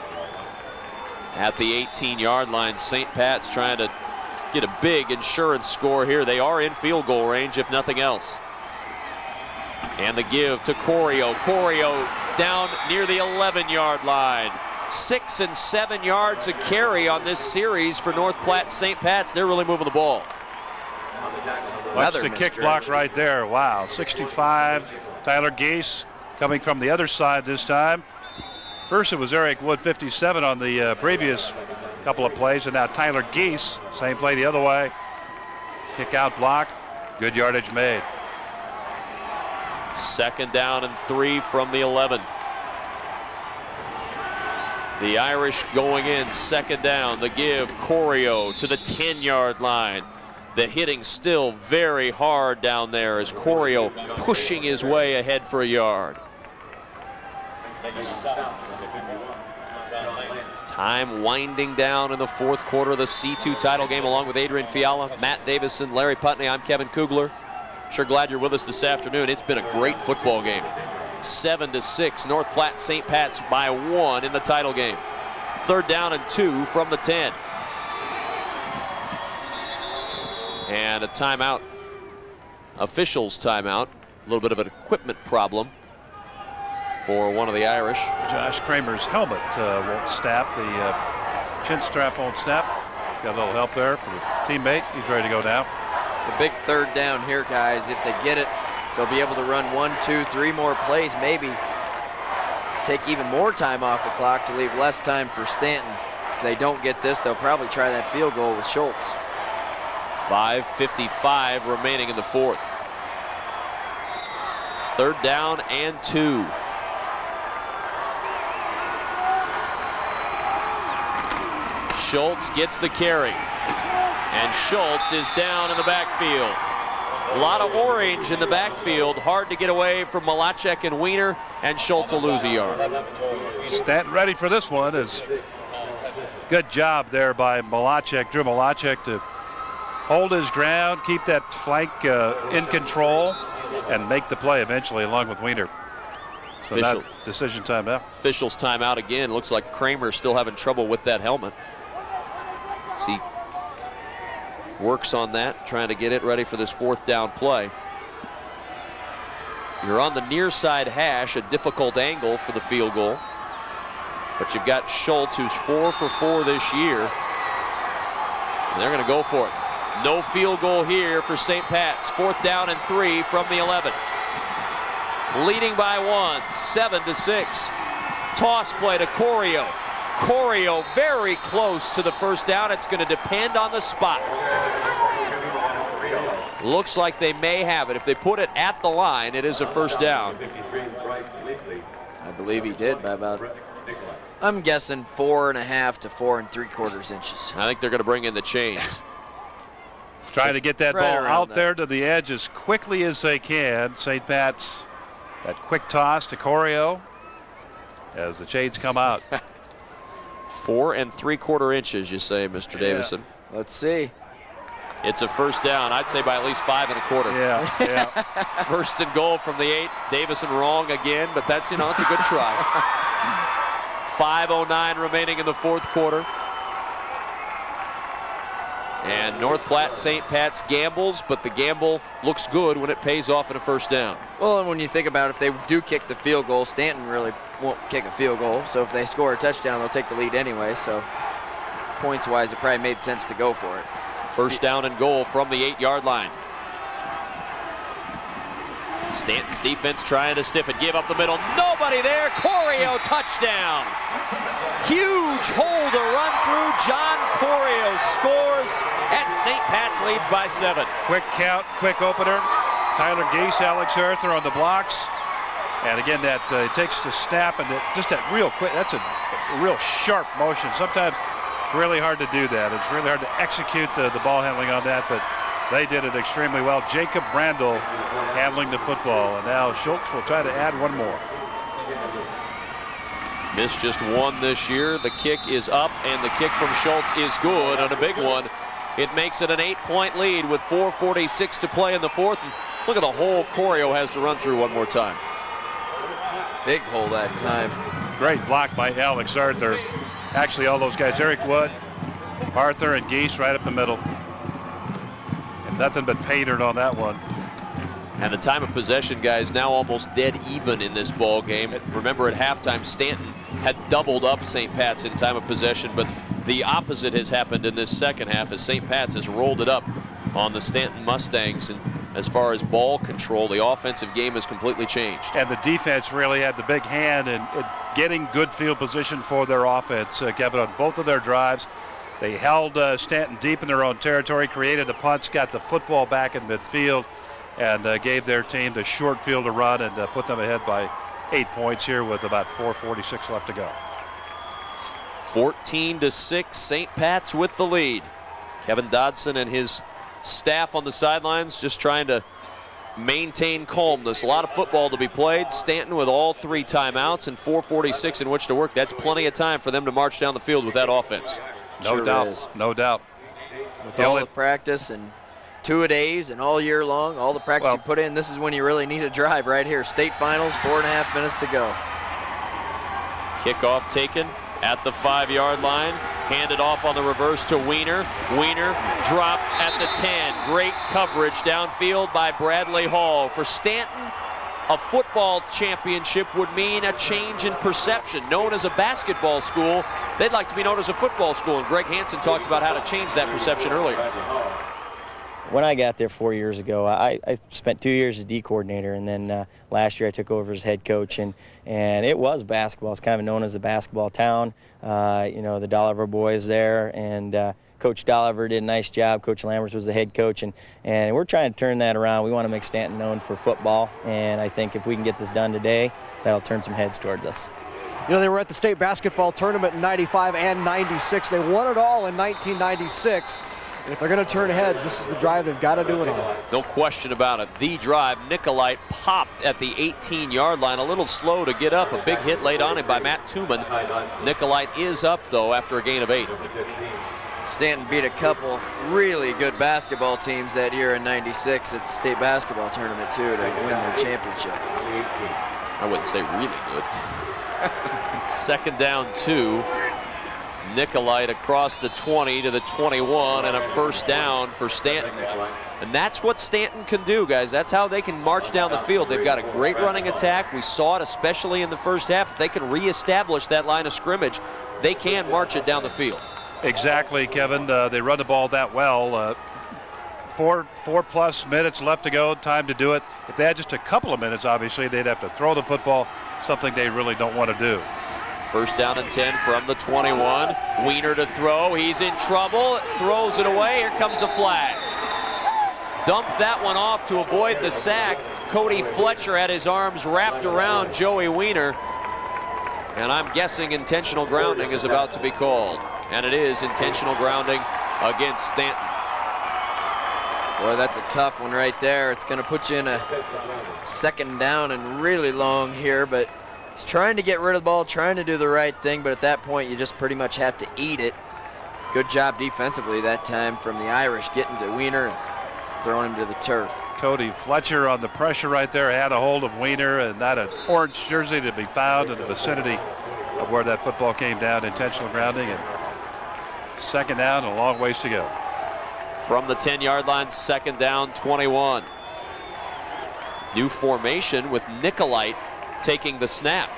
At the 18-yard line, St. Pat's trying to get a big insurance score here. They are in field goal range, if nothing else. And the give to Corio. Corio down near the 11-yard line. 6 and 7 yards a carry on this series for North Platte St. Pat's. They're really moving the ball. Watch the kick block right there. Wow, 65. Tyler Gase coming from the other side this time. First it was Eric Wood, 57 on the previous couple of plays, and now Tyler Gase, same play the other way. Kick out block, good yardage made. 2nd down and 3 from the 11. The Irish going in, 2nd down. The give, Corio to the 10-yard line. The hitting still very hard down there as Corio pushing his way ahead for a yard. Time winding down in the 4th quarter of the C2 title game, along with Adrian Fiala, Matt Davison, Larry Putney. I'm Kevin Kugler. Sure glad you're with us this afternoon. It's been a great football game. 7-6, North Platte St. Pat's by 1 in the title game. 3rd down and 2 from the 10. And a timeout, officials timeout, a little bit of an equipment problem for one of the Irish. Josh Kramer's helmet won't snap. The chin strap won't snap. Got a little help there from the teammate. He's ready to go now. The big third down here, guys. If they get it, they'll be able to run 1, 2, 3 more plays, maybe take even more time off the clock to leave less time for Stanton. If they don't get this, they'll probably try that field goal with Schultz. 5:55 remaining in the fourth. Third down and 2. Schultz gets the carry. And Schultz is down in the backfield. A lot of orange in the backfield. Hard to get away from Malachek and Weiner, and Schultz will lose a yard. Stanton ready for this one. Is good job there by Malachek, Drew Malachek, to hold his ground, keep that flank in control, and make the play eventually along with Weiner. So that decision time now. Officials timeout again. Looks like Kramer still having trouble with that helmet. He works on that, trying to get it ready for this fourth down play. You're on the near side hash, a difficult angle for the field goal. But you've got Schultz, who's 4 for 4 this year. And they're going to go for it. No field goal here for St. Pat's. 4th down and 3 from the 11. Leading by 1, 7-6. Toss play to Corio. Corio very close to the first down. It's going to depend on the spot. Looks like they may have it. If they put it at the line, it is a first down. I believe he did by about, I'm guessing 4.5 to 4 3/4 inches. I think they're going to bring in the chains. Trying to get that Right ball around out that. there to the edge as quickly as they can. St. Pat's, that quick toss to Corio as the chains come out. 4 3/4 inches, you say, Mr. Davison. Let's see. It's a first down, I'd say by at least 5 1/4. Yeah. First and goal from the 8. Davison wrong again, but that's, it's a good try. 5:09 remaining in the fourth quarter. And North Platte St. Pat's gambles, but the gamble looks good when it pays off in a first down. Well, and when you think about it, if they do kick the field goal, Stanton really won't kick a field goal. So if they score a touchdown, they'll take the lead anyway. So points-wise, it probably made sense to go for it. First down and goal from the 8-yard line. Stanton's defense trying to stiff it, give up the middle. Nobody there. Corio touchdown. Huge hole to run through. John Corio scores, and St. Pat's leads by 7. Quick count, quick opener. Tyler Geese, Alex Arthur on the blocks. And again, that it takes the snap and just that real quick, that's a real sharp motion. Sometimes it's really hard to do that. It's really hard to execute the ball handling on that, but they did it extremely well. Jacob Brandel handling the football, and now Schultz will try to add one more. Missed just one this year. The kick is up, and the kick from Schultz is good on a big one. It makes it an 8-point lead with 4:46 to play in the fourth. And look at the hole Corio has to run through one more time. Big hole that time. Great block by Alex Arthur. Actually, all those guys, Eric Wood, Arthur, and Geese right up the middle. And nothing but painted on that one. And the time of possession, guys, now almost dead even in this ball game. Remember, at halftime, Stanton had doubled up St. Pat's in time of possession, but the opposite has happened in this second half as St. Pat's has rolled it up on the Stanton Mustangs. And as far as ball control, the offensive game has completely changed. And the defense really had the big hand in getting good field position for their offense, Kevin, on both of their drives. They held Stanton deep in their own territory, created a punch, got the football back in midfield, and gave their team the short field to run and put them ahead by 8 points here with about 4:46 left to go. 14-6, St. Pat's with the lead. Kevin Dodson and his staff on the sidelines just trying to maintain calmness. A lot of football to be played. Stanton with all 3 timeouts and 4:46 in which to work. That's plenty of time for them to march down the field with that offense. No doubt. No doubt. With all the practice and 2-a-days and all year long, all the practice you put in, this is when you really need a drive right here. State finals, 4.5 minutes to go. Kickoff taken at the 5-yard line. Handed off on the reverse to Weiner. Weiner dropped at the 10. Great coverage downfield by Bradley Hall. For Stanton, a football championship would mean a change in perception. Known as a basketball school, they'd like to be known as a football school, and Greg Hansen talked about how to change that perception earlier. When I got there 4 years ago, I spent 2 years as D coordinator, and then last year I took over as head coach, and it was basketball. It's kind of known as a basketball town. You know, the Dolliver boys there, and Coach Dolliver did a nice job. Coach Lammers was the head coach, and we're trying to turn that around. We want to make Stanton known for football, and I think if we can get this done today, that'll turn some heads towards us. You know, they were at the state basketball tournament in 95 and 96. They won it all in 1996. And if they're going to turn heads, this is the drive they've got to do it on. No question about it. The drive. Nicolite popped at the 18-yard line. A little slow to get up. A big hit laid on him by Matt Tooman. Nicolite is up, though, after a gain of 8. Stanton beat a couple really good basketball teams that year in 96 at the state basketball tournament, too, to win their championship. I wouldn't say really good. Second down 2. Nicolite across the 20 to the 21, and a first down for Stanton. And that's what Stanton can do, guys. That's how they can march down the field. They've got a great running attack. We saw it especially in the first half. If they can reestablish that line of scrimmage, they can march it down the field. Exactly, Kevin. They run the ball that well. 4+ minutes left to go, time to do it. If they had just a couple of minutes, obviously, they'd have to throw the football, something they really don't want to do. First down and 10 from the 21. Wiener to throw. He's in trouble. Throws it away. Here comes the flag. Dumped that one off to avoid the sack. Cody Fletcher had his arms wrapped around Joey Wiener. And I'm guessing intentional grounding is about to be called. And it is intentional grounding against Stanton. Boy, that's a tough one right there. It's going to put you in a second down and really long here, but he's trying to get rid of the ball, trying to do the right thing, but at that point you just pretty much have to eat it. Good job defensively that time from the Irish, getting to Wiener and throwing him to the turf. Cody Fletcher on the pressure right there, had a hold of Wiener, and not an orange jersey to be found in the vicinity of where that football came down. Intentional grounding, and second down, a long ways to go. From the 10-yard line, second down, 21. New formation with Nicolite taking the snap.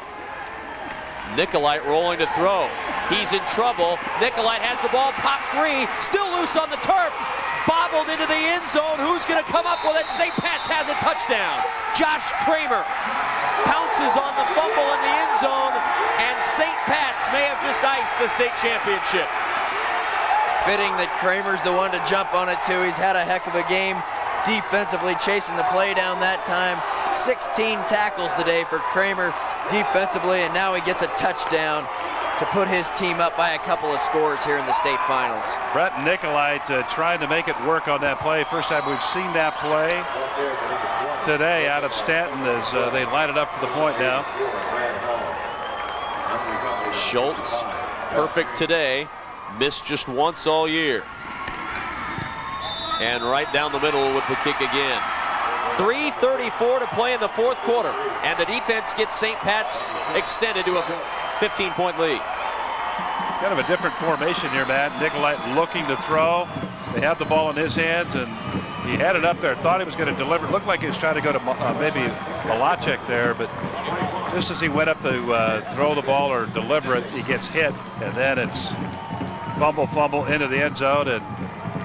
Nicolite rolling to throw. He's in trouble. Nicolite has the ball, pop free, still loose on the turf. Bobbled into the end zone. Who's going to come up with it? St. Pat's has a touchdown. Josh Kramer pounces on the fumble in the end zone, and St. Pat's may have just iced the state championship. Fitting that Kramer's the one to jump on it too. He's had a heck of a game defensively, chasing the play down that time. 16 tackles today for Kramer defensively, and now he gets a touchdown to put his team up by a couple of scores here in the state finals. Brett Nicolite trying to make it work on that play. First time we've seen that play today out of Stanton as they line it up for the point now. Schultz, perfect today. Missed just once all year. And right down the middle with the kick again. 3:34 to play in the fourth quarter. And the defense gets St. Pat's extended to a 15-point lead. Kind of a different formation here, Matt. Nicolite looking to throw. They have the ball in his hands, and he had it up there. Thought he was going to deliver. It looked like he was trying to go to maybe Malachek there, but just as he went up to throw the ball or deliver it, he gets hit, and then it's fumble into the end zone, and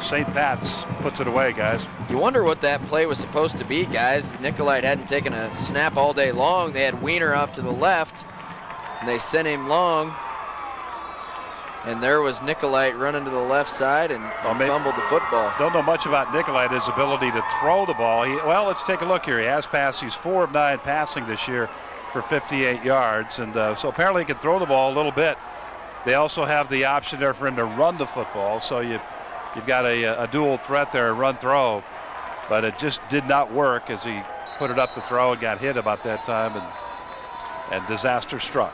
St. Pat's puts it away, guys. You wonder what that play was supposed to be, guys. Nicolite hadn't taken a snap all day long. They had Wiener off to the left, and they sent him long. And there was Nicolite running to the left side and fumbled the football. Don't know much about Nicolite, his ability to throw the ball. Well, let's take a look here. He has passed. He's 4 of 9 passing this year for 58 yards. And so apparently he can throw the ball a little bit. They also have the option there for him to run the football. So you've got a dual threat there, a run-throw. But it just did not work as he put it up to throw and got hit about that time, and disaster struck.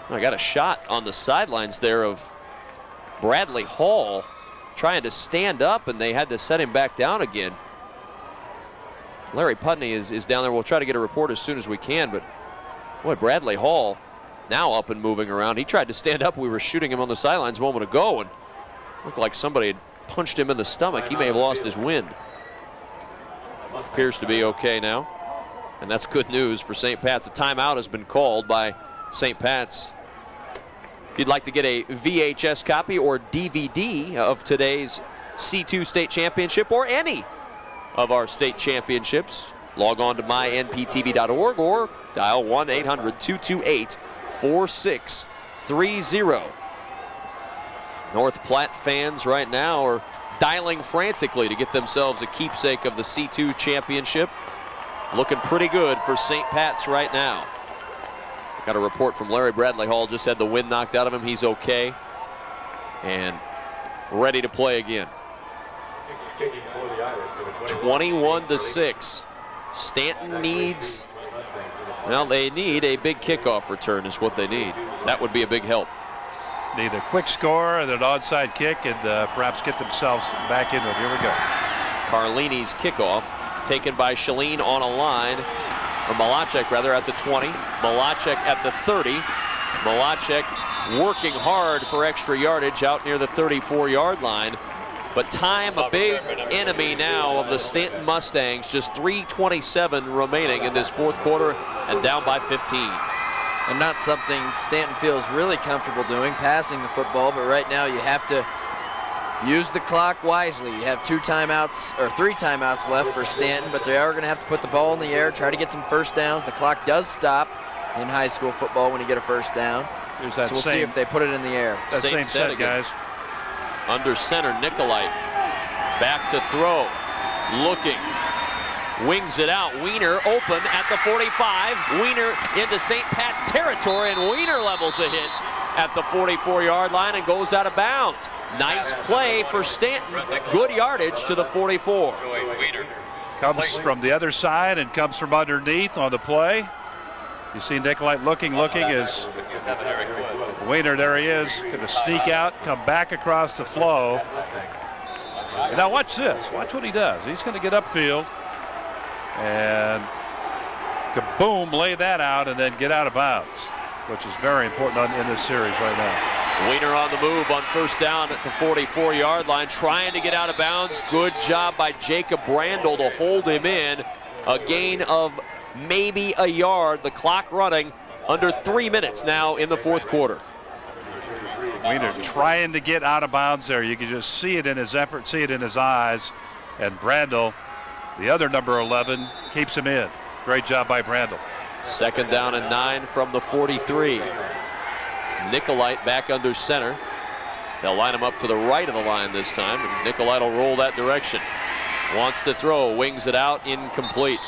I got a shot on the sidelines there of Bradley Hall trying to stand up, and they had to set him back down again. Larry Putney is down there. We'll try to get a report as soon as we can, but boy, Bradley Hall now up and moving around. He tried to stand up. We were shooting him on the sidelines a moment ago, and looked like somebody had punched him in the stomach. He may have lost his wind. Appears to be okay now. And that's good news for St. Pat's. A timeout has been called by St. Pat's. If you'd like to get a VHS copy or DVD of today's C2 state championship or any of our state championships, log on to mynptv.org or dial 1-800-228-4630. North Platte fans right now are dialing frantically to get themselves a keepsake of the C2 championship. Looking pretty good for St. Pat's right now. Got a report from Larry Bradley Hall, just had the wind knocked out of him. He's okay and ready to play again. 21-6. Stanton needs, well, they need a big kickoff return is what they need. That would be a big help. Need a quick score and an onside kick and perhaps get themselves back into it. Here we go. Carlini's kickoff taken by Shalene on a line, or Malachek rather, at the 20. Malachek at the 30. Malachek working hard for extra yardage out near the 34-yard line. But time, a big enemy now of the Stanton Mustangs. Just 3:27 remaining in this fourth quarter and down by 15. And not something Stanton feels really comfortable doing, passing the football, but right now you have to use the clock wisely. You have 3 timeouts left for Stanton, but they are going to have to put the ball in the air, try to get some first downs. The clock does stop in high school football when you get a first down. So we'll see if they put it in the air. That same set, guys. Under center, Nicolite back to throw, looking, wings it out. Wiener open at the 45. Wiener into St. Pat's territory, and Wiener levels a hit at the 44-yard line and goes out of bounds. Nice play for Stanton. Good yardage to the 44. Comes from the other side and comes from underneath on the play. You see Nicolite looking as Wiener, there he is, going to sneak out, come back across the flow. And now watch this. Watch what he does. He's going to get upfield and kaboom, lay that out and then get out of bounds, which is very important in this series right now. Wiener on the move on first down at the 44-yard line, trying to get out of bounds. Good job by Jacob Brandel to hold him in. A gain of maybe a yard. The clock running under 3 minutes now in the fourth quarter. Wiener trying to get out of bounds there. You can just see it in his effort, see it in his eyes. And Brandel, the other number 11, keeps him in. Great job by Brandel. Second down and 9 from the 43. Nicolite back under center. They'll line him up to the right of the line this time, and Nicolite will roll that direction. Wants to throw, wings it out, incomplete.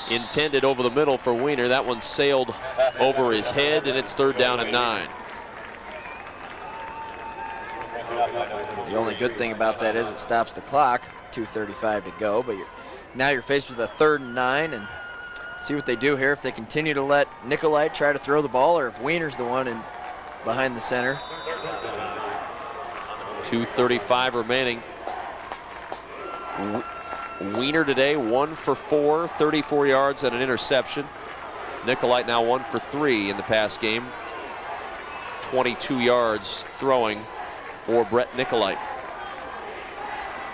Intended over the middle for Wiener. That one sailed over his head, and it's third down and 9. The only good thing about that is it stops the clock. 2:35 to go, but now you're faced with a 3rd and 9, and see what they do here. If they continue to let Nicolite try to throw the ball, or if Wiener's the one in behind the center. 2:35 remaining. Wiener today 1 for 4, 34 yards and an interception. Nicolite now 1 for 3 in the pass game. 22 yards throwing for Brett Nicolite.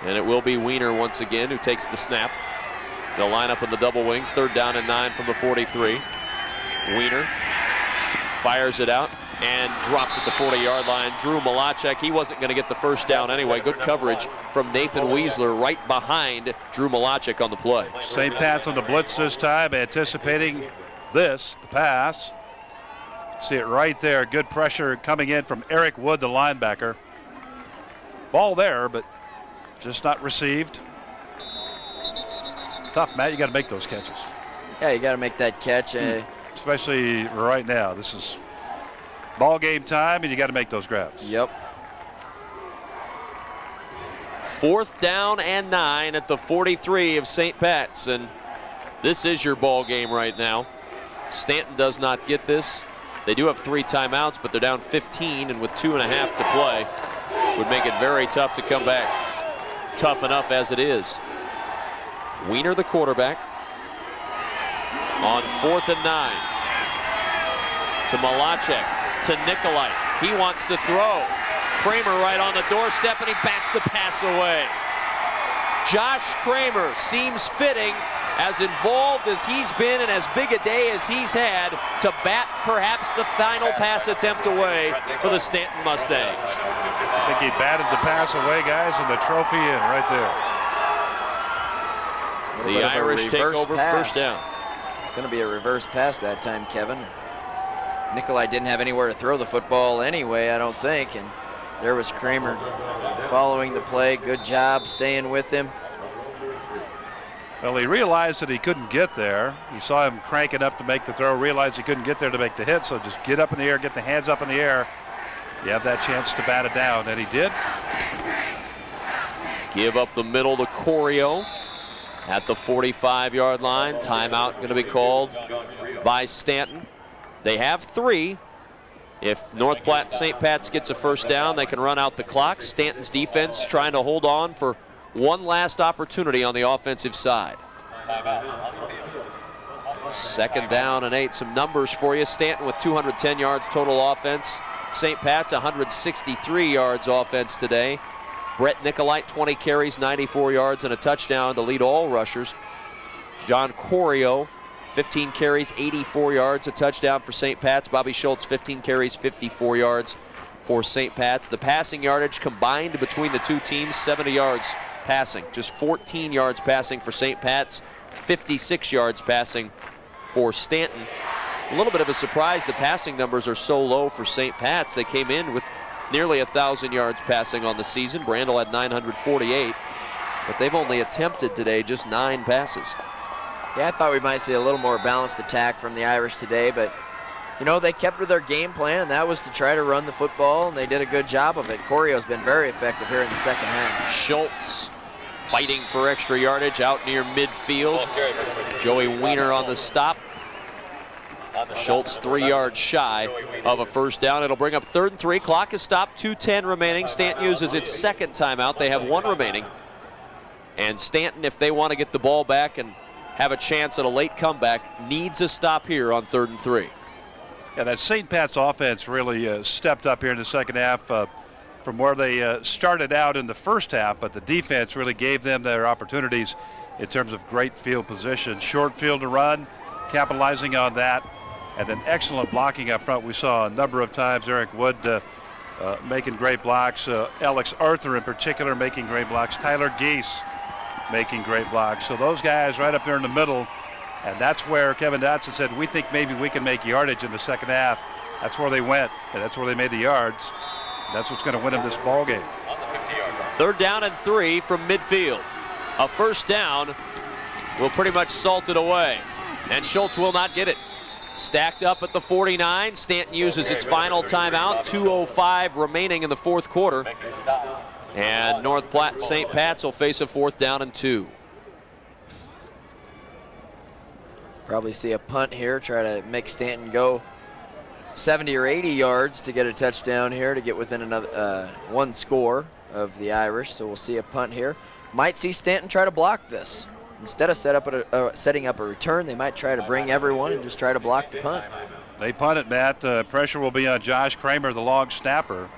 And it will be Wiener once again who takes the snap. They'll line up in the double wing. Third down and 9 from the 43. Wiener fires it out and dropped at the 40-yard line. Drew Malachek, he wasn't going to get the first down anyway. Good coverage from Nathan Weisler right behind Drew Malachek on the play. St. Pat's on the blitz this time, anticipating this, the pass. See it right there. Good pressure coming in from Eric Wood, the linebacker. Ball there, but just not received. Tough, Matt. You got to make those catches. Yeah, you got to make that catch. Especially right now. This is ball game time, and you got to make those grabs. Yep. Fourth down and 9 at the 43 of St. Pat's, and this is your ball game right now. Stanton does not get this. They do have 3 timeouts, but they're down 15, and with 2.5 to play, would make it very tough to come back. Tough enough as it is. Wiener, the quarterback, on 4th and 9. To Malachek, to Nicolite. He wants to throw. Kramer right on the doorstep, and he bats the pass away. Josh Kramer seems fitting as involved as he's been and as big a day as he's had to bat perhaps the final pass attempt away for the Stanton Mustangs. I think he batted the pass away, guys, and the trophy in right there. The Irish take over first down. It's going to be a reverse pass that time, Kevin. Nikolai didn't have anywhere to throw the football anyway, I don't think, and there was Kramer following the play. Good job staying with him. Well, he realized that he couldn't get there. He saw him cranking up to make the throw, realized he couldn't get there to make the hit, so just get up in the air, get the hands up in the air. You have that chance to bat it down, and he did. Give up the middle to Corio at the 45-yard line. Timeout going to be called by Stanton. They have 3. If North Platte St. Pat's gets a first down, they can run out the clock. Stanton's defense trying to hold on for one last opportunity on the offensive side. 2nd down and 8. Some numbers for you. Stanton with 210 yards total offense. St. Pat's 163 yards offense today. Brett Nicolite 20 carries, 94 yards and a touchdown to lead all rushers. John Corio 15 carries, 84 yards, a touchdown for St. Pat's. Bobby Schultz 15 carries, 54 yards for St. Pat's. The passing yardage combined between the two teams, 70 yards passing. Just 14 yards passing for St. Pat's, 56 yards passing for Stanton. A little bit of a surprise the passing numbers are so low for St. Pat's. They came in with nearly 1,000 yards passing on the season. Brandel had 948, but they've only attempted today just 9 passes. Yeah, I thought we might see a little more balanced attack from the Irish today, but you know, they kept with their game plan, and that was to try to run the football, and they did a good job of it. Corio's been very effective here in the second half. Schultz fighting for extra yardage out near midfield. Joey Weiner on the stop. Schultz 3 yards shy of a first down. It'll bring up 3rd and 3. Clock is stopped, 2:10 remaining. Stanton uses its 2nd timeout. They have 1 remaining. And Stanton, if they want to get the ball back and have a chance at a late comeback, needs a stop here on 3rd and 3. Yeah, that St. Pat's offense really stepped up here in the second half from where they started out in the first half, but the defense really gave them their opportunities in terms of great field position. Short field to run, capitalizing on that, and then excellent blocking up front. We saw a number of times Eric Wood making great blocks, Alex Arthur in particular making great blocks, Tyler Geese making great blocks. So those guys right up there in the middle, and that's where Kevin Dotson said, we think maybe we can make yardage in the second half. That's where they went, and that's where they made the yards. That's what's going to win them this ball game. 3rd down and 3 from midfield. A first down will pretty much salt it away, and Schultz will not get it. Stacked up at the 49. Stanton uses its final timeout. 2:05 remaining in the 4th quarter. And North Platte St. Pat's will face a 4th down and 2. Probably see a punt here, try to make Stanton go 70 or 80 yards to get a touchdown here to get within another 1 score of the Irish. So we'll see a punt here. Might see Stanton try to block this. Instead of setting up a return, they might try to bring everyone and just try to block the punt. They punt it, Matt. Pressure will be on Josh Kramer, the long snapper,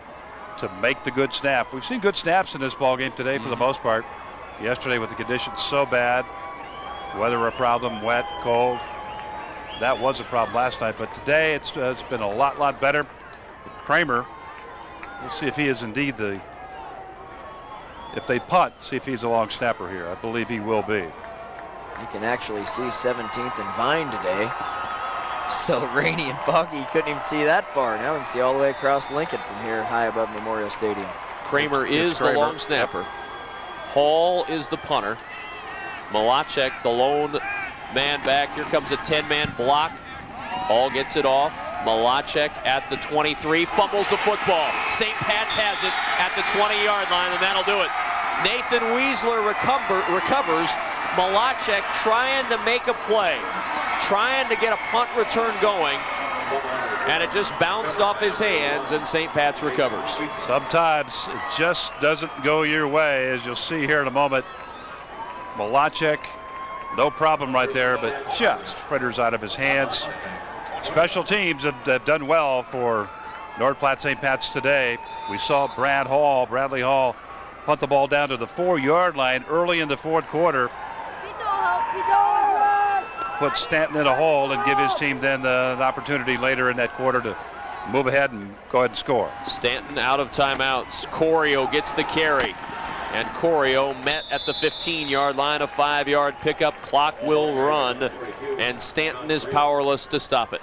to make the good snap. We've seen good snaps in this ball game today for the most part. Yesterday with the conditions so bad, weather a problem, wet, cold. That was a problem last night, but today it's been a lot better. With Kramer, we'll see if he is indeed if they punt, see if he's a long snapper here. I believe he will be. You can actually see 17th and Vine today. So rainy and foggy, you couldn't even see that far. Now we can see all the way across Lincoln from here, high above Memorial Stadium. Kramer is the long snapper. Hall is the punter. Malachek, the lone man back. Here comes a 10-man block. Hall gets it off. Malachek at the 23, fumbles the football. St. Pat's has it at the 20-yard line, and that'll do it. Nathan Weisler recovers. Malachek trying to make a play, trying to get a punt return going, and it just bounced off his hands, and St. Pat's recovers. Sometimes it just doesn't go your way, as you'll see here in a moment. Malachek, no problem right there, but just fritters out of his hands. Special teams have done well for North Platte St. Pat's today. We saw Bradley Hall, punt the ball down to the 4-yard line early in the 4th quarter. put Stanton in a hole and give his team then an opportunity later in that quarter to move ahead and go ahead and score. Stanton out of timeouts. Corio gets the carry. And Corio met at the 15-yard line. A 5-yard pickup. Clock will run. And Stanton is powerless to stop it.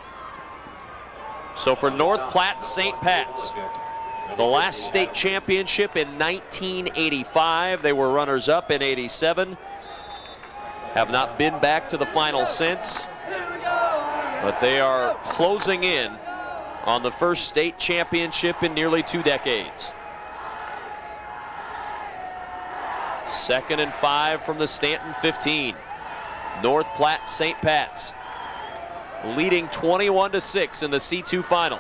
So for North Platte St. Pat's, the last state championship in 1985. They were runners-up in 87. Have not been back to the final since. But they are closing in on the first state championship in nearly 2 decades. 2nd and 5 from the Stanton 15. North Platte St. Pat's leading 21-6 in the C2 final.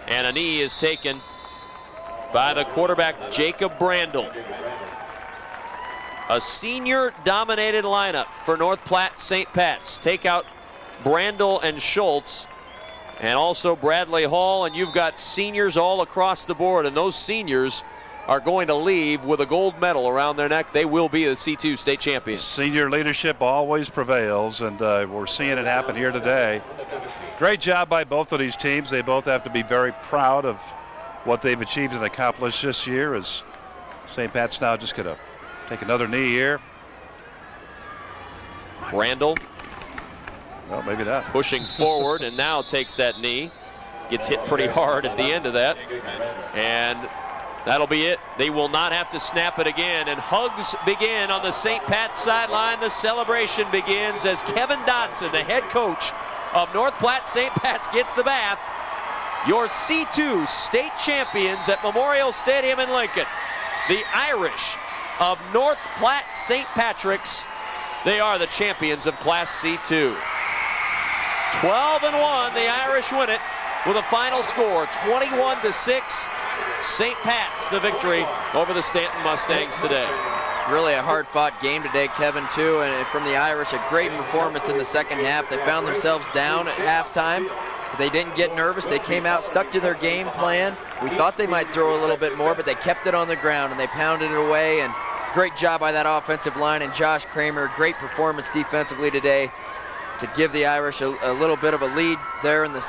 And a knee is taken by the quarterback, Jacob Brandel. A senior-dominated lineup for North Platte St. Pat's. Take out Brandel and Schultz, and also Bradley Hall, and you've got seniors all across the board, and those seniors are going to leave with a gold medal around their neck. They will be the C2 state champions. Senior leadership always prevails, and we're seeing it happen here today. Great job by both of these teams. They both have to be very proud of what they've achieved and accomplished this year, as St. Pat's now just going to take another knee here. Brandel. Well, maybe not. Pushing forward and now takes that knee. Gets hit pretty hard at the end of that. And that'll be it. They will not have to snap it again. And hugs begin on the St. Pat's sideline. The celebration begins as Kevin Dodson, the head coach of North Platte St. Pat's, gets the bath. Your C2 state champions at Memorial Stadium in Lincoln, the Irish of North Platte St. Patrick's. They are the champions of Class C2. 12-1, the Irish win it with a final score 21-6. St. Pat's the victory over the Stanton Mustangs today. Really a hard-fought game today, Kevin, too, and from the Irish, a great performance in the second half. They found themselves down at halftime, but they didn't get nervous. They came out, stuck to their game plan. We thought they might throw a little bit more, but they kept it on the ground, and they pounded it away, and great job by that offensive line and Josh Kramer. Great performance defensively today to give the Irish a little bit of a lead there in the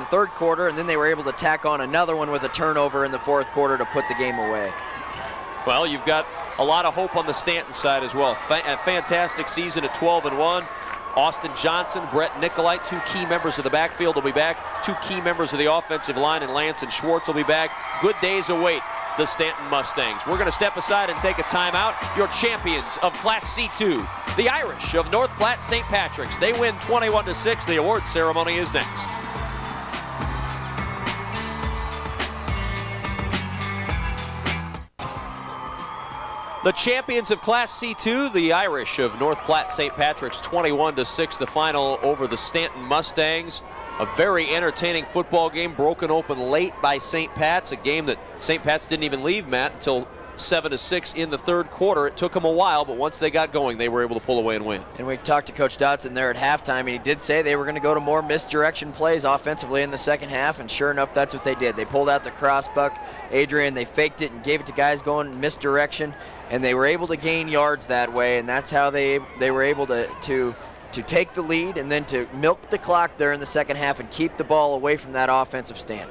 third quarter, and then they were able to tack on another one with a turnover in the fourth quarter to put the game away. Well, you've got a lot of hope on the Stanton side as well. A fantastic season at 12-1. Austin Johnson, Brett Nicolite, 2 key members of the backfield will be back. 2 key members of the offensive line, and Lance and Schwartz will be back. Good days await the Stanton Mustangs. We're going to step aside and take a timeout. Your champions of Class C2, the Irish of North Platte St. Patrick's. They win 21-6. The awards ceremony is next. The champions of Class C2, the Irish of North Platte St. Patrick's, 21-6, the final over the Stanton Mustangs. A very entertaining football game, broken open late by St. Pat's, a game that St. Pat's didn't even leave, Matt, until 7-6 in the third quarter. It took them a while, but once they got going, they were able to pull away and win. And we talked to Coach Dodson there at halftime, and he did say they were going to go to more misdirection plays offensively in the second half, and sure enough, that's what they did. They pulled out the crossbuck, Adrian, they faked it and gave it to guys going misdirection, and they were able to gain yards that way, and that's how they were able to take the lead and then to milk the clock there in the second half and keep the ball away from that offensive stand.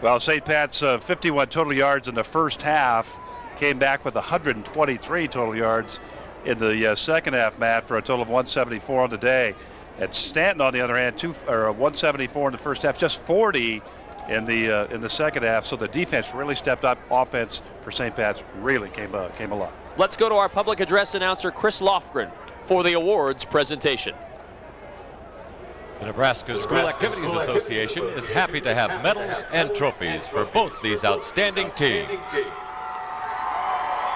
Well, St. Pat's 51 total yards in the first half, came back with 123 total yards in the second half, Matt, for a total of 174 on the day. At Stanton, on the other hand, 174 in the first half, just 40 in the second half. So the defense really stepped up. Offense for St. Pat's really came alive. Let's go to our public address announcer, Chris Lofgren, for the awards presentation. The Nebraska School Activities Association is happy to have medals and trophies for both these outstanding teams.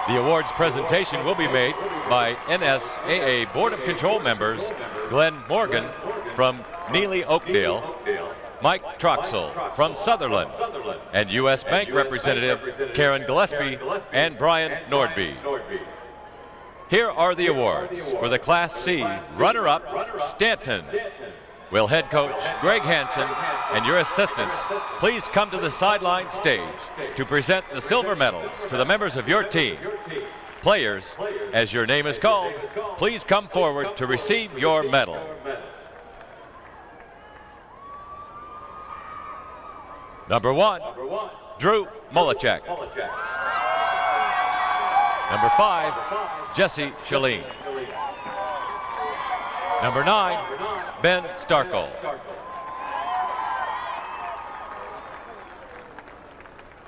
The awards presentation will be made by NSAA Board of Control members Glenn Morgan from Neely Oakdale, Mike Troxel from Sutherland, and U.S. Bank representative Karen Gillespie and Brian Nordby. Here are the awards for the Class C runner-up, Stanton. Will head coach Greg Hansen and your assistants please come to the sideline stage to present the silver medals to the members of your team. Players, as your name is called, please come forward to receive your medal. Number 1, Drew Mullichek. Number 5, Jesse Shaleen. Number 9, Ben Starkle.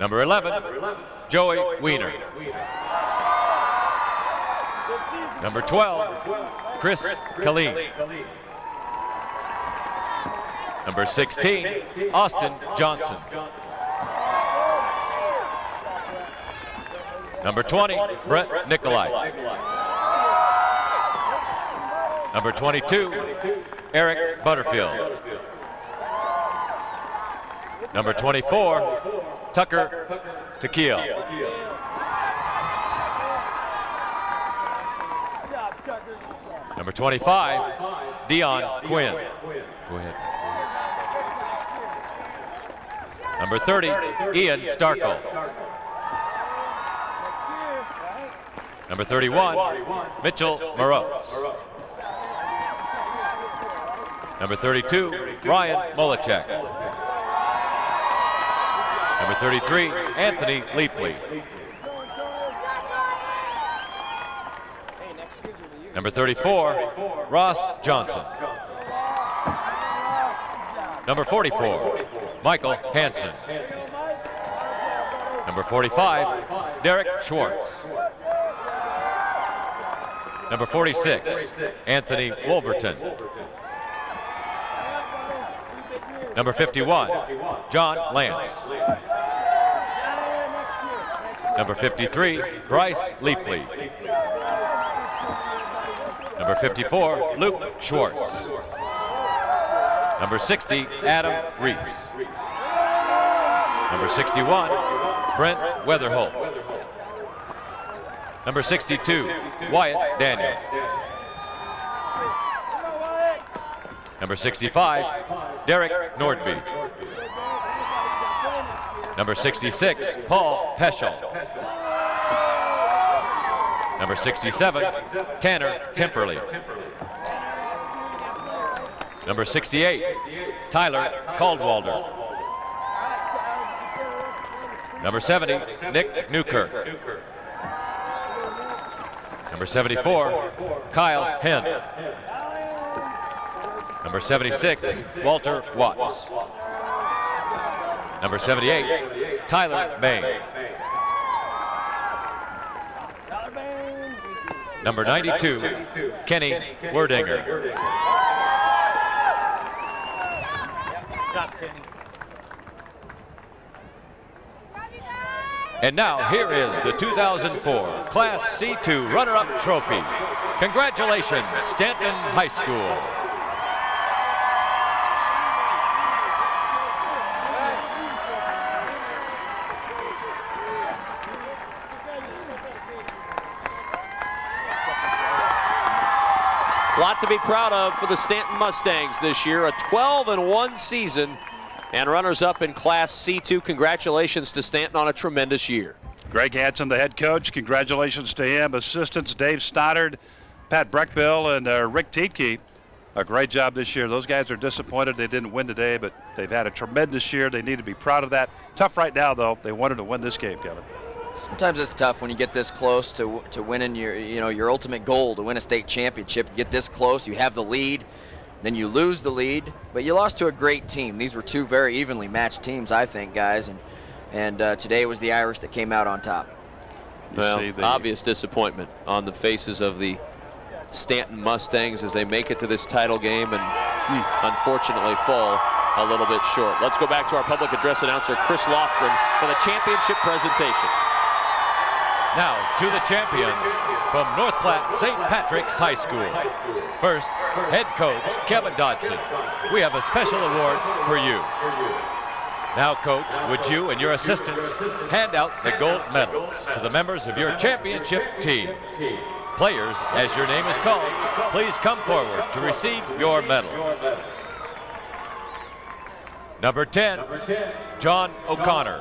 Number 11, Joey Wiener. Number 12, Chris Killeen. Number 16, Austin Johnson. Number 20, Brett Nicolai. Number 22, Eric Butterfield. Number 24, Tucker Tequil. Number 25, Dion Quinn. Go ahead. Number 30, Ian Starkle. Number 31, Mitchell Moreau. Number 32, Ryan Mullichek. Number 33, Anthony Leapley. Number 34, Ross Johnson. Number 44, Michael Hansen. Number 45, Derek Schwartz. Number 46, Anthony Wolverton. Number 51, John Lance. Number 53, Bryce Leapley. Number 54, Luke Schwartz. Number 60, Adam Reese. Number 61, Brent Weatherholt. Number 62, Wyatt Daniel. Number 65, Derek Nordby. Number 66, Paul Peschel. Number 67, Tanner Temperley. Number 68, Tyler Caldwalder. Number 70, Nick Newkirk. Number 74, Kyle Henn. Number 76, Walter Watts. Number 78, Tyler Bain. Number 92, Kenny Werdinger. And now here is the 2004 Class C2 runner-up trophy. Congratulations, Stanton High School. A lot to be proud of for the Stanton Mustangs this year. A 12-1 season and runners-up in Class C2. Congratulations to Stanton on a tremendous year. Greg Hansen, the head coach, congratulations to him. Assistants Dave Stoddard, Pat Breckbill, and Rick Tietke. A great job this year. Those guys are disappointed they didn't win today, but they've had a tremendous year. They need to be proud of that. Tough right now, though. They wanted to win this game, Kevin. Sometimes it's tough when you get this close to winning your ultimate goal, to win a state championship. You get this close, you have the lead, then you lose the lead, but you lost to a great team. These were two very evenly matched teams, I think, guys, and today it was the Irish that came out on top. Well, obvious disappointment on the faces of the Stanton Mustangs as they make it to this title game and unfortunately fall a little bit short. Let's go back to our public address announcer, Chris Lofgren, for the championship presentation. Now to the champions from North Platte St. Patrick's High School. First, head coach Kevin Dodson. We have a special award for you. Now, coach, would you and your assistants hand out the gold medals to the members of your championship team. Players, as your name is called, please come forward to receive your medal. Number 10, John O'Connor.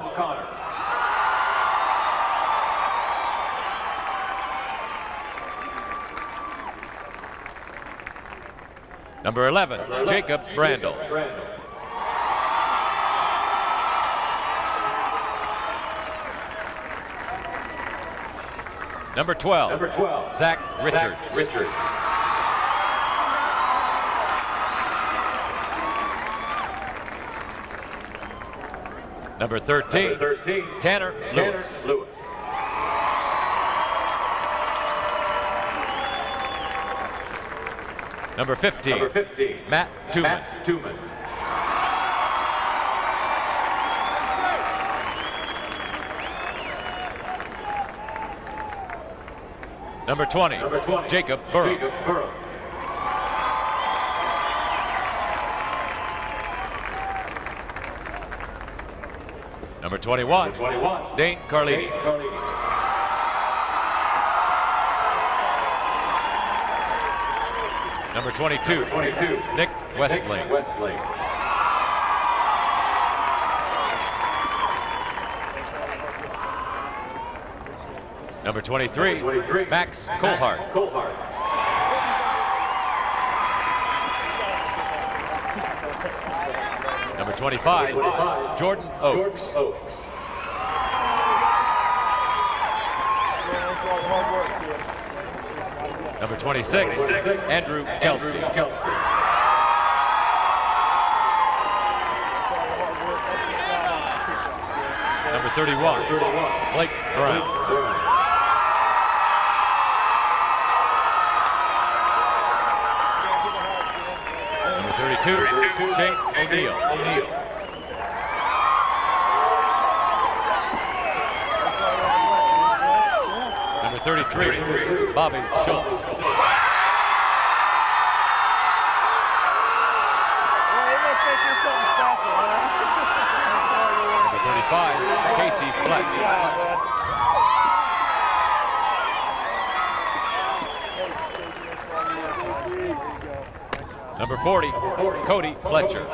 Number 11, Jacob Brandel. Number 12, Zach Richards. Number 13, Tanner Lewis. Number 15, Matt Tooman. Number 20, Jacob Burrow. Number 21, Dane Carlini. Number 22, Nick Westling. Number 23, Max Colhart. Number 25, Jordan Oakes. Number 26, Andrew Kelsey. Number 31, Blake Brown. Number 32, Shane O'Neill. Number 33, Bobby Schultz. Number 35, Casey Platte. Number 40, Cody Fletcher.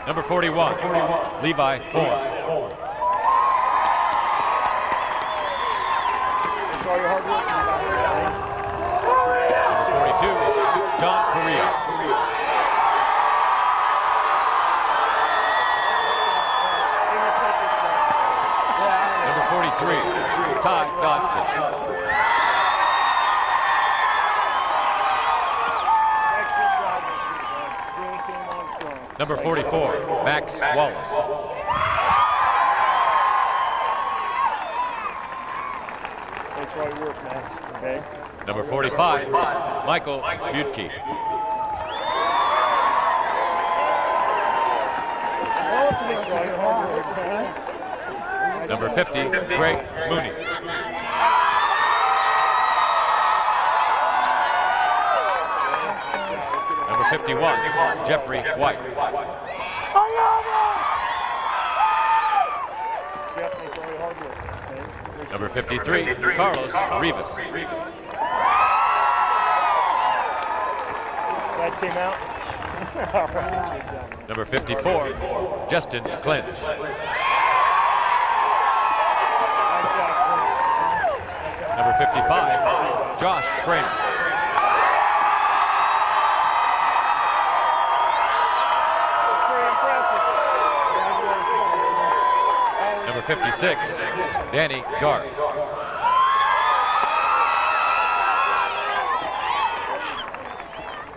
Number 41, Levi Horn. Number 42, John Correa. Number 43, Ty Dodson. Number 44, Max Wallace. Thanks for all your work, Max. Okay. Number 45, Michael Budke. Number 50, Greg Mooney. Number 51, Jeffrey White. Number 53, Carlos Rivas. That came out. Number 54, Justin Clinch. Number 55, Josh Kramer. Number 56, Danny Garth.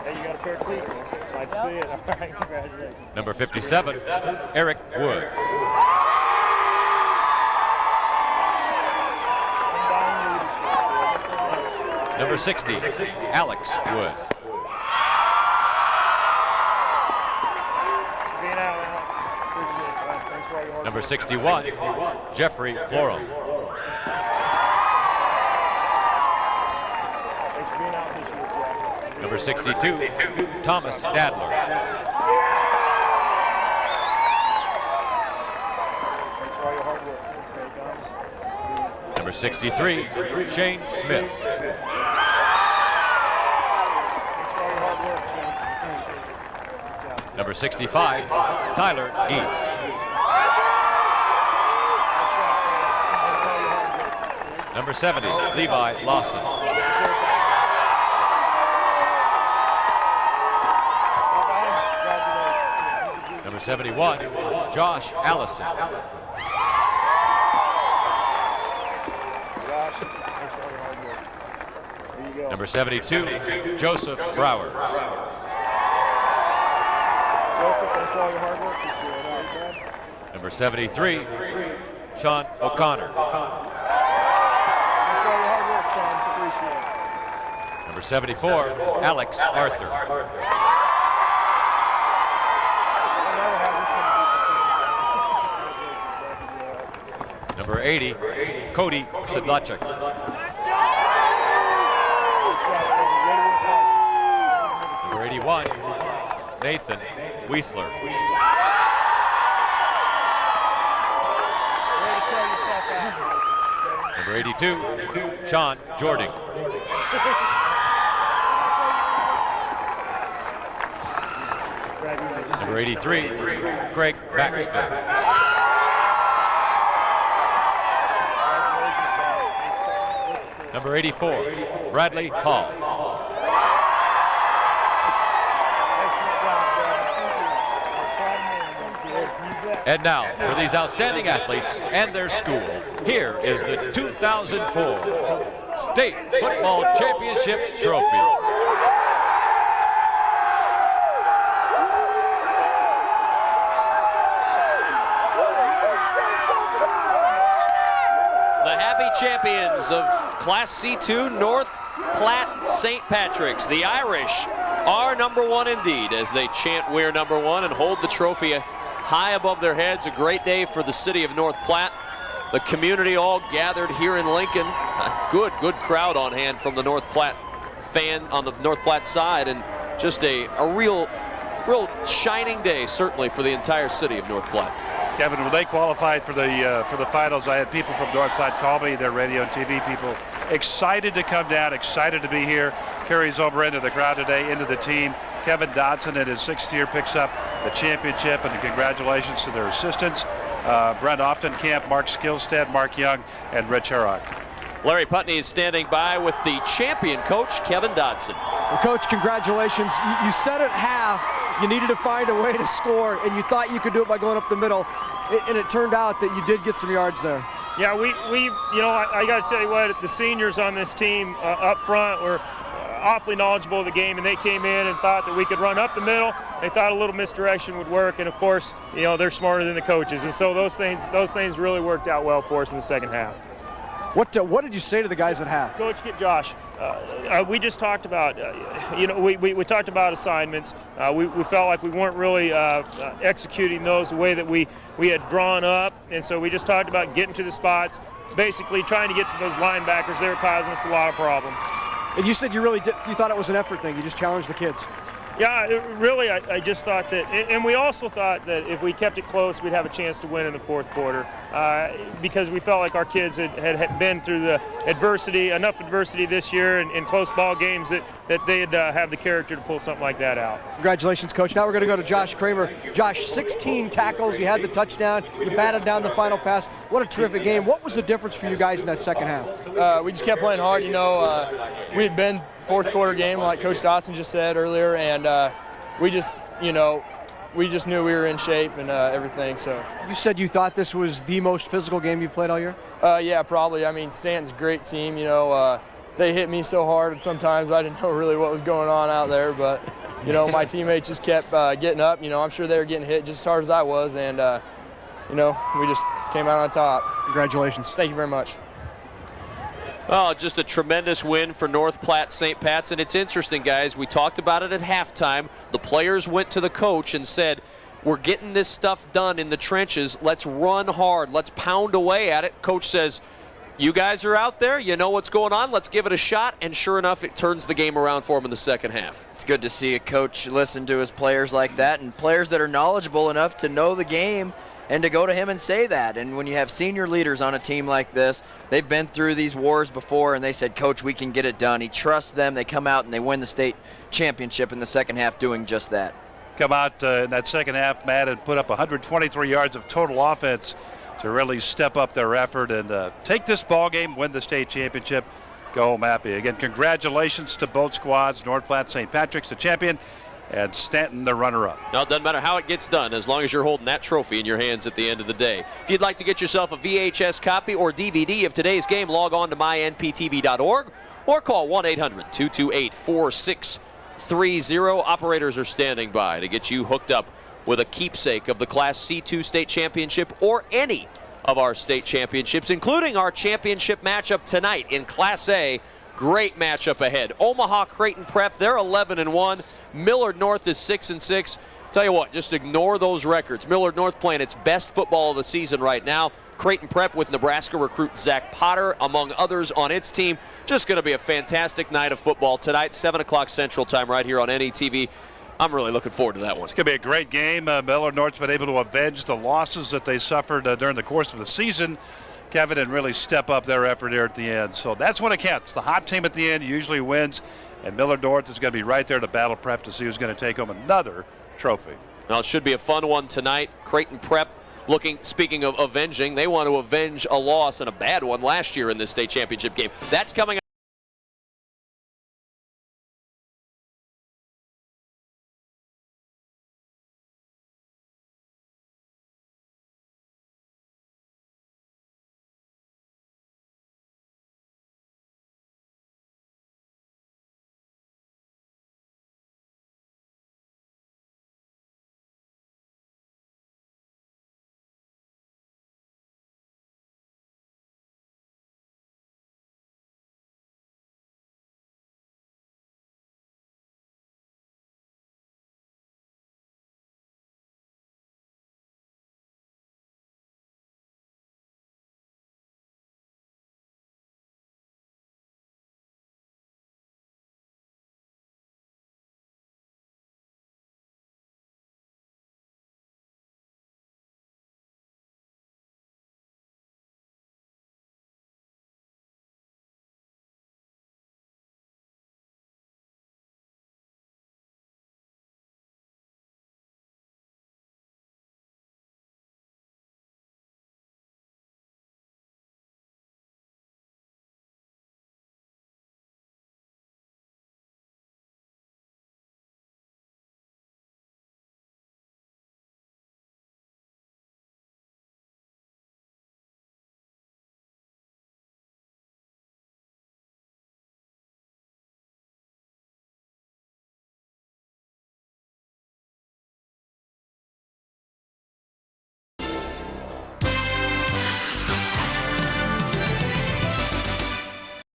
Hey, you got a pair of cleats. Like to see it. All right, congratulations. Number 57, Eric Wood. Number 60, Alex Wood. Number 61, Jeffrey Florum. Number 62, Thomas Stadler. Number 63, Shane Smith. Number 65, Tyler Geese. Number 70, Levi Lawson. Number 71, Josh Allison. Number 72, Joseph Browers. Number 73, Sean O'Connor. Number 74, Alex Arthur. Number 80, Cody Sedlacek. Number 81, Nathan Weisler. Number 82, Sean Jording. Number 83, Craig Baxter. Number 84, Bradley Hall. And now, for these outstanding athletes and their school, here is the 2004 State Football Championship Trophy. The happy champions of Class C2 North Platte St. Patrick's. The Irish are number one indeed as they chant "We're number one" and hold the trophy high above their heads. A great day for the city of North Platte. The community all gathered here in Lincoln. A good crowd on hand from the North Platte fan on the North Platte side, and just a real shining day certainly for the entire city of North Platte. Kevin, when they qualified for the finals, I had people from North Platte call me, their radio and TV people, excited to come down, excited to be here. Carries over into the crowd today, into the team. Kevin Dodson in his 6th year picks up the championship, and congratulations to their assistants, Brent Oftenkamp, Mark Skillstead, Mark Young, and Rich Herrock. Larry Putney is standing by with the champion coach, Kevin Dodson. Well, Coach, congratulations. You said at half you needed to find a way to score, and you thought you could do it by going up the middle, and it turned out that you did get some yards there. Yeah, we I got to tell you what, the seniors on this team up front were awfully knowledgeable of the game, and they came in and thought that we could run up the middle. They thought a little misdirection would work, and of course, they're smarter than the coaches, and so those things really worked out well for us in the second half. What did you say to the guys at half? Coach, get Josh. We just talked about, we talked about assignments. We felt like we weren't really executing those the way that we had drawn up, and so we just talked about getting to the spots, basically trying to get to those linebackers. They were causing us a lot of problems. And you said you thought it was an effort thing. You just challenged the kids. Yeah, really, I just thought that, and we also thought that if we kept it close, we'd have a chance to win in the fourth quarter, because we felt like our kids had been through enough adversity this year in close ball games that they'd have the character to pull something like that out. Congratulations, Coach. Now we're going to go to Josh Kramer. Josh, 16 tackles. You had the touchdown. You batted down the final pass. What a terrific game. What was the difference for you guys in that second half? We just kept playing hard. We had been fourth quarter game, like Coach Dawson just said earlier, and we just knew we were in shape and everything. So you said you thought this was the most physical game you've played all year? Yeah, probably. I mean, Stanton's a great team. They hit me so hard, and sometimes I didn't know really what was going on out there. But my teammates just kept getting up. I'm sure they were getting hit just as hard as I was, and we just came out on top. Congratulations. Thank you very much. Oh, just a tremendous win for North Platte St. Pat's, and it's interesting, guys. We talked about it at halftime. The players went to the coach and said, we're getting this stuff done in the trenches. Let's run hard. Let's pound away at it. Coach says, you guys are out there. You know what's going on. Let's give it a shot. And sure enough, it turns the game around for him in the second half. It's good to see a coach listen to his players like that, and players that are knowledgeable enough to know the game and to go to him and say that. And when you have senior leaders on a team like this, they've been through these wars before, and they said, Coach, we can get it done. He trusts them. They come out and they win the state championship in the second half doing just that. Come out in that second half, Matt, and put up 123 yards of total offense. to really step up their effort and take this ball game, win the state championship, go home happy. Again, congratulations to both squads. North Platte St. Patrick's the champion, and Stanton the runner-up. Now, it doesn't matter how it gets done, as long as you're holding that trophy in your hands at the end of the day. If you'd like to get yourself a VHS copy or DVD of today's game, log on to mynptv.org or call 1-800-228-4630. Operators are standing by to get you hooked up with a keepsake of the Class C2 state championship or any of our state championships, including our championship matchup tonight in Class A. Great matchup ahead. Omaha Creighton Prep, they're 11-1. Millard North is 6-6. Tell you what, just ignore those records. Millard North playing its best football of the season right now. Creighton Prep with Nebraska recruit Zach Potter, among others, on its team. Just going to be a fantastic night of football tonight, 7 o'clock Central Time right here on NETV. I'm really looking forward to that one. It's going to be a great game. Millard North's been able to avenge the losses that they suffered during the course of the season, Kevin, and really step up their effort here at the end. So that's when it counts. The hot team at the end usually wins, and Millard North is going to be right there to battle Prep to see who's going to take home another trophy. Now, it should be a fun one tonight. Creighton Prep speaking of avenging, they want to avenge a loss and a bad one last year in this state championship game. That's coming up.